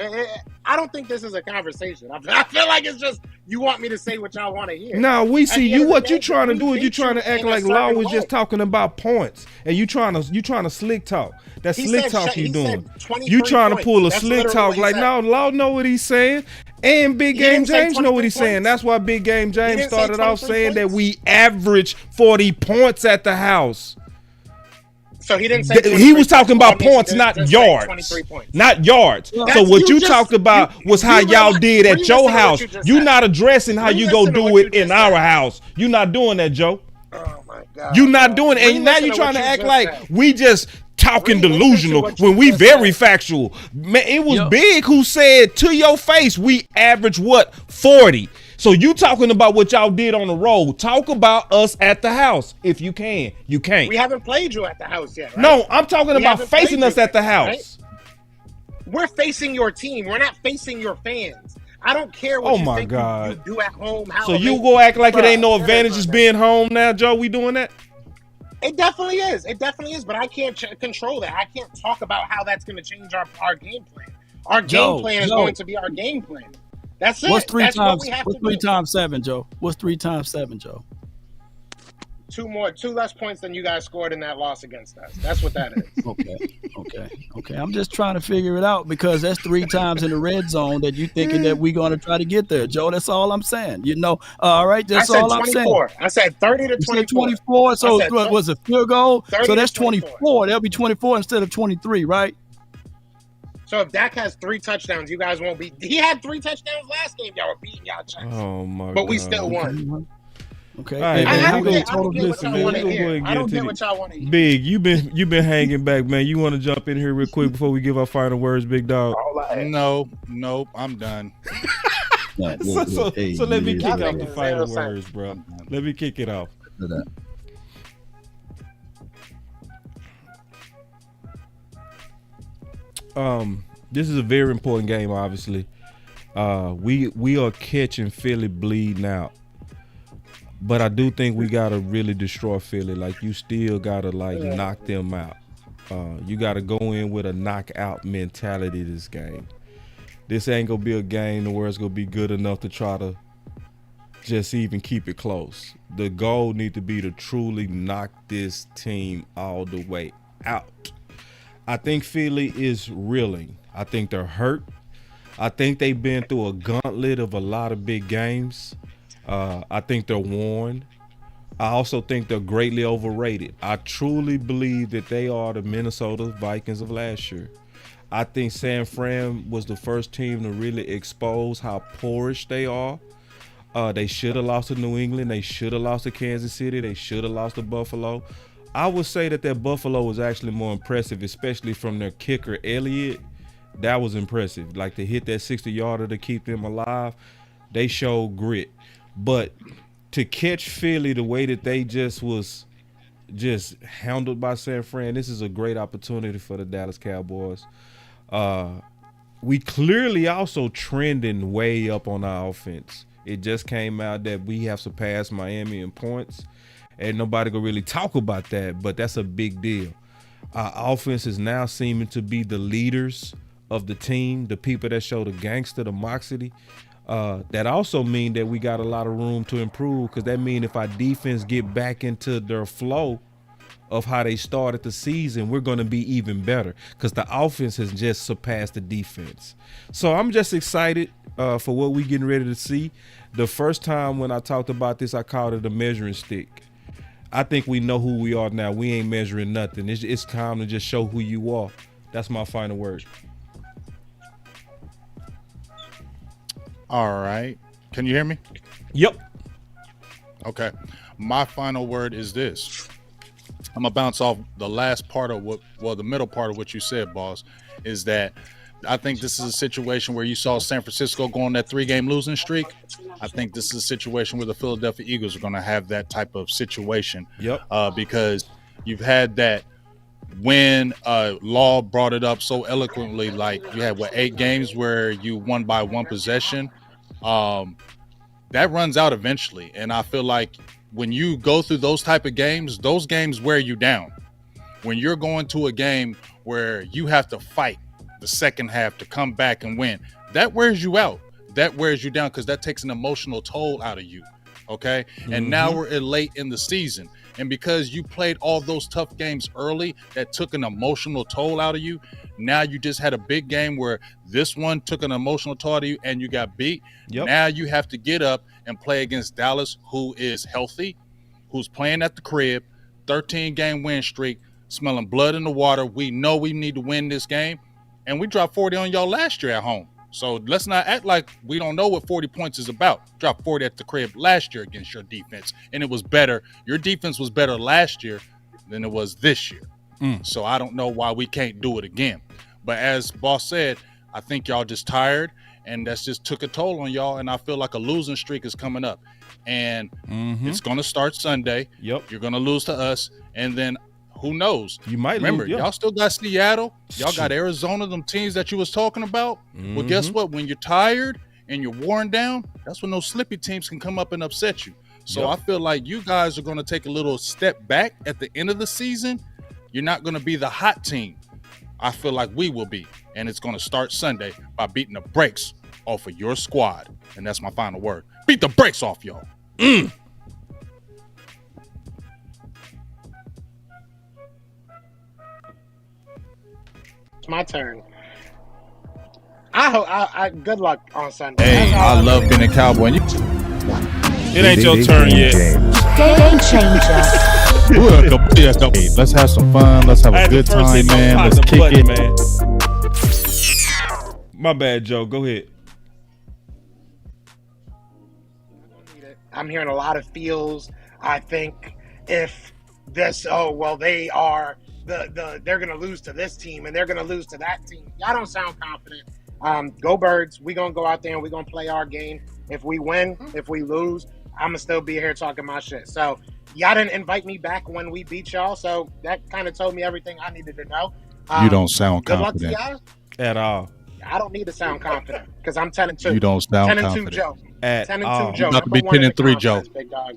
I don't think this is a conversation. I feel like it's just you want me to say what y'all want to hear. No, we see you. What you trying to do is you trying to act like Law was just talking about points, and you trying to slick talk. That's slick talk you doing. You trying to pull a slick talk like no, Law know what he's saying. And Big Game James know what he's saying. That's why Big Game James started off saying that we average 40 points at the house. So he didn't say he was talking about points, not yards. Not yards. So what you talked about was how y'all did at your house. You're not addressing how you go do it in our house. You're not doing that, Joe. Oh my God. You're not doing it. And now you're trying to act like we just talking delusional when we very factual. Man, it was Big who said to your face, we average what, 40. So you talking about what y'all did on the road. Talk about us at the house. If you can, you can't. We haven't played you at the house yet, right? No, I'm talking about facing us at the house. Right? We're facing your team. We're not facing your fans. I don't care what you think you do at home. So you go act like it ain't no advantages being home now, Joe? We doing that? It definitely is. It definitely is. But I can't control that. I can't talk about how that's going to change our game plan. Our game plan is going to be our game plan. That's it. What's 3 that's times? what we have What's to 3 do. times 7, Joe? What's 3 times 7, Joe? 2 less points than you guys scored in that loss against us. That's what that is. Okay. I'm just trying to figure it out because that's 3 times in the red zone that you thinking that we're going to try to get there, Joe. That's all I'm saying. All right. That's all I'm saying. I said 30 to 24. 24. So what was a field goal? So that's 24. That'll be 24 instead of 23, right? So if Dak has 3 touchdowns, you guys won't be. He had 3 touchdowns last game. Y'all were beating y'all chest. Oh my God. But we still won. Okay. All right, I don't get what y'all want to hear. I don't get what y'all want to hear. Big, you been hanging back, man. You want to jump in here real quick before we give our final words, big dog? No, I'm done. So let me kick off the final words, bro. Let me kick it off. This is a very important game, obviously. We are catching Philly bleeding out. But I do think we gotta really destroy Philly. Like, you still gotta knock them out. You gotta go in with a knockout mentality this game. This ain't gonna be a game where it's gonna be good enough to try to just even keep it close. The goal need to be to truly knock this team all the way out. I think Philly is reeling. I think they're hurt. I think they've been through a gauntlet of a lot of big games. I think they're worn. I also think they're greatly overrated. I truly believe that they are the Minnesota Vikings of last year. I think San Fran was the first team to really expose how poorish they are. They should have lost to New England. They should have lost to Kansas City. They should have lost to Buffalo. I would say that Buffalo was actually more impressive, especially from their kicker, Elliott. That was impressive. Like, to hit that 60-yarder to keep them alive, they showed grit. But to catch Philly the way that they just was handled by San Fran, this is a great opportunity for the Dallas Cowboys. We clearly also trending way up on our offense. It just came out that we have surpassed Miami in points, and nobody gonna really talk about that, but that's a big deal. Our offense is now seeming to be the leaders of the team, the people that show the gangster, the moxie. That also mean that we got a lot of room to improve, because that mean if our defense get back into their flow of how they started the season, we're going to be even better, because the offense has just surpassed the defense. So I'm just excited for what we getting ready to see. The first time when I talked about this, I called it a measuring stick. I think we know who we are now. We ain't measuring nothing. It's time to just show who you are. That's my final word. All right. Can you hear me? Yep. Okay. My final word is this. I'm going to bounce off the last part of the middle part of what you said, boss, is that I think this is a situation where you saw San Francisco go on that 3-game losing streak. I think this is a situation where the Philadelphia Eagles are going to have that type of situation. Yep. Because you've had that when Law brought it up so eloquently, like you had 8 games where you won by 1 possession. That runs out eventually, and I feel like when you go through those type of games, those games wear you down. When you're going to a game where you have to fight the second half to come back and win, that wears you out. That wears you down, because that takes an emotional toll out of you. Okay. And now we're late in the season. And because you played all those tough games early that took an emotional toll out of you, now you just had a big game where this one took an emotional toll out of you and you got beat. Yep. Now you have to get up and play against Dallas, who is healthy, who's playing at the crib, 13-game win streak, smelling blood in the water. We know we need to win this game. And we dropped 40 on y'all last year at home. So let's not act like we don't know what 40 points is about. Dropped 40 at the crib last year against your defense, and it was better. Your defense was better last year than it was this year. So I don't know why we can't do it again. But as Boss said, I think y'all just tired, and that's just took a toll on y'all. And I feel like a losing streak is coming up, and it's going to start Sunday. Yep, you're going to lose to us, and then who knows? You might remember. lose, y'all still got Seattle. Y'all got Arizona. Them teams that you was talking about. Well, guess what? When you're tired and you're worn down, that's when those slippy teams can come up and upset you. So I feel like you guys are going to take a little step back at the end of the season. You're not going to be the hot team. I feel like we will be. And it's going to start Sunday by beating the brakes off of your squad. And that's my final word. Beat the brakes off, y'all. It's my turn. I hope. Good luck on Sunday. Hey, I love being a Cowboy. It ain't your turn yet. Game changer. Hey, let's have some fun. Let's have a good time, man. Let's kick it, man. My bad, Joe. Go ahead. I'm hearing a lot of feels. I think if this, they are they're gonna lose to this team and they're gonna lose to that team. Y'all don't sound confident. Go Birds. We're gonna go out there and we're gonna play our game. If we win, if we lose, I'm gonna still be here talking my shit. So y'all didn't invite me back when we beat y'all, so that kind of told me everything I needed to know. You don't sound confident. Good luck to y'all. At all. I don't need to sound confident because I'm 10-2. You don't sound 10-2, confident. Joe. At 10-2, all. Joe. You about to be 10-3, Joe.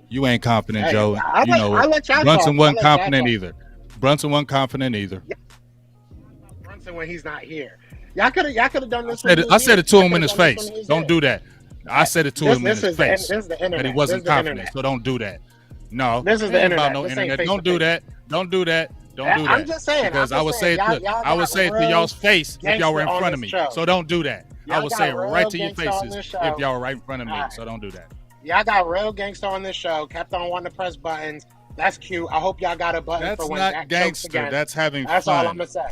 You ain't confident, Hey, Joe. I'll let y'all Brunson talk. wasn't I'll let confident y'all either. Brunson wasn't confident either. Yeah. Brunson when he's not here. Y'all could have done this. I said it to him in his face. Don't do that. I said it to him in his face. This is the internet. That he wasn't This is the confident. internet. So don't do that. No. This is the ain't internet. About no This ain't internet. face Don't to do face. that. Don't do that. Don't do that. I'm just saying. Because I would say it to y'all's face if y'all were in front of me. So don't do that. I would say it right to your faces if y'all were right in front of me. So don't do that. Y'all got real gangster on this show. Kept on wanting to press buttons. That's cute. I hope y'all got a button That's for when not Dak gangster. chokes again. That's having That's fun. all I'm gonna say.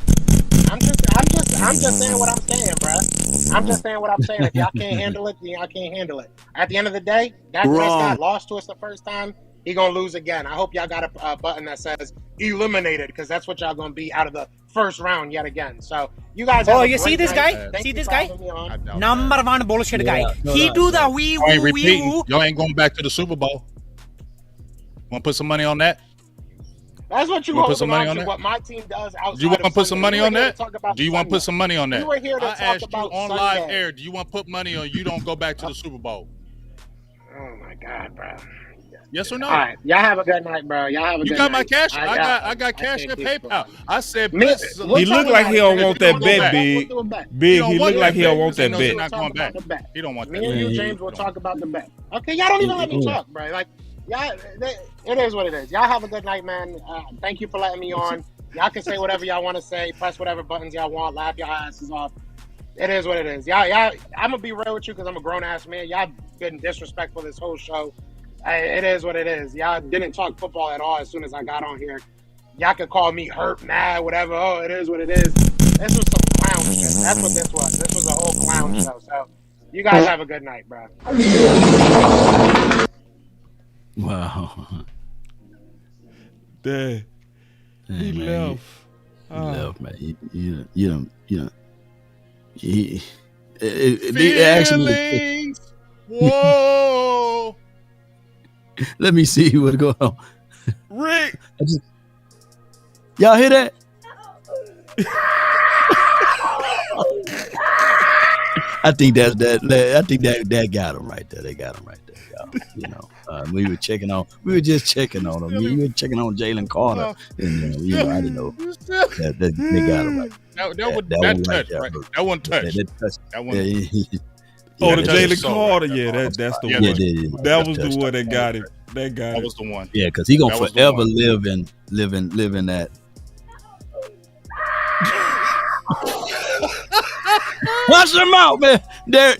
I'm just saying what I'm saying, bruh. I'm just saying what I'm saying. If y'all can't handle it, then y'all can't handle it. At the end of the day, Dak Prescott lost to us the first time. He gonna lose again. I hope y'all got a button that says eliminated, because that's what y'all gonna be out of the first round yet again. So you guys. Oh, have a you see great this night. guy? Thank See you this for guy? having me on. Number one bullshit guy. He do the wee Y'all ain't woo wee repeating. woo. Y'all ain't going back to the Super Bowl. Want to put some money on that? That's what you wanna put holding some money on on to. that? What my team does outside. Do you want to of put some Sunday. money We were on here to that? talk about Do you want to put some money on that? We were here to I talk asked you about on Sunday. live air. Do you want to put money on you don't go back to the Super Bowl? Oh my God, bro. Yes or no? All right, y'all have a good night, bro. Y'all have a You good got night. my cash. I got can't cash and keep PayPal. going. I said, Me- please, we'll He talk look like about he it. don't If want you that don't bet, go back, big. we'll do a bet. Big. don't He want look like that he don't bet. want that He knows bet. he's not going back. The bet. He don't want that Me and bet. you, James, will talk about the bet. Okay, y'all don't even let me talk, bro. Like, y'all, it is what it is. Y'all have a good night, man. Thank you for letting me on. Y'all can say whatever y'all want to say. Press whatever buttons y'all want. Laugh your asses off. It is what it is. Y'all. I'm gonna be real with you because I'm a grown ass man. Y'all been disrespectful this whole show. It is what it is. Y'all didn't talk football at all as soon as I got on here. Y'all could call me hurt, mad, whatever. Oh, it is what it is. This was some clown shit. That's what this was. This was a whole clown show. So you guys have a good night, bro. Wow. Dang. He man, left. He left, man. You don't. They actually. Feelings. Whoa. Let me see what's going on. Rick. Y'all hear that? I think that got him right there. They got him right there. You know, we were just checking on him. We were checking on Jalen Carter, and I didn't know that they got him right. That touch, right? That one touch. That one. The Jalen Carter. Yeah, that's the one. That was the one that got him. That was the one. Yeah, because he gonna forever live in that. Watch them out, man.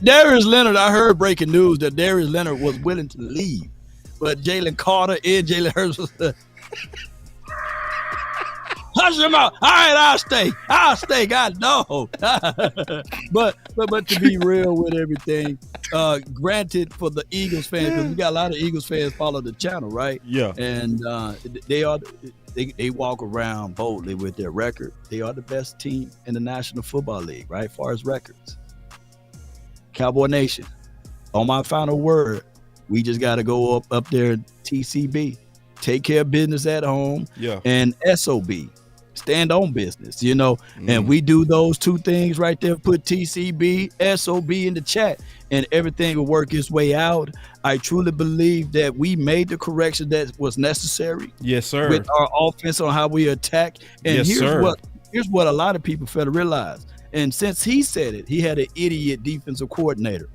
Darius Leonard, I heard breaking news that Darius Leonard was willing to leave, but Jalen Carter and Jalen Hurts was hush them out. All right, I'll stay. God no. but to be real with everything, granted for the Eagles fans, because we got a lot of Eagles fans follow the channel, right? Yeah. And they walk around boldly with their record. They are the best team in the National Football League, right? As far as records. Cowboy Nation, on my final word, we just got to go up there, TCB, take care of business at home, and SOB, stand on business, and we do those two things right there, put TCB, SOB in the chat, and everything will work its way out. I truly believe that we made the correction that was necessary. Yes, sir. With our offense on how we attack. And here's what a lot of people fail to realize. And since he said it, he had an idiot defensive coordinator.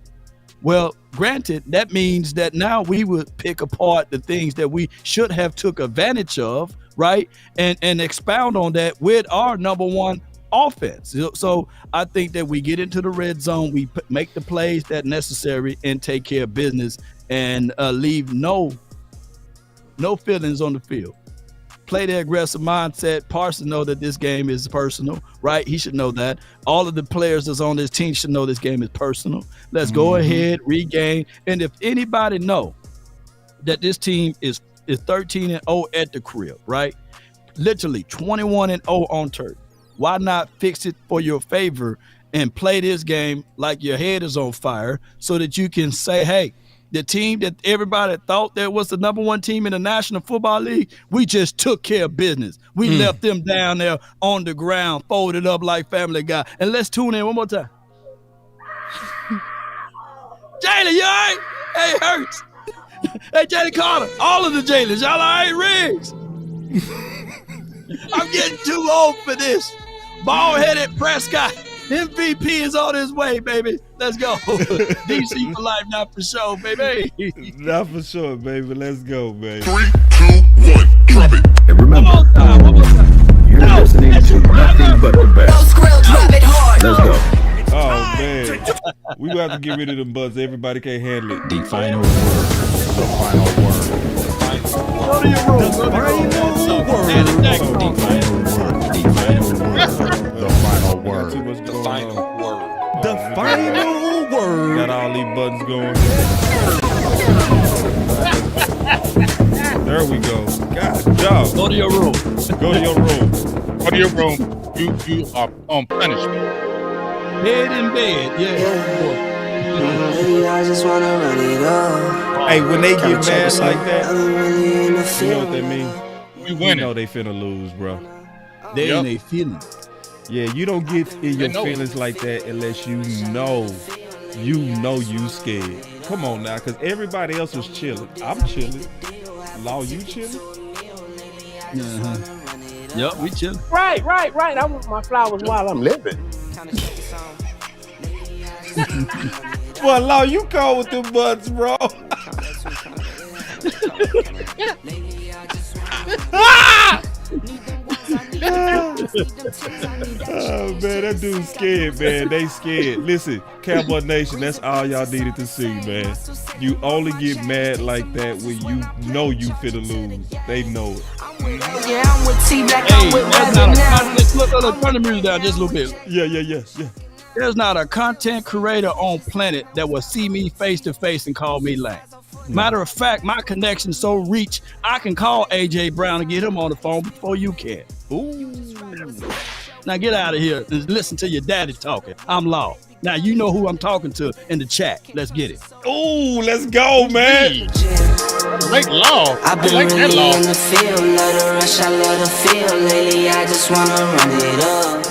Well, granted, that means that now we would pick apart the things that we should have took advantage of, right? And expound on that with our number one offense. So I think that we get into the red zone, we make the plays that necessary and take care of business and leave no feelings on the field. Play the aggressive mindset. Parson know that this game is personal, right? He should know that. All of the players that's on this team should know this game is personal. Let's go ahead, regain. And if anybody know that this team is 13-0 at the crib, right? Literally 21-0 on turf. Why not fix it for your favor and play this game like your head is on fire so that you can say, hey, the team that everybody thought that was the number one team in the National Football League, we just took care of business. We left them down there on the ground, folded up like Family Guy. And let's tune in one more time. Jalen, you all right? Hey, Hurts. Hey, Jalen Carter. All of the Jalens. Y'all all right, Riggs? I'm getting too old for this. Bald-headed Prescott. MVP is on his way, baby. Let's go. DC for life, not for show, baby. Not for sure, baby. Let's go, baby. 3, 2, 1, drop it. And remember, one more time. you're listening to nothing but the best. Let's go. Oh, man. We gonna have to get rid of them buzz. Everybody can't handle it. The final word. The final word. Go to your room. The final word. The final word. The final word. The final word. Got all these buttons going. There we go. God, job. Go to your room. Go to your room. Go to your room. You are on punishment. Head in bed. Yeah. I just wanna run it up. Hey, when they get mad like that, you know what that means? We winning. You know they finna lose, bro. They in their feelings. Yeah, you don't get in your feelings like that unless you know you scared. Come on now, because everybody else was chilling. I'm chilling. Law, you chilling? Yep, we chilling. Right. I want my flowers while I'm living. Well, Law, you cold with them butts, bro. Oh, man, that dude's scared, man. They scared. Listen, Cowboy Nation, that's all y'all needed to see, man. You only get mad like that when you know you finna lose. They know it. Hey, that's not a content. Look, turn the music down just a little bit. Yeah. There's not a content creator on planet that will see me face to face and call me lame. Matter of fact, my connection's so reach, I can call AJ Brown and get him on the phone before you can. Ooh. Now get out of here and listen to your daddy talking. I'm Law. Now you know who I'm talking to in the chat. Let's get it. Ooh, let's go, man. Like Law. I've been really in the field, love the rush, I love the feel. Lately, I just wanna run it up.